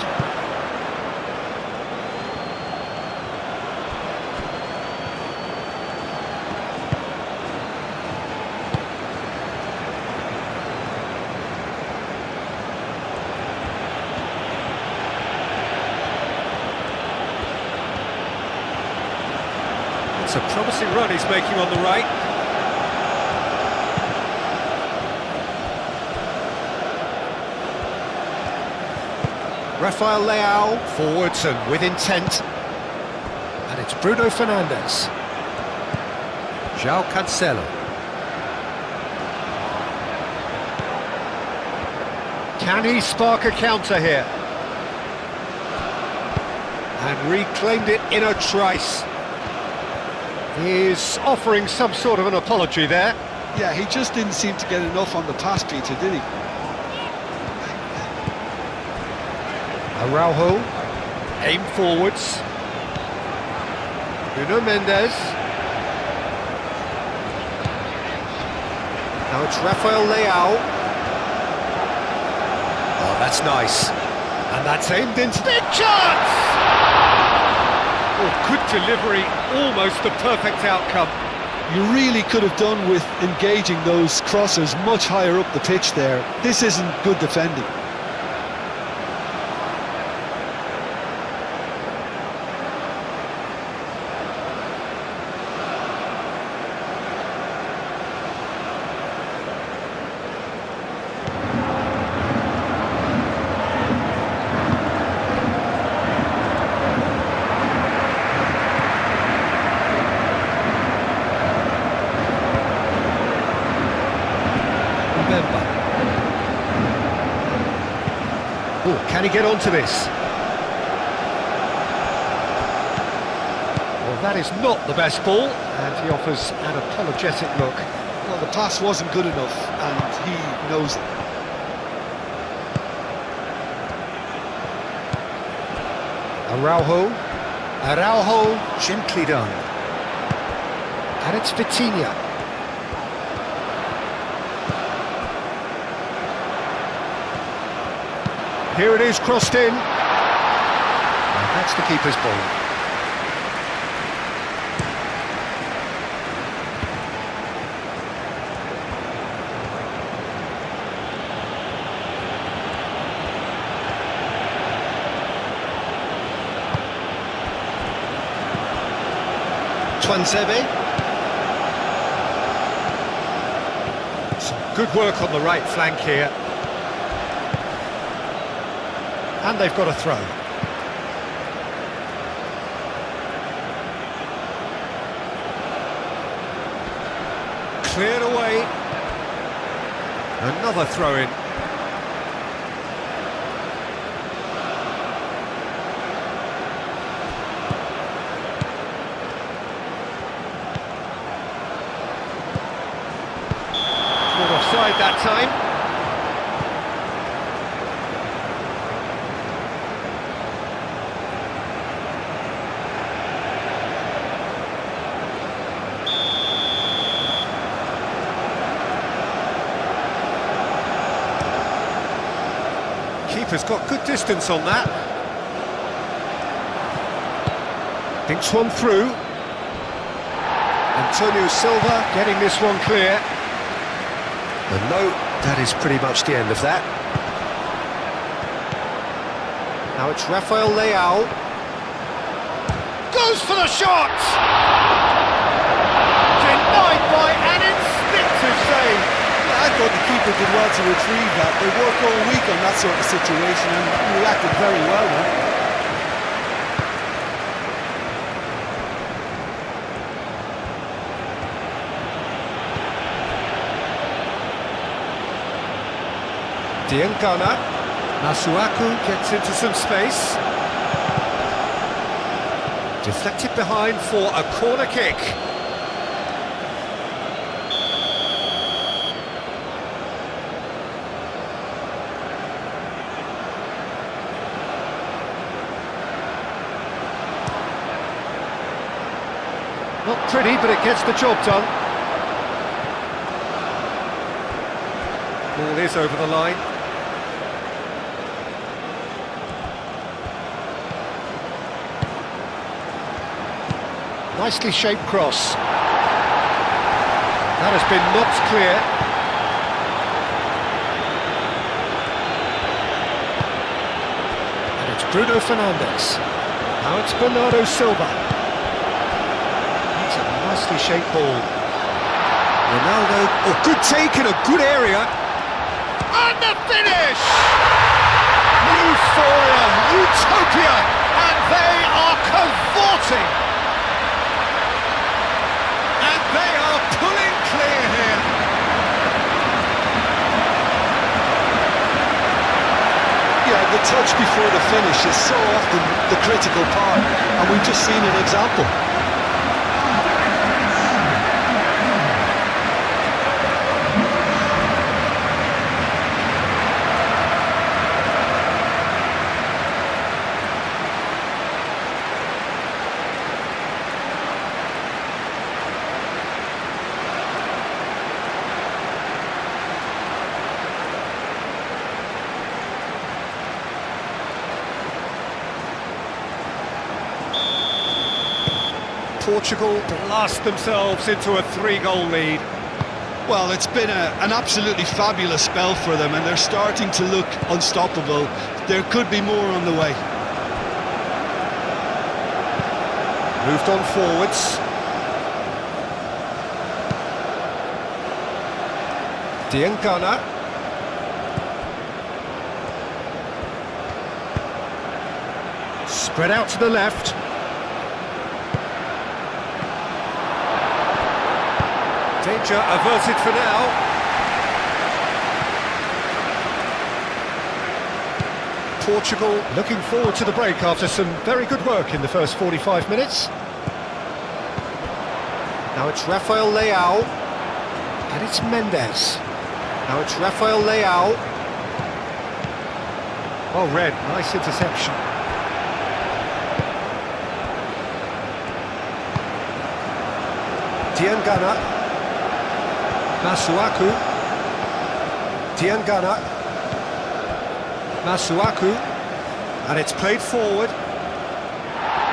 It's a promising run he's making on the right. Rafael Leao, forwards and with intent. And it's Bruno Fernandes. João Cancelo. Can he spark a counter here? And reclaimed it in a trice. He's offering some sort of an apology there. Yeah, he just didn't seem to get enough on the pass, Peter, did he? Araujo, aim forwards. Nuno Mendes. Now it's Rafael Leao. Oh, that's nice. And that's aimed into big chance! Oh, good delivery, almost the perfect outcome. You really could have done with engaging those crossers much higher up the pitch there. This isn't good defending. Oh, can he get onto this? Well, that is not the best ball, and he offers an apologetic look. Well, the pass wasn't good enough, and he knows it. Araujo, gently done. And it's Vitinha. Here it is, crossed in. And that's the keeper's ball. Tuanzebe. Some good work on the right flank here. And they've got a throw. Cleared away. Another throw-in. Not offside that time. Keeper's got good distance on that. Thinks one through. Antonio Silva getting this one clear. And no, that is pretty much the end of that. Now it's Rafael Leao. Goes for the shot! Denied by an instinctive save. I thought the keeper did well to retrieve that. They work all week on that sort of situation and reacted very well then. Diangana. Masuaku gets into some space. Deflected behind for a corner kick. Not pretty, but it gets the job done. Ball is over the line. Nicely shaped cross. That has been knocked clear. And it's Bruno Fernandes. Now it's Bernardo Silva. That's a nicely shaped ball. Ronaldo, oh, good take in a good area. And the finish! Euphoria, utopia, and they are cavorting. And they are pulling clear here. Yeah, the touch before the finish is so often the critical part, and we've just seen an example. Portugal blast themselves into a 3-goal lead. Well, it's been an absolutely fabulous spell for them, and they're starting to look unstoppable. There could be more on the way. Moved on forwards. Diangana. Spread out to the left. Danger averted for now. Portugal looking forward to the break after some very good work in the first 45 minutes. Now it's Rafael Leao. And it's Mendes. Now it's Rafael Leao. Oh, Red, nice interception. Diangana. Masuaku. Diangana. Masuaku. And it's played forward.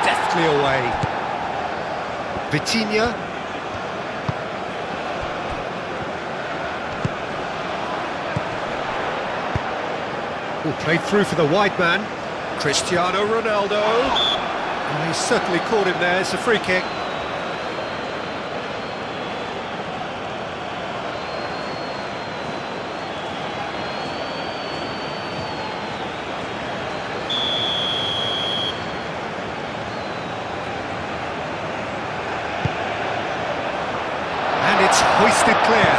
Deftly away. Vitinha. Played through for the wide man. Cristiano Ronaldo. And he certainly caught him there. It's a free kick. And it's hoisted clear.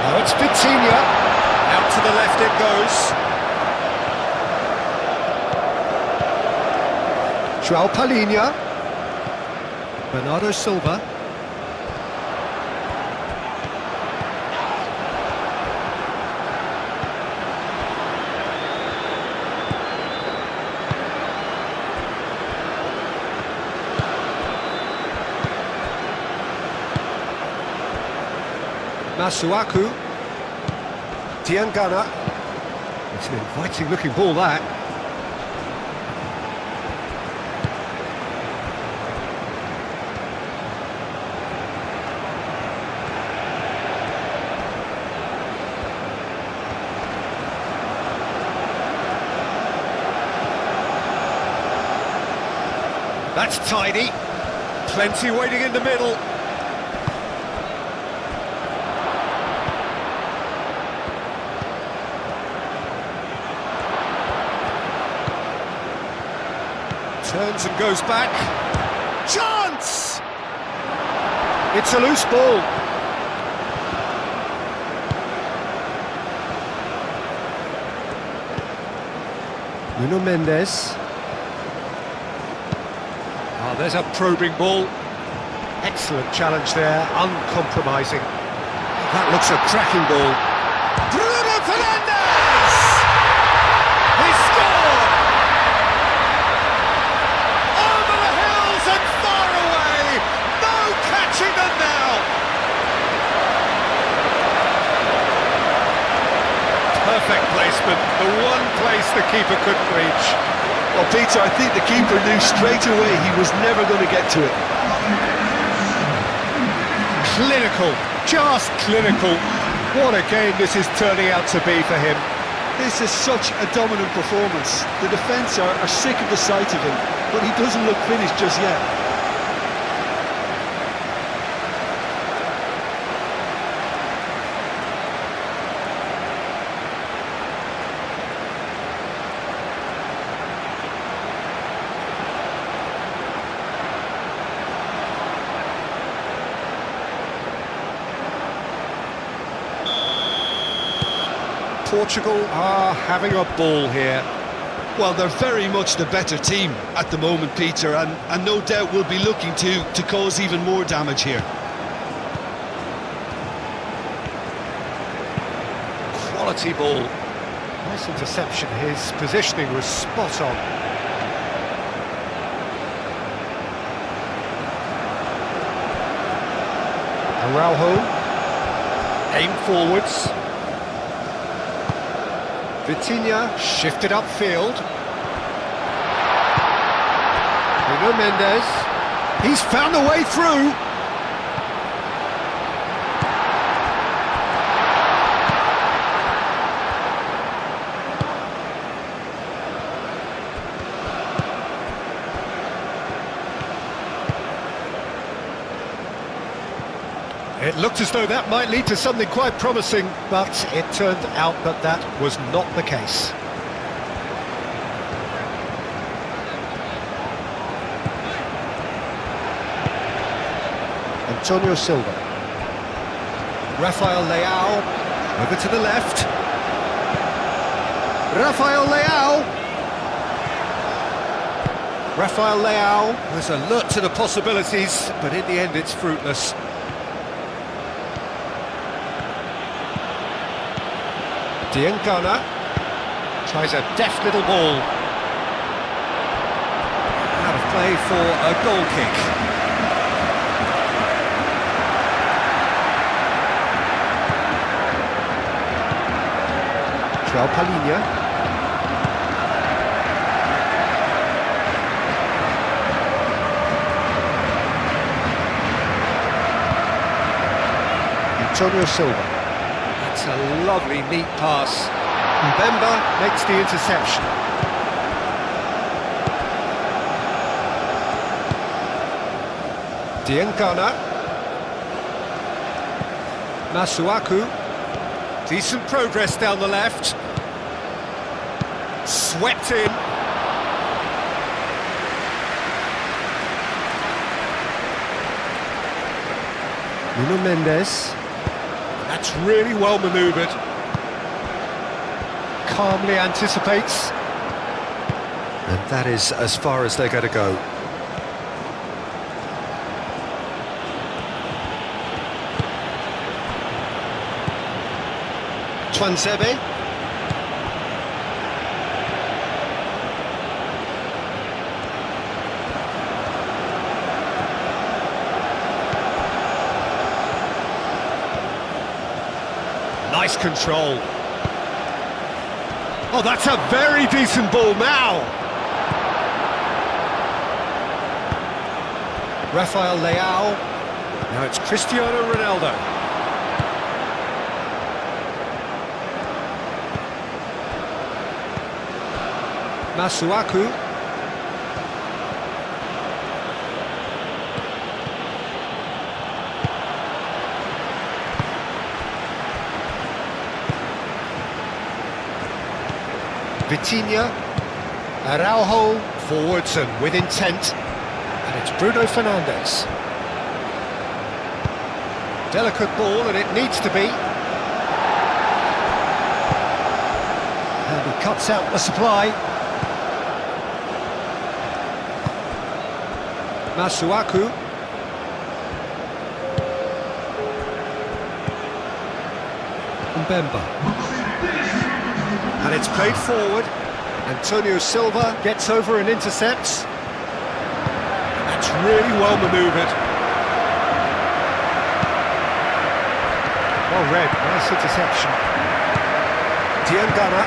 Now it's Vitinha. Out to the left it goes. João Palhinha. Bernardo Silva. Masuaku. Diangana. It's an inviting looking ball, that. That's tidy. Plenty waiting in the middle. Turns and goes back. Chance! It's a loose ball. Nuno Mendes. Oh, there's a probing ball. Excellent challenge there, uncompromising. That looks a cracking ball. Bruno Fernandes! He scored! Over the hills and far away! No catching them now! Perfect placement, the one place the keeper couldn't reach. Well, Peter, I think the keeper knew straight away he was never going to get to it. Clinical, just clinical. What a game this is turning out to be for him. This is such a dominant performance. The defence are sick of the sight of him, but he doesn't look finished just yet. Portugal are having a ball here. Well, they're very much the better team at the moment, Peter, and no doubt will be looking to cause even more damage here. Quality ball. Nice interception. His positioning was spot on. Araujo. Aim forwards. Vitinha shifted upfield. Nuno Mendes. He's found a way through. It looked as though that might lead to something quite promising, but it turned out that that was not the case. Antonio Silva. Rafael Leao. Over to the left. Rafael Leao. Rafael Leao was alert to the possibilities, but in the end it's fruitless. Diangana tries a deft little ball. Out of play for a goal kick. João Palhinha. Antonio Silva. That's a lovely, neat pass. Mbemba makes the interception. Diangana. Masuaku. Decent progress down the left. Swept in. Nuno Mendes. That's really well manoeuvred. Calmly anticipates. And that is as far as they're going to go. Twanzebe. Nice control. Oh, that's a very decent ball now. Rafael Leao. Now it's Cristiano Ronaldo. Masuaku. Vitinha. Araujo forwards and with intent. And it's Bruno Fernandes. Delicate ball, and it needs to be. And he cuts out the supply. Masuaku. Mbemba. And it's played forward. Antonio Silva gets over and intercepts. That's really well manoeuvred. Well read, nice interception. Diangana.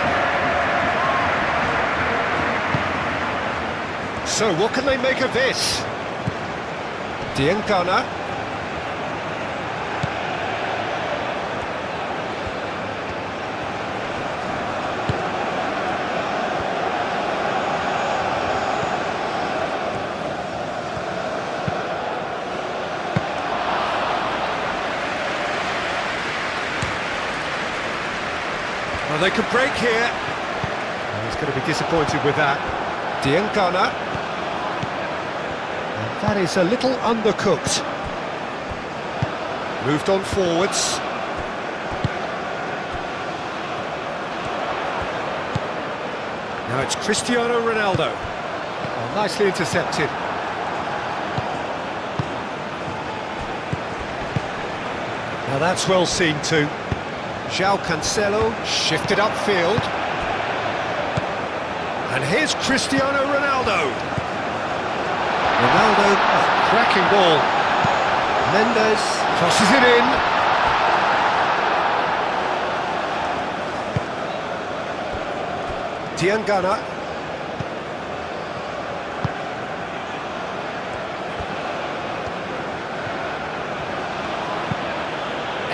So what can they make of this? Diangana. Well, they could break here. And he's going to be disappointed with that. Diangana. And that is a little undercooked. Moved on forwards. Now it's Cristiano Ronaldo. Oh, nicely intercepted. Now that's well seen too. João Cancelo shifted upfield. And here's Cristiano Ronaldo. Ronaldo, cracking ball. Mendes crosses it in. Diangana.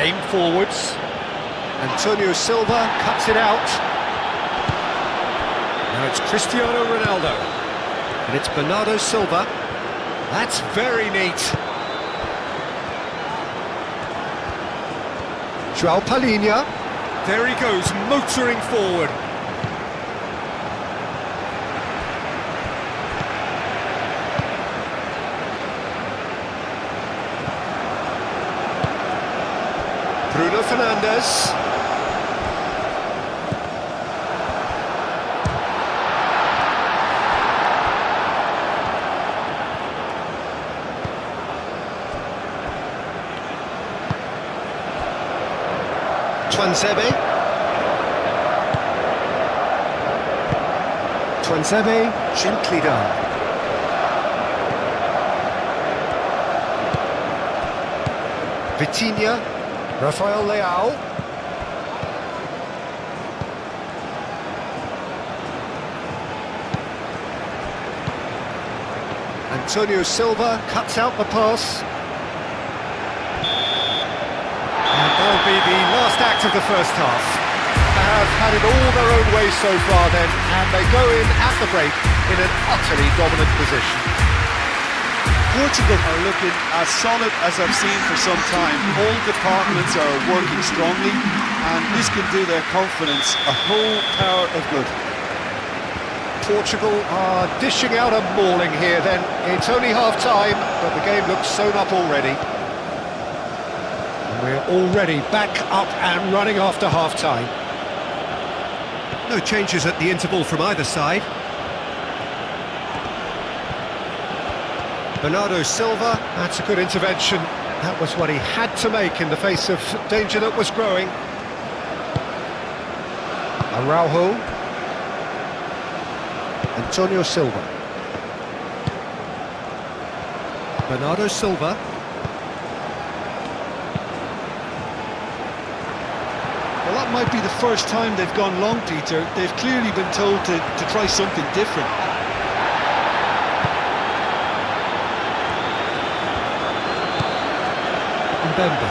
Aimed forwards. Antonio Silva cuts it out. Now it's Cristiano Ronaldo. And it's Bernardo Silva. That's very neat. João Palhinha. There he goes, motoring forward. Bruno Fernandes. Tuanzebe, gently done. Vitinha, Rafael Leao. Antonio Silva cuts out the pass. And that'll be the last act of the first half. Have had it all their own way so far then, and they go in at the break in an utterly dominant position. Portugal are looking as solid as I've seen for some time. All departments are working strongly, and this can do their confidence a whole power of good. Portugal are dishing out a mauling here then. It's only half-time, but the game looks sewn up already. And we're already back up and running after half-time. No changes at the interval from either side. Bernardo Silva, that's a good intervention. That was what he had to make in the face of danger that was growing. Araujo. Antonio Silva. Bernardo Silva. Well, that might be the first time they've gone long, Peter. They've clearly been told to try something different. Mbembe.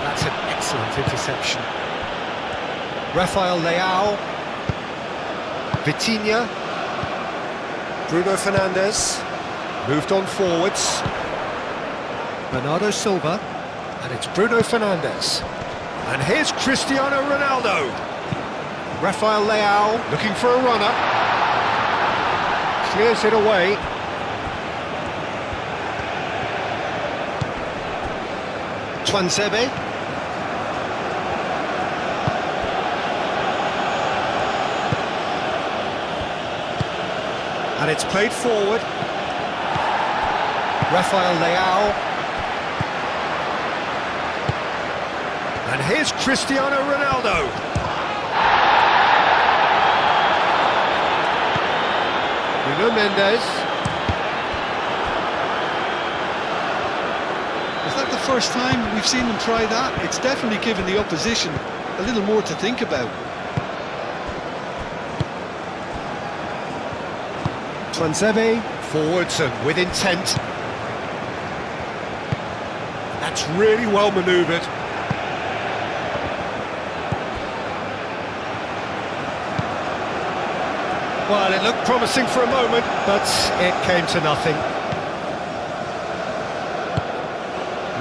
That's an excellent interception. Rafael Leao. Vitinha. Bruno Fernandes. Moved on forwards. Bernardo Silva, and it's Bruno Fernandes. And here's Cristiano Ronaldo. Rafael Leao looking for a runner. Clears it away. Tuanzebe. And it's played forward. Rafael Leao. And here's Cristiano Ronaldo. Nuno Mendes. Is that the first time we've seen them try that? It's definitely given the opposition a little more to think about. Tuanzebe, forwards and with intent. That's really well manoeuvred. Well, it looked promising for a moment, but it came to nothing.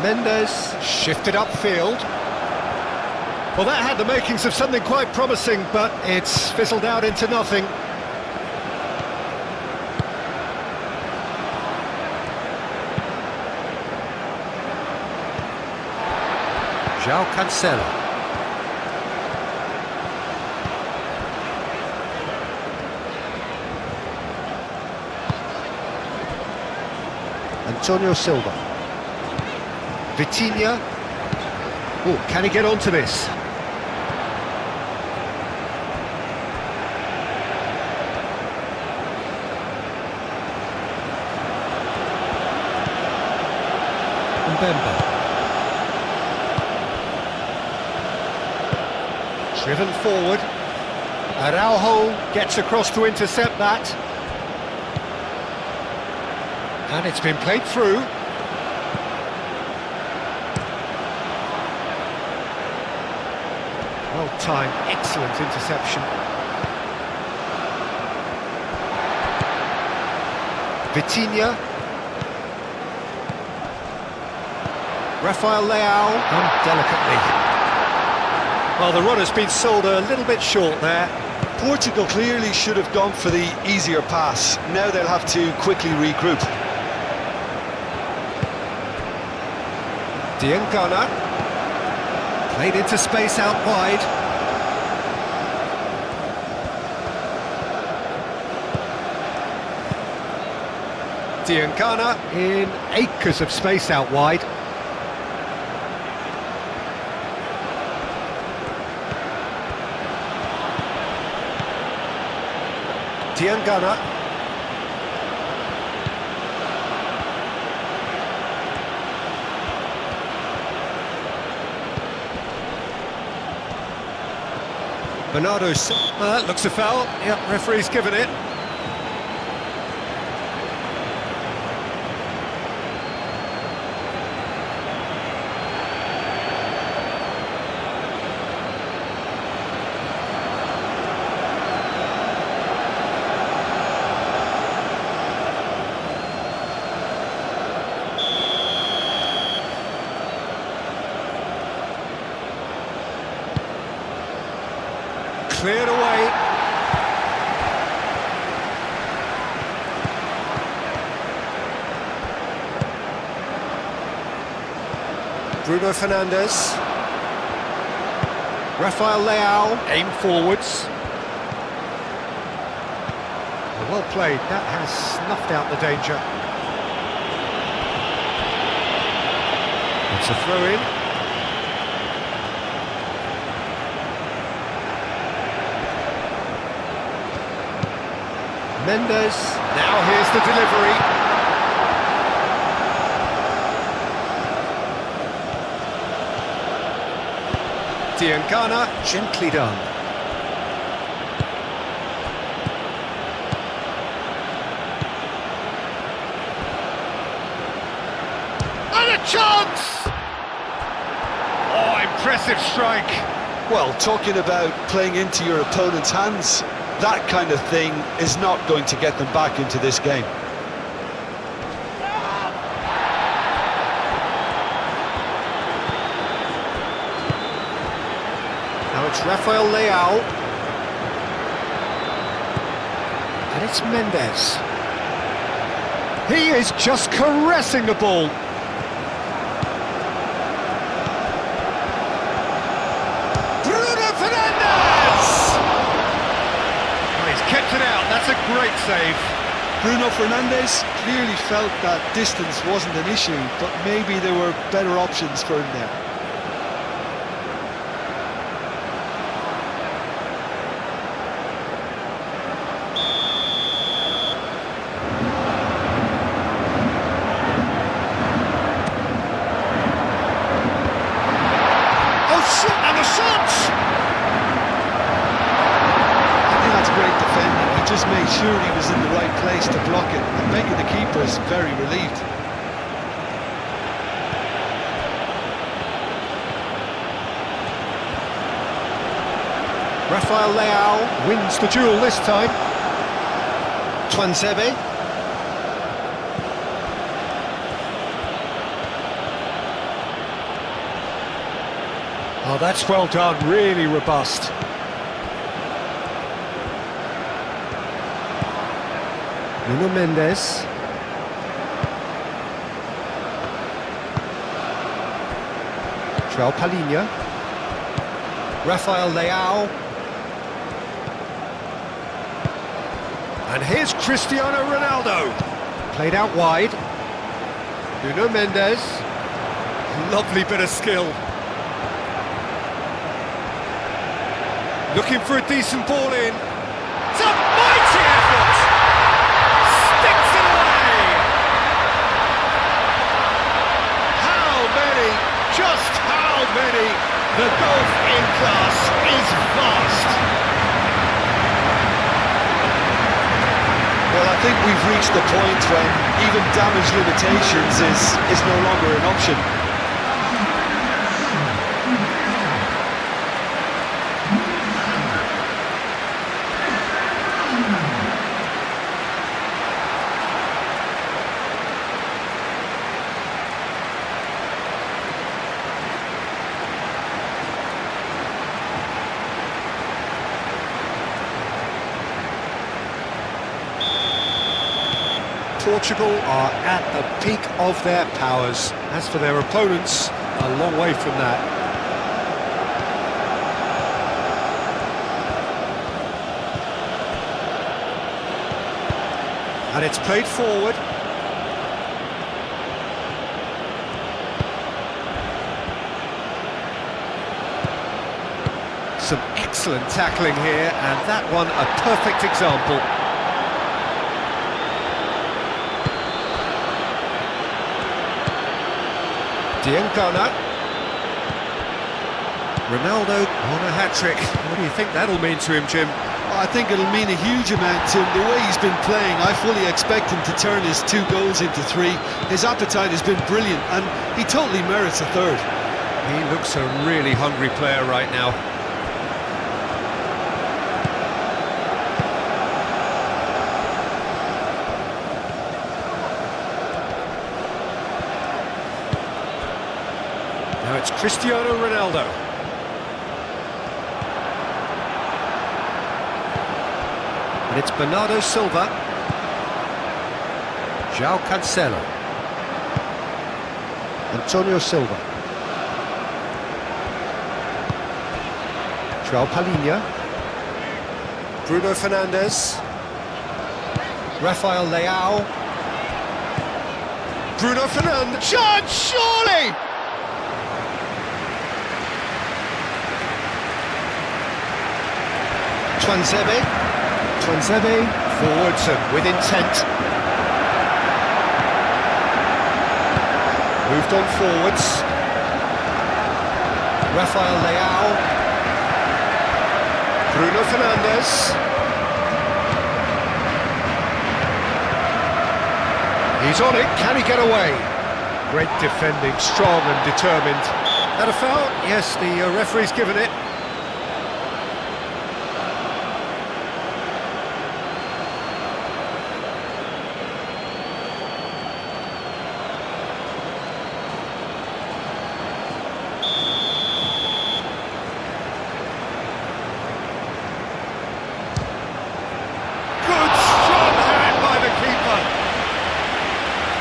Mendes shifted upfield. Well, that had the makings of something quite promising, but it's fizzled out into nothing. João Cancelo. Antonio Silva. Vitinha. Oh, can he get onto this? Mbembe. Driven forward. Araujo gets across to intercept that. And it's been played through. Well timed, excellent interception. Vitinha. Rafael Leao, done delicately. Well, the run has been sold a little bit short there. Portugal clearly should have gone for the easier pass. Now they'll have to quickly regroup. Diangana. Played into space out wide. Diangana in acres of space out wide. Diangana. Bernardo looks a foul. Yep, referee's given it. Cleared away. Bruno Fernandes. Rafael Leao, aim forwards. Well played, that has snuffed out the danger. It's a throw-in. Mendes, now here's the delivery. Diangana, gently done. And a chance! Oh, impressive strike. Well, talking about playing into your opponent's hands, that kind of thing is not going to get them back into this game. Now it's Rafael Leao. And it's Mendes. He is just caressing the ball. Bruno Fernandes! Kept it out, that's a great save. Bruno Fernandes clearly felt that distance wasn't an issue, but maybe there were better options for him there. Oh, shot, and the shot! Great defending, he just made sure he was in the right place to block it. I bet you the keeper is very relieved. Rafael Leao wins the duel this time. Tuanzebe. Oh, that's well done, really robust. Nuno Mendes. João Palhinha. Rafael Leao. And here's Cristiano Ronaldo. Played out wide. Nuno Mendes. Lovely bit of skill. Looking for a decent ball in. It's a mighty effort! Sticks it away! How many, just how many The gulf in class is vast. Well, I think we've reached the point when even damage limitations is no longer an option. Portugal are at the peak of their powers. As for their opponents, a long way from that. And it's played forward. Some excellent tackling here, and that one a perfect example. Diangana. Ronaldo on a hat-trick. What do you think that'll mean to him, Jim? I think it'll mean a huge amount to him. The way he's been playing, I fully expect him to turn his 2 goals into 3. His appetite has been brilliant, and he totally merits a 3rd. He looks a really hungry player right now. Now it's Cristiano Ronaldo. And it's Bernardo Silva. João Cancelo. Antonio Silva. João Palhinha. Bruno Fernandes. Rafael Leao. Bruno Fernandes. Chance, surely! Tuanzebe forwards and with intent. Moved on forwards. Rafael Leao. Bruno Fernandes. He's on it, can he get away? Great defending, strong and determined. That a foul? Yes, the referee's given it.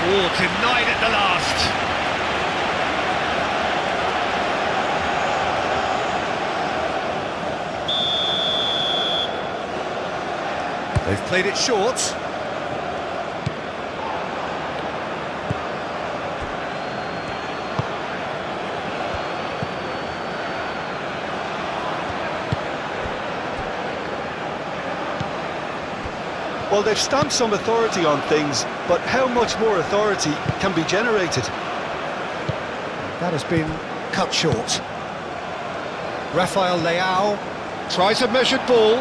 Oh, denied at the last. They've played it short. Well, they've stamped some authority on things, but how much more authority can be generated? That has been cut short. Rafael Leao tries a measured ball.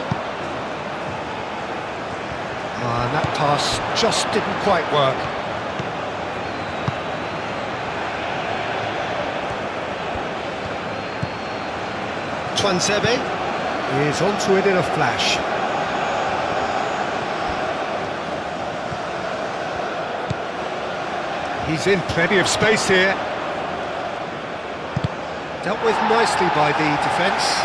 And that pass just didn't quite work. Tuanzebe is onto it in a flash. He's in plenty of space here. Dealt with nicely by the defence.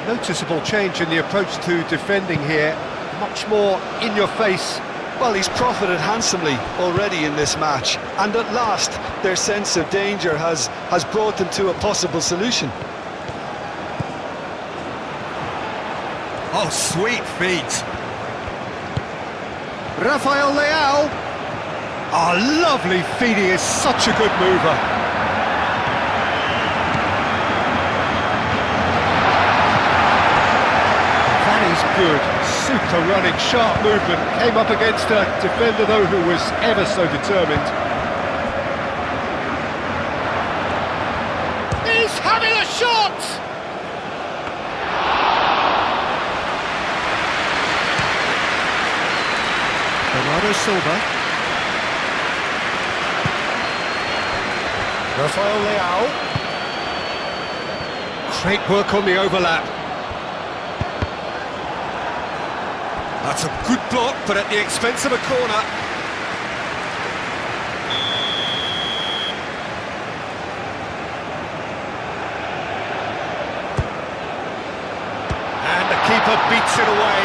Noticeable change in the approach to defending here. Much more in your face. Well, he's profited handsomely already in this match, and at last their sense of danger has brought them to a possible solution. Oh, sweet feet. Rafael Leao. Oh, lovely feet. He is such a good mover. That is good. super running, sharp movement. Came up against a defender, though, who was ever so determined. He's having a shot! Bernardo Silva. Rafael Leao. Great work on the overlap. That's a good block, but at the expense of a corner. And the keeper beats it away.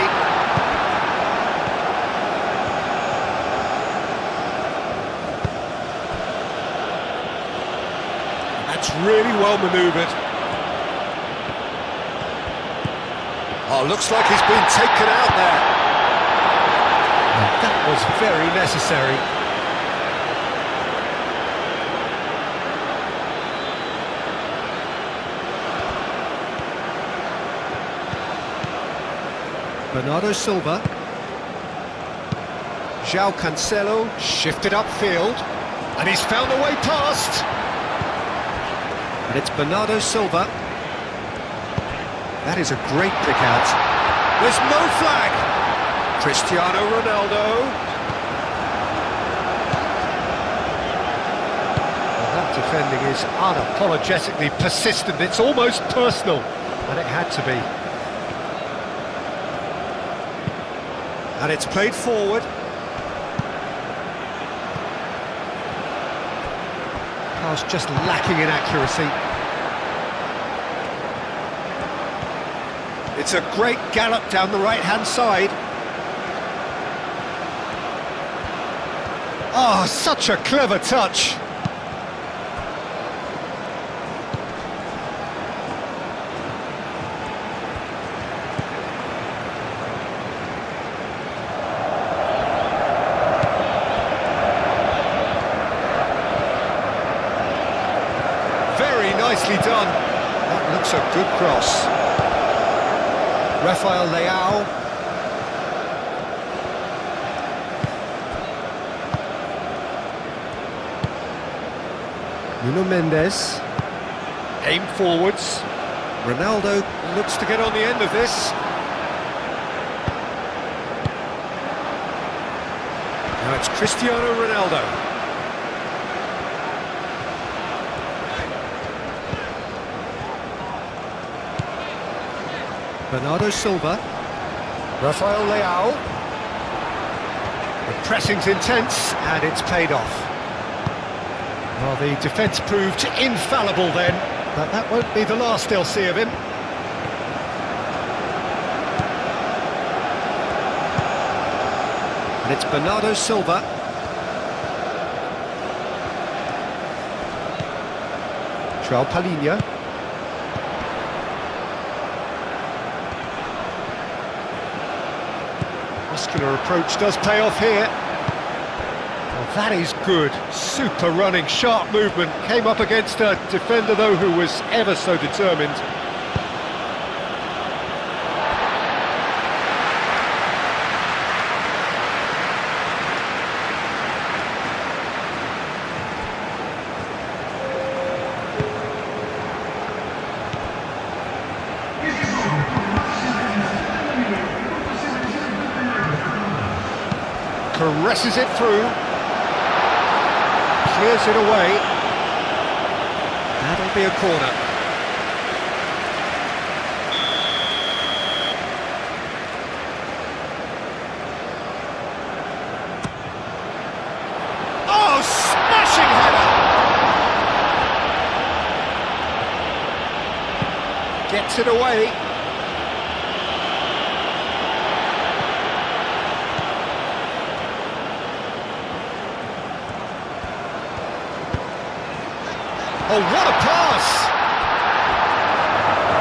That's really well manoeuvred. Oh, looks like he's been taken out there. That was very necessary. Bernardo Silva. João Cancelo shifted upfield, and he's found a way past. And it's Bernardo Silva. That is a great pick out. There's no flag. Cristiano Ronaldo. Well, that defending is unapologetically persistent. It's almost personal, and it had to be. And it's played forward. Pass just lacking in accuracy. It's a great gallop down the right-hand side. Oh, such a clever touch. Very nicely done. That looks a good cross. Rafael Leao. Nuno Mendes. Aim forwards. Ronaldo looks to get on the end of this. Now it's Cristiano Ronaldo. Bernardo Silva. Rafael Leao. The pressing's intense, and it's paid off. Well, the defence proved infallible then, but that won't be the last they'll see of him. And it's Bernardo Silva. João Palhinha. Muscular approach does pay off here. Well, that is good. Super running, sharp movement. Came up against a defender, though, who was ever so determined. Caresses it through. Clears it away. That'll be a corner. Oh, smashing header! Gets it away. Oh, what a pass!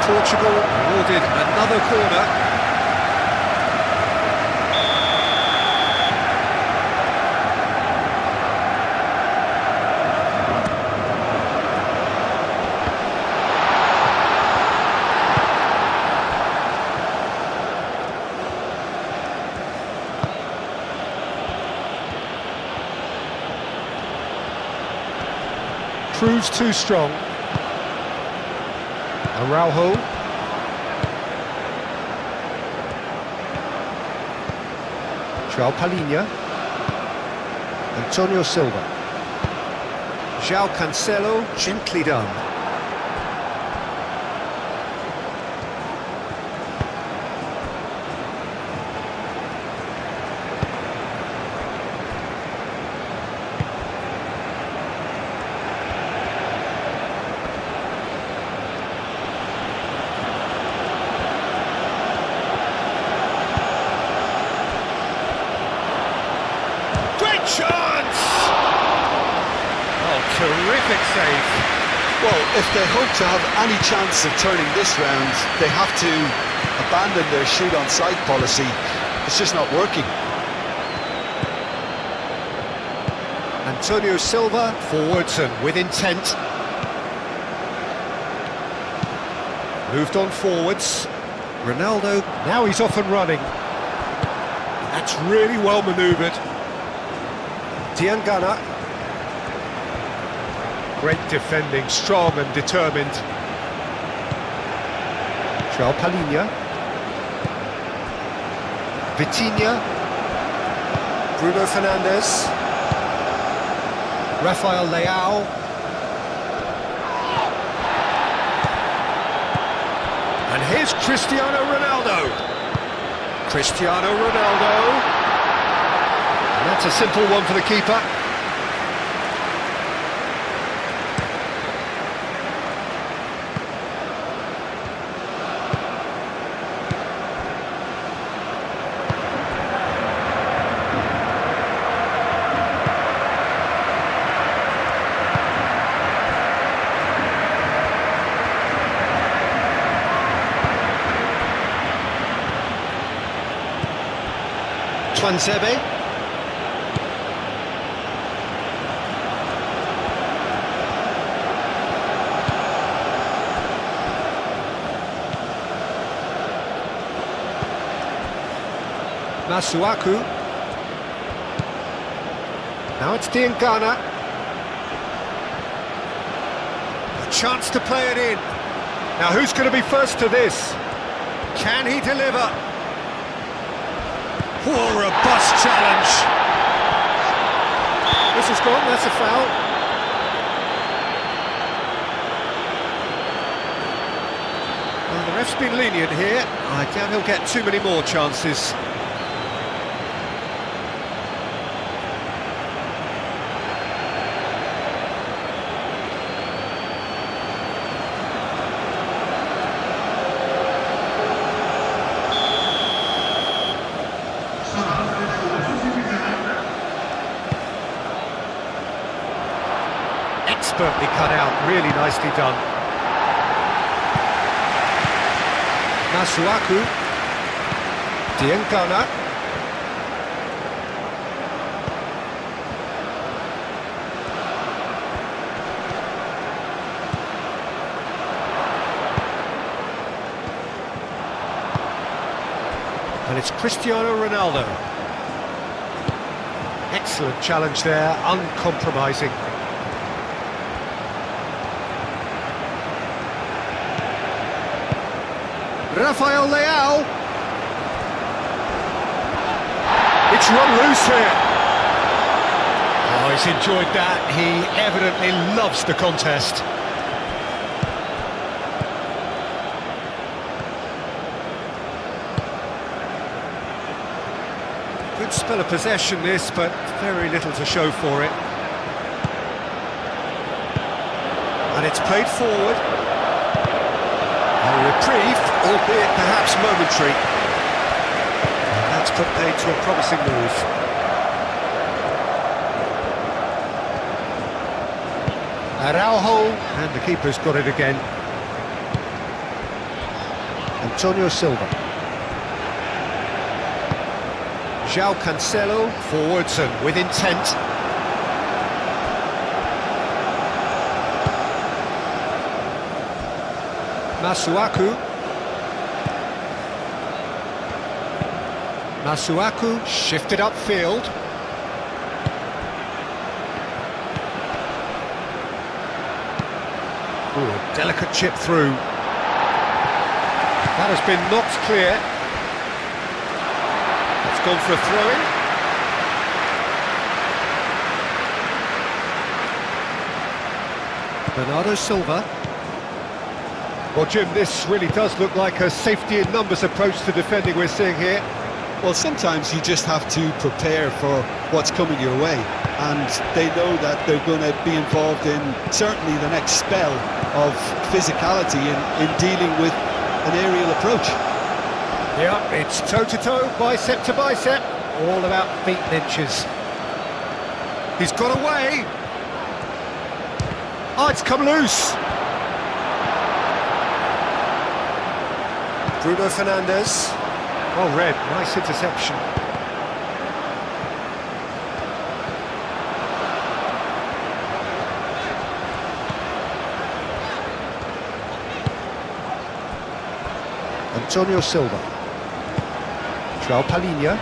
Portugal awarded another corner. proves too strong. Araujo. João Palhinha. Antonio Silva. João Cancelo, gently done. Chance! Oh, terrific save. Well, if they hope to have any chance of turning this round, they have to abandon their shoot-on-sight policy. It's just not working. Antonio Silva, forwards and with intent. Moved on forwards. Ronaldo, now he's off and running. That's really well manoeuvred. Diangana. Great defending, strong and determined. João Palhinha. Vitinha. Bruno Fernandes. Rafael Leao. And here's Cristiano Ronaldo. Cristiano Ronaldo. And that's a simple one for the keeper. Tuanzebe. Masuaku. Now it's Diangana. A chance to play it in. Now who's going to be first to this? Can he deliver? Oh, robust challenge. This is gone, that's a foul. Well, the ref's been lenient here. I doubt he'll get too many more chances. Expertly cut out, really nicely done. Masuaku. Diangana. And it's Cristiano Ronaldo. Excellent challenge there, uncompromising. Rafael Leao. It's run loose here. Oh, he's enjoyed that. He evidently loves the contest. Good spell of possession this, but very little to show for it. And it's played forward. A reprieve, albeit perhaps momentary. And that's put paid to a promising move. Araujo, and the keeper's got it again. Antonio Silva. João Cancelo, forwards and with intent. Masuaku. Masuaku shifted upfield. 2 minutes. Ooh, a delicate chip through. That has been knocked clear. It's gone for a throw-in. Bernardo Silva. Well, Jim, this really does look like a safety in numbers approach to defending we're seeing here. Well, sometimes you just have to prepare for what's coming your way, and they know that they're going to be involved in certainly the next spell of physicality in dealing with an aerial approach. Yeah, it's toe-to-toe, bicep to bicep, all about feet and inches. He's got away. Oh, it's come loose. Bruno Fernandes. Well read, nice interception. Antonio Silva. João Palhinha.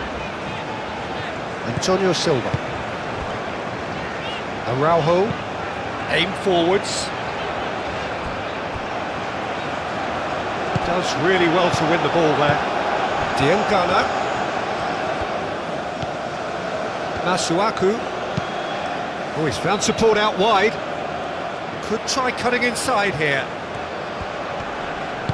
Antonio Silva. Araujo. Aim forwards. Does really well to win the ball there. Diangana. Masuaku. Oh, he's found support out wide. Could try cutting inside here.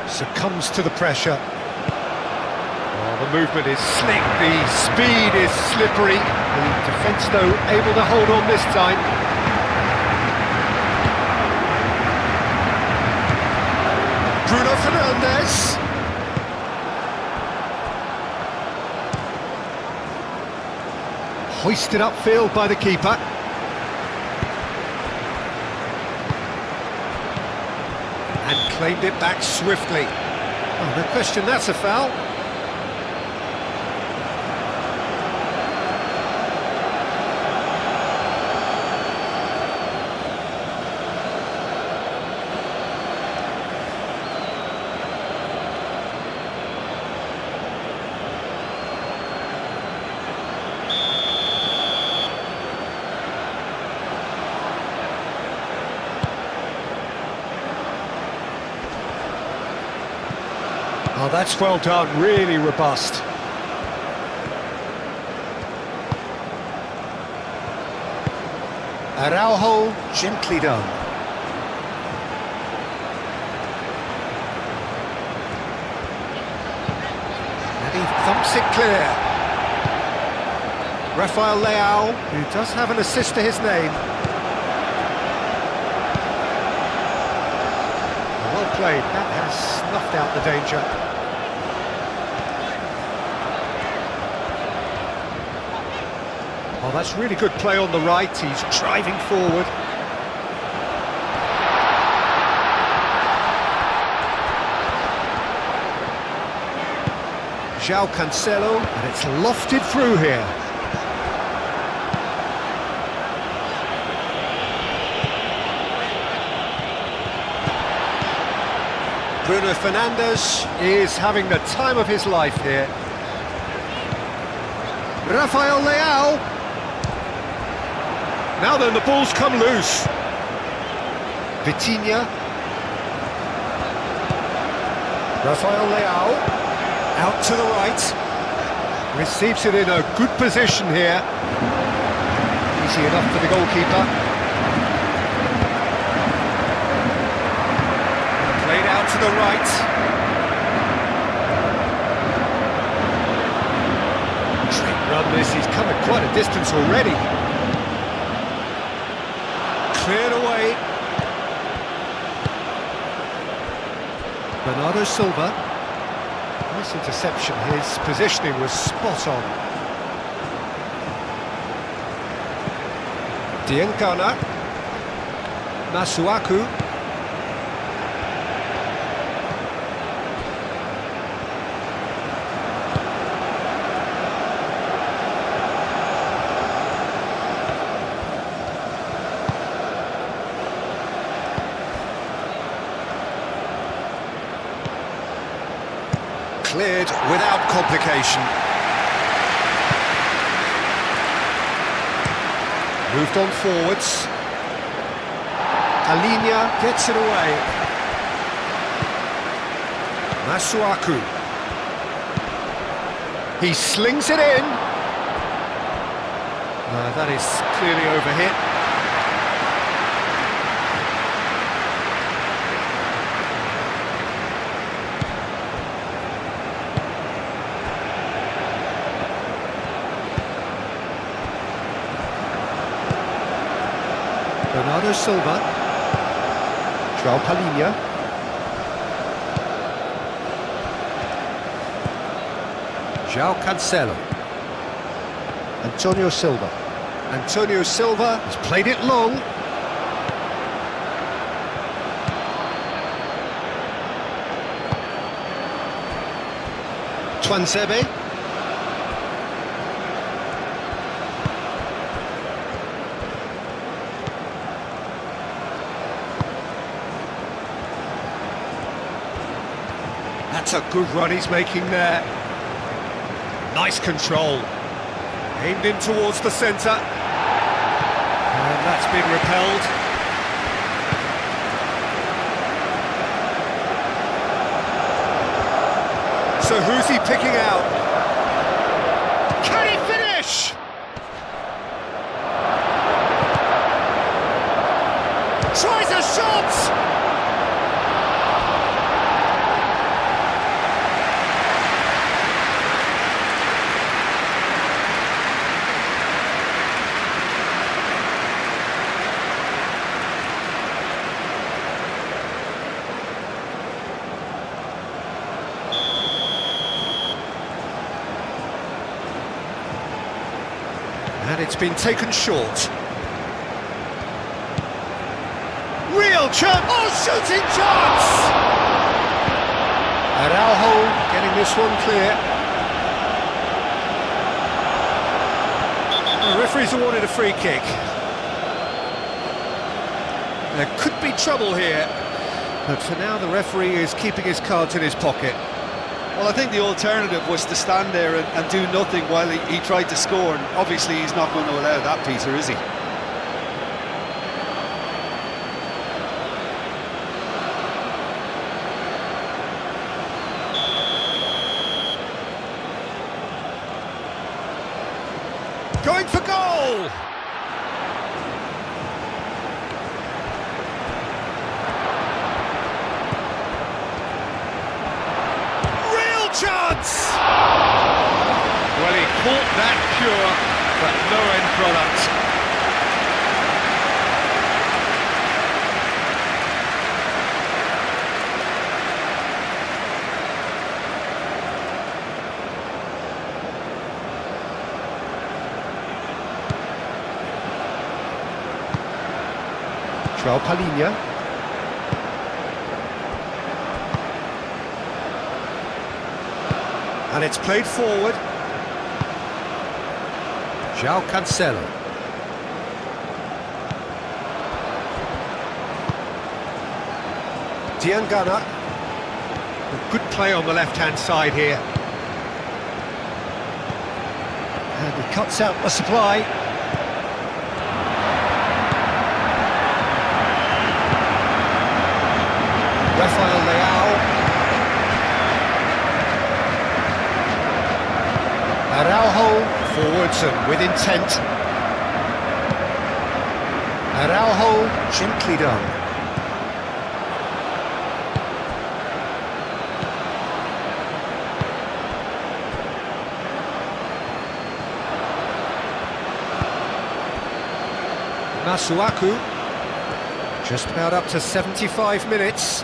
Succumbs to the pressure. Oh, the movement is slick, the speed is slippery. The defence, though, able to hold on this time. Bruno Fernandes. Hoisted upfield by the keeper. And claimed it back swiftly. Oh, no question, that's a foul. Oh, that's well done, really robust. Araujo, gently done. And he thumps it clear. Rafael Leao, who does have an assist to his name. Well played, that has snuffed out the danger. Oh, that's really good play on the right, he's driving forward. João Cancelo, and it's lofted through here. Bruno Fernandes is having the time of his life here. Rafael Leao. Now then, the ball's come loose. Vitinha. Rafael Leao. Out to the right. Receives it in a good position here. Easy enough for the goalkeeper. Played out to the right. Great run this, he's come at quite a distance already. Cleared away. Bernardo Silva. Nice interception, his positioning was spot on. Diangana. Masuaku. Cleared without complication. Moved on forwards. Alinia gets it away. Masuaku. He slings it in. That is clearly overhit. Bernardo Silva. João Palhinha. João Cancelo. Antonio Silva. Antonio Silva has played it long. Tuanzebe. That's a good run he's making there. Nice control. Aimed in towards the centre. And that's been repelled. So who's he picking out? Can he finish? Tries a shot! And it's been taken short. Real chance! Oh, shooting chance! Araujo getting this one clear. The referee's awarded a free kick. There could be trouble here, but for now the referee is keeping his cards in his pocket. Well, I think the alternative was to stand there and do nothing while he tried to score, and obviously he's not going to allow that, Peter, is he? Going for goal! Chance! Well, he caught that pure, but no end product. João Palhinha. And it's played forward. João Cancelo. Diangana. A good play on the left-hand side here. And he cuts out the supply. Rafael Leao. Araujo forwards and with intent. Araujo gently done. Masuaku, just about up to 75 minutes.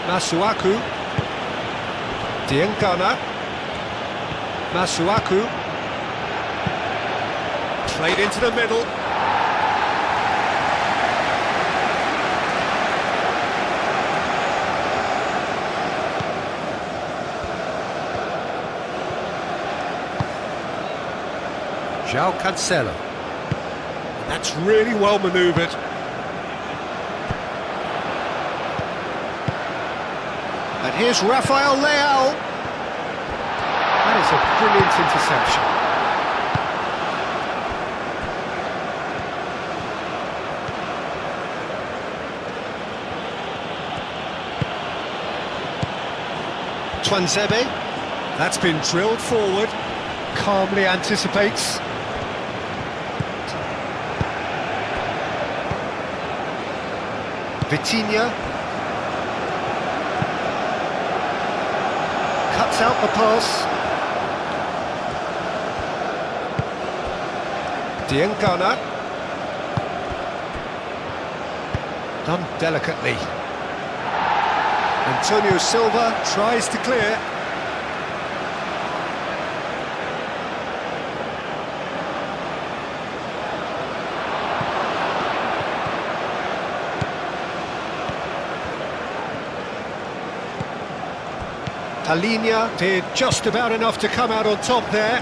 Masuaku, Diangana, Masuaku, played into the middle. João Cancelo. That's really well manoeuvred. And here's Rafael Leao. That is a brilliant interception. Twanzebe. That's been drilled forward. Calmly anticipates. Vitinha. Cuts out the pass. Diengana. Done delicately. Antonio Silva tries to clear. Palinha did just about enough to come out on top there.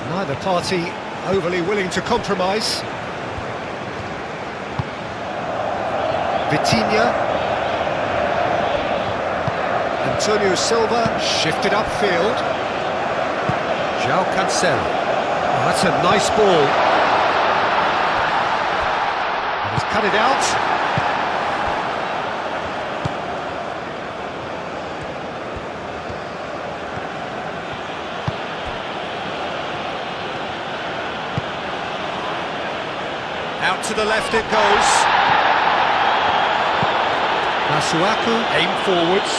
Neither party overly willing to compromise. Vitinha. Antonio Silva Shifted upfield. João Cancelo. Oh, that's a nice ball. And he's cut it out. out to the left it goes. Masuaku aim forwards.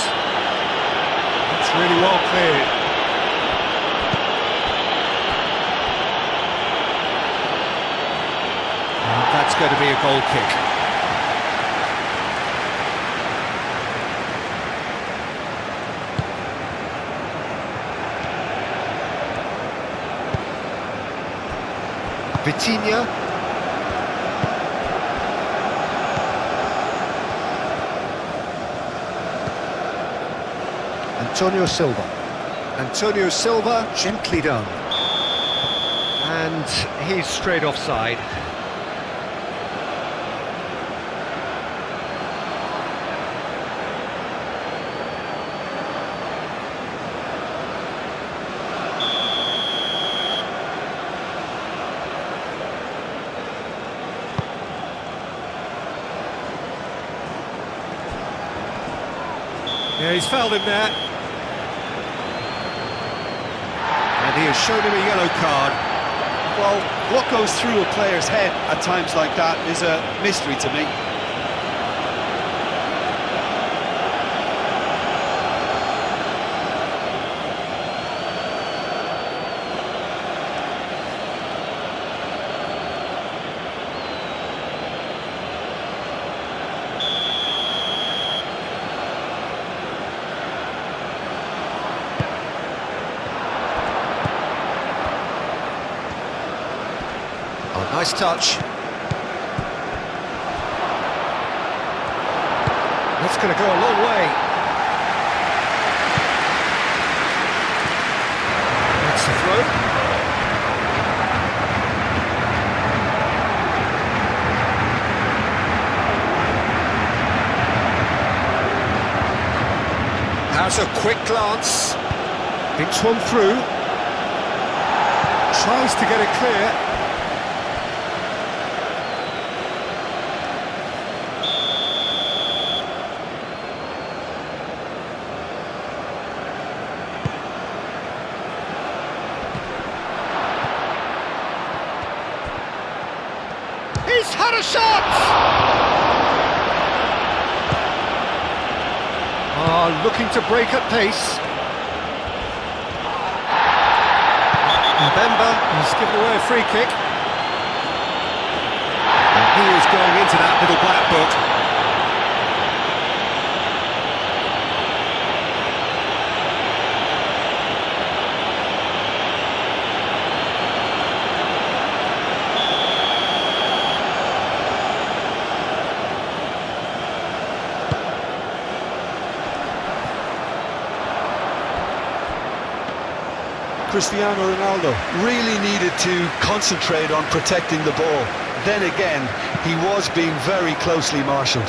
It's really well cleared. That's going to be a goal kick. Vitinha. Antonio Silva. Antonio Silva. Gently done. And he's straight offside. Yeah, he's fouled him there. And he has shown him a yellow card. Well, what goes through a player's head at times like that is a mystery to me. Nice touch. That's going to go a long way. That's the throw. Has a quick glance. Thinks one through. Tries to get it clear. He's had a shot! Looking to break at pace. Mbemba has given away a free kick. And he is going into that little black book. Cristiano Ronaldo really needed to concentrate on protecting the ball. Then again, he was being very closely marshalled.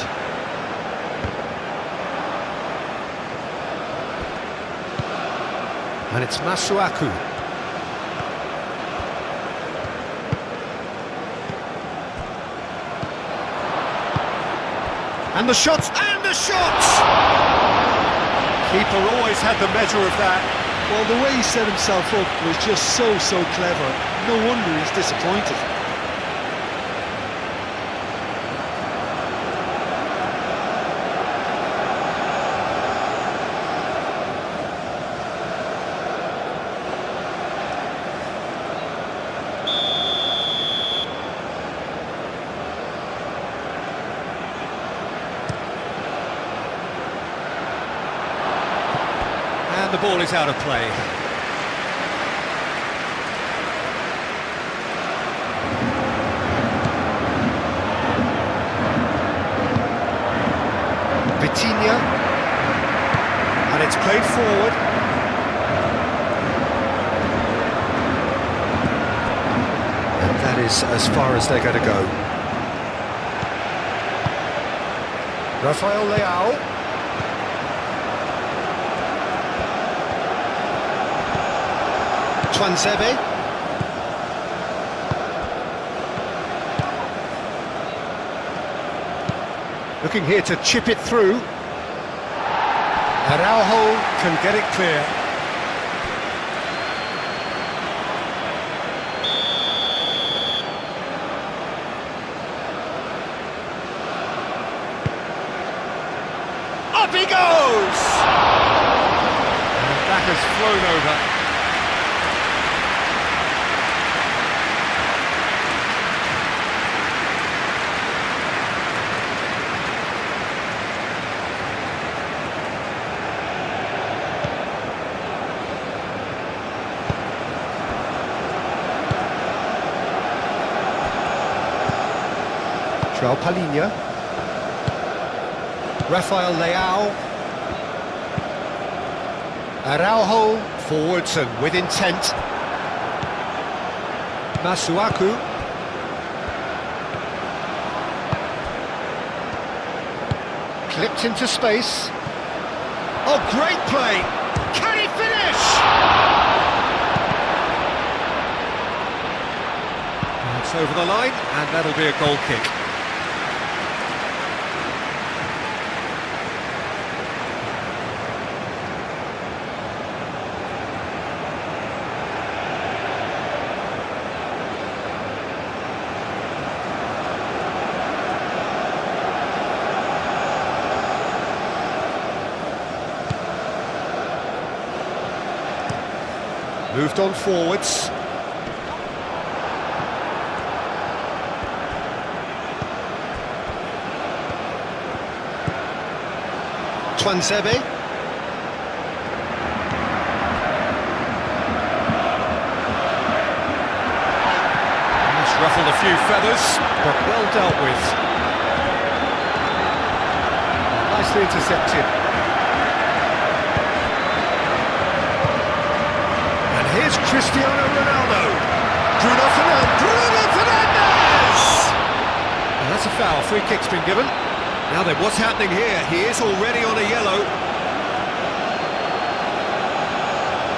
And it's Masuaku. And the shots! And the shots! Keeper always had the measure of that. Well, the way he set himself up was just so clever. No wonder he's disappointed. And the ball is out of play. Vitinha. And it's played forward. And that is as far as they're going to go. Rafael Leao. Tuanzebe. Looking here to chip it through. Araujo can get it clear. Up he goes! And that has flown over. João Palhinha. Rafael Leao. Araujo forwards and with intent. Masuaku. Clipped into space. Oh, great play! Can he finish? It's over the line, and that'll be a goal kick. Moved on forwards. Tuanzebe. It's ruffled a few feathers, but well dealt with. Nicely intercepted. Here's Cristiano Ronaldo. Bruno Fernandes! And that's a foul. Free kick's been given. Now then, what's happening here? He is already on a yellow.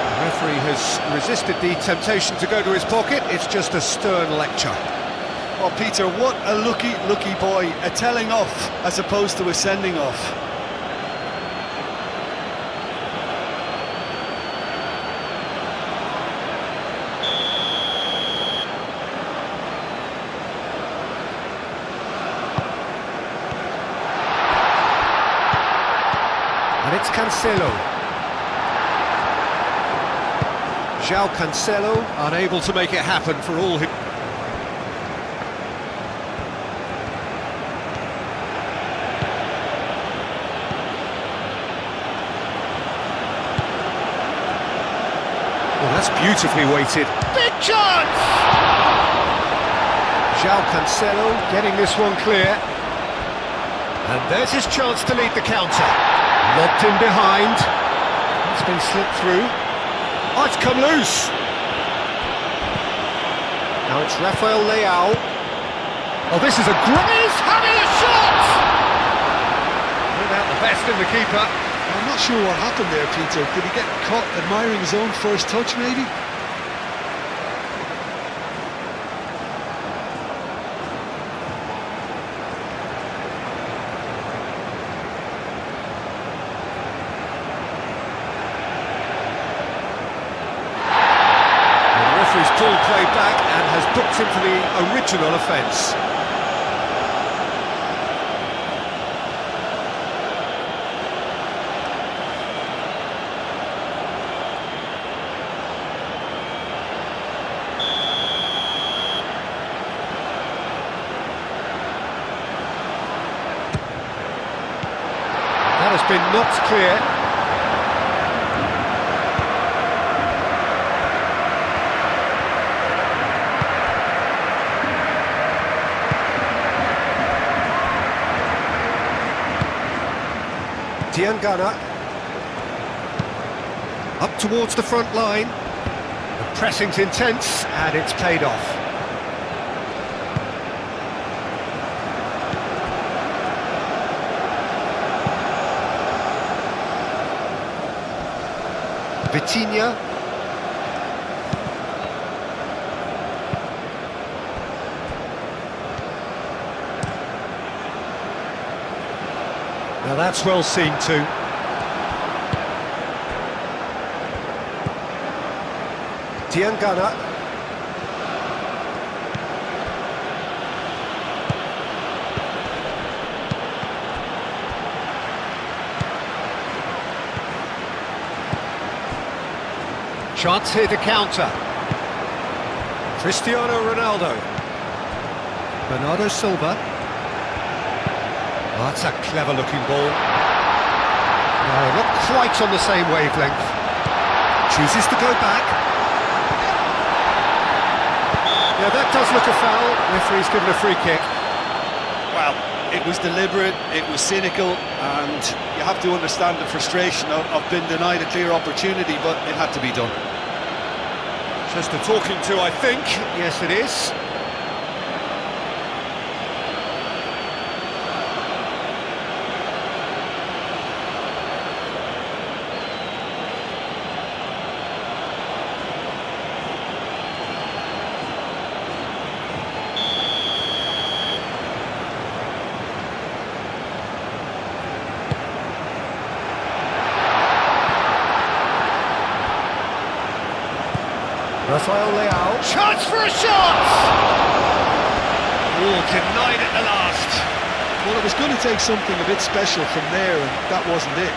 The referee has resisted the temptation to go to his pocket. It's just a stern lecture. Well, Peter, what a lucky boy. A telling off as opposed to a sending off. And it's Cancelo. João Cancelo, Unable to make it happen for all his... Well, that's beautifully weighted. big chance! João Cancelo getting this one clear. And there's his chance to lead the counter. Lobbed in behind. It's been slipped through. Oh, it's come loose. Now it's Rafael Leao. Oh, this is a great... He's having a shot! Without the best in the keeper. I'm not sure what happened there, Peter. Did he get caught admiring his own first touch, maybe? him for the original offence. That has been knocked clear. Diangana up towards the front line. The pressing's intense and it's paid off. Vitinha. Now that's well seen too. Diangana. Chance here to counter. Cristiano Ronaldo. Bernardo Silva. Oh, that's a clever-looking ball. No, not quite on the same wavelength. Chooses to go back. Yeah, that does look a foul. Referee's given a free kick. Well, it was deliberate, it was cynical, and you have to understand the frustration of being denied a clear opportunity, but it had to be done. Just a talking to, I think. Yes, it is. Rafael Leao. Chance for a shot! Oh, denied at the last. Well, it was going to take something a bit special from there, and that wasn't it.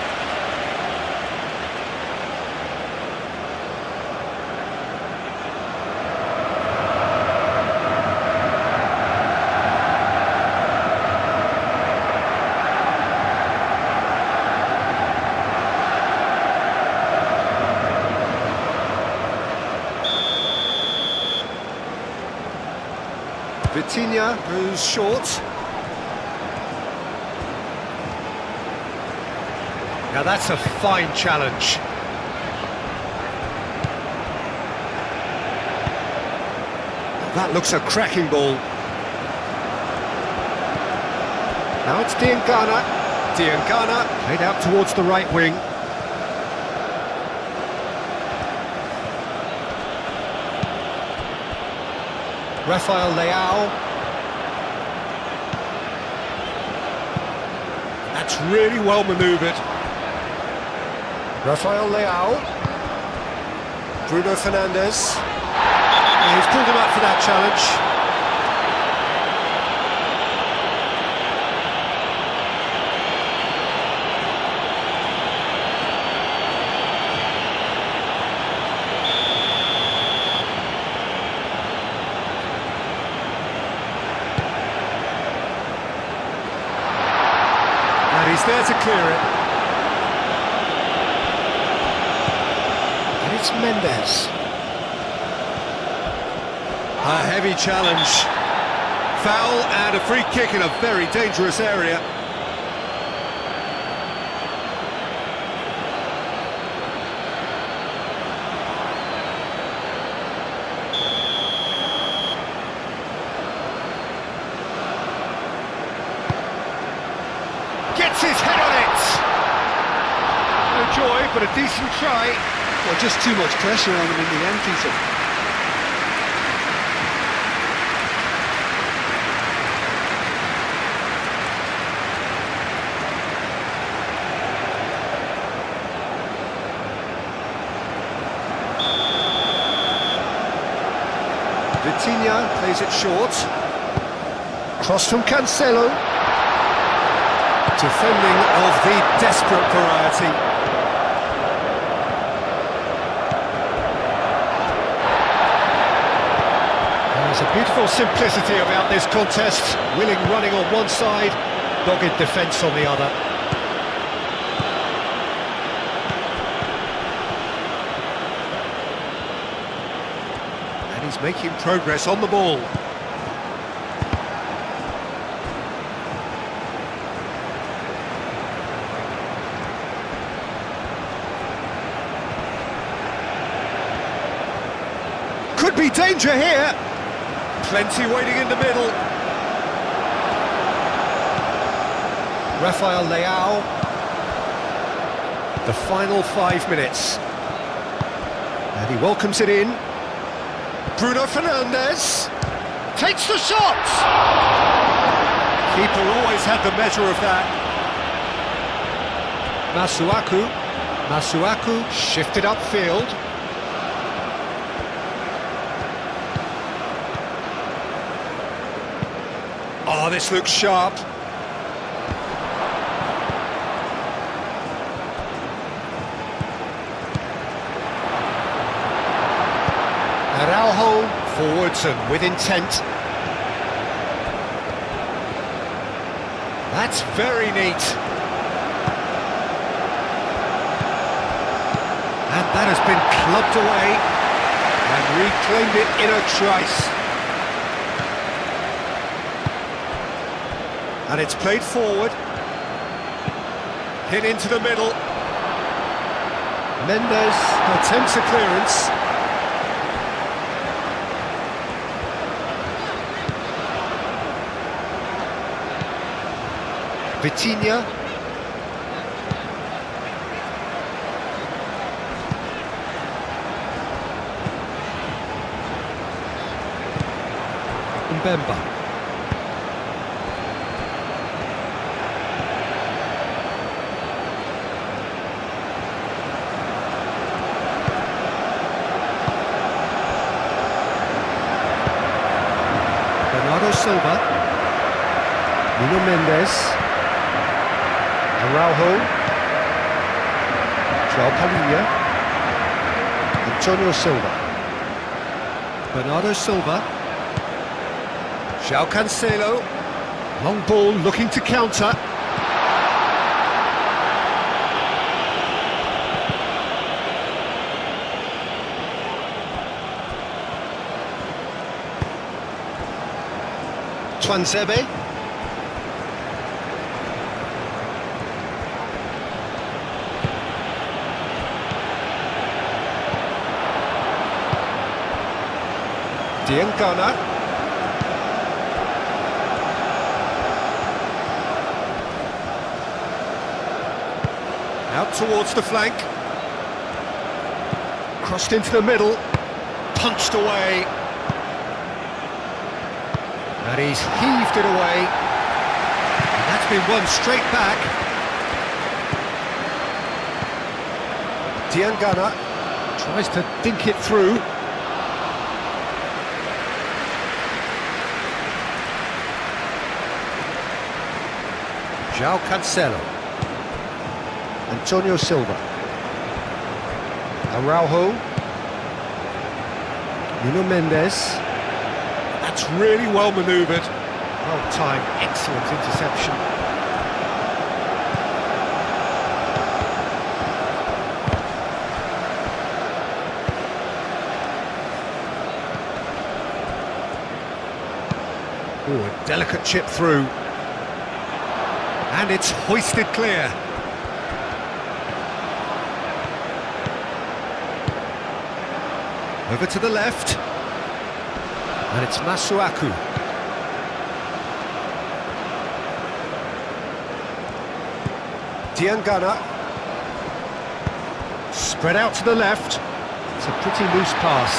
Vitinha, who's short. Now that's a fine challenge. That looks a cracking ball. Now it's Diangana. Diangana played out towards the right wing. Rafael Leao. That's really well manoeuvred. Rafael Leao. Bruno Fernandes. And he's pulled him up for that challenge. He's there to clear it. And it's Mendes. A heavy challenge. Foul and a free kick in a very dangerous area. Gets his head on it! No joy, but a decent try. Well, just too much pressure on him in the end, Peter. Vitinha. Vitinha plays it short. Cross from Cancelo. Defending of the desperate variety. There's a beautiful simplicity about this contest. Willing running on one side, dogged defence on the other. And he's making progress on the ball. Could be danger here. Plenty waiting in the middle. Rafael Leao. The final 5 minutes. And he welcomes it in. Bruno Fernandes. Takes the shot! Keeper always had the measure of that. Masuaku. Masuaku shifted upfield. Oh, this looks sharp. Araujo forwards and with intent. That's very neat. And that has been clubbed away and reclaimed it in a trice. And it's played forward. Hit into the middle. Mendes attempts a clearance. Vitinha. Mbemba. Silva, Nuno Mendes, Araujo, João Palhinha, Antonio Silva, Bernardo Silva, João Cancelo, long ball looking to counter. Tuanzebe. Diangana. Out towards the flank. Crossed into the middle. Punched away. And he's heaved it away. And that's been won straight back. Diangana tries to dink it through. João Cancelo. Antonio Silva. Araujo. Nuno Mendes. That's really well manoeuvred. Well timed, excellent interception. Ooh, a delicate chip through. And it's hoisted clear. Over to the left. And it's Masuaku. Diangana. Spread out to the left. It's a pretty loose pass.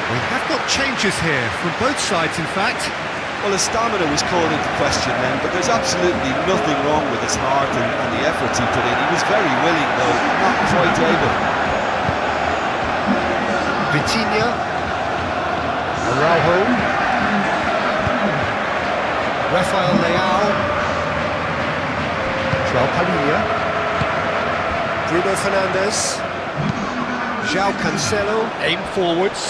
We have got changes here from both sides, in fact. Well, his stamina was called into question then, but there's absolutely nothing wrong with his heart and the efforts he put in. He was very willing, though, not quite able. Vitinha. Araujo. Rafael Leao. João Palhinha. Bruno Fernandes. João Cancelo. Aim forwards.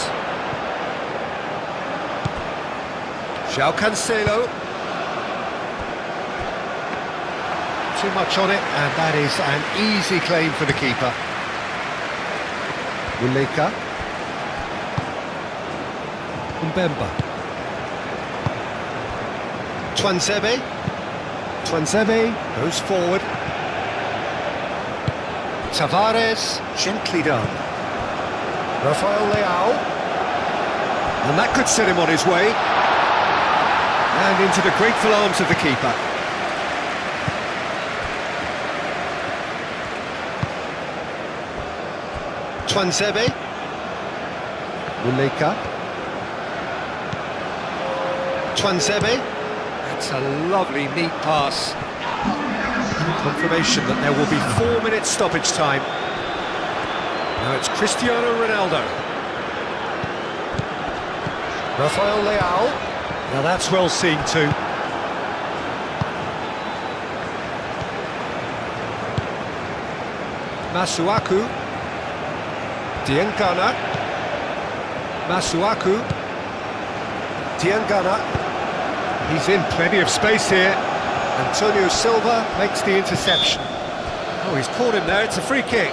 João Cancelo. Too much on it, and that is an easy claim for the keeper. Wileka. Mbemba. Tuanzebe goes forward. Tavares, gently done. Rafael Leao. And that could set him on his way. And into the grateful arms of the keeper. Tuanzebe. Wileka. Tuanzebe. That's a lovely, neat pass. Confirmation that there will be 4 minutes stoppage time. Now it's Cristiano Ronaldo. Rafael Leao. Now that's well seen too. Masuaku. Diangana. Masuaku. Diangana. He's in plenty of space here. Antonio Silva makes the interception. Oh, he's caught him there, it's a free kick.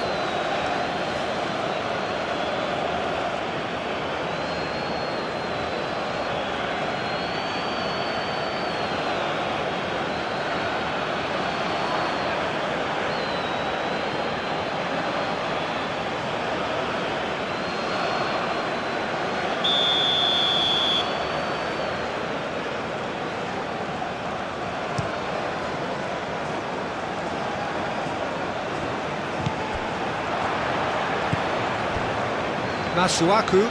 Masuaku.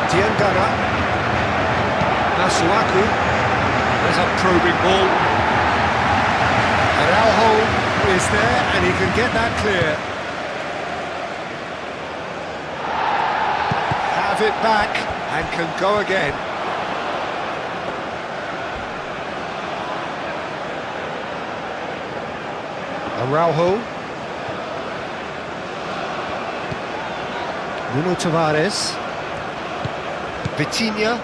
Diangana. Masuaku. There's a probing ball. Araujo is there and he can get that clear. Have it back and can go again. Araujo. Nuno Tavares. Vitinha.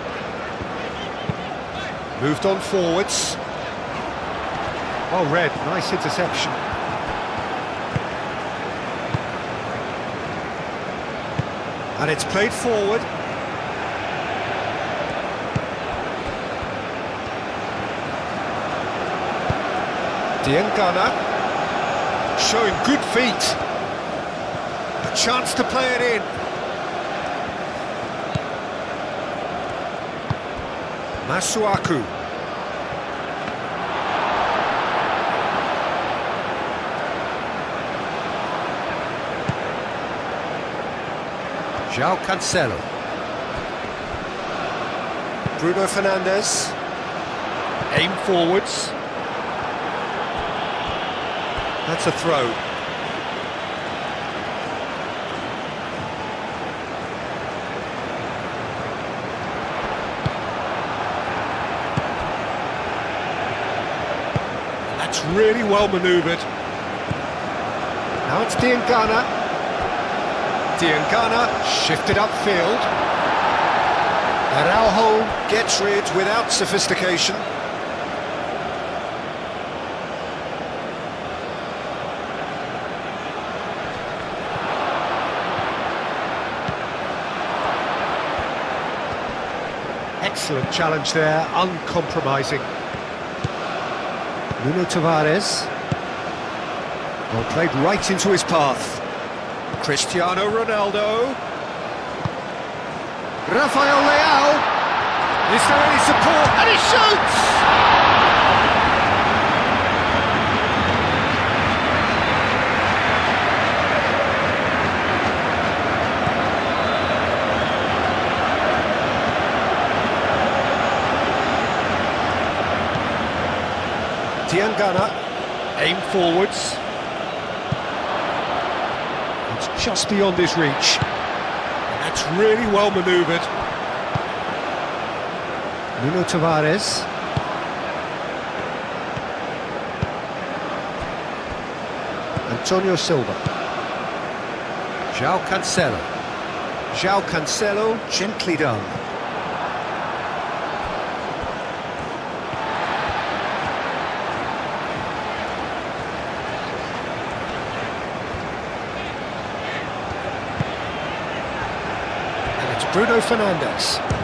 Moved on forwards. Well read, nice interception. And it's played forward. Diangana. Showing good feet. A chance to play it in. Masuaku. João Cancelo. Bruno Fernandes. Aim forwards. That's a throw. That's really well manoeuvred. Now it's Diangana. Diangana shifted upfield. Araujo gets rid without sophistication. Excellent challenge there, uncompromising. Nuno Tavares. Well, played right into his path. Cristiano Ronaldo. Rafael Leao. Is there any support? And he shoots! Diangana, aim forwards. just beyond his reach. And that's really well manoeuvred. Nuno Tavares. Antonio Silva. João Cancelo. João Cancelo, gently done. And it's Bruno Fernandes.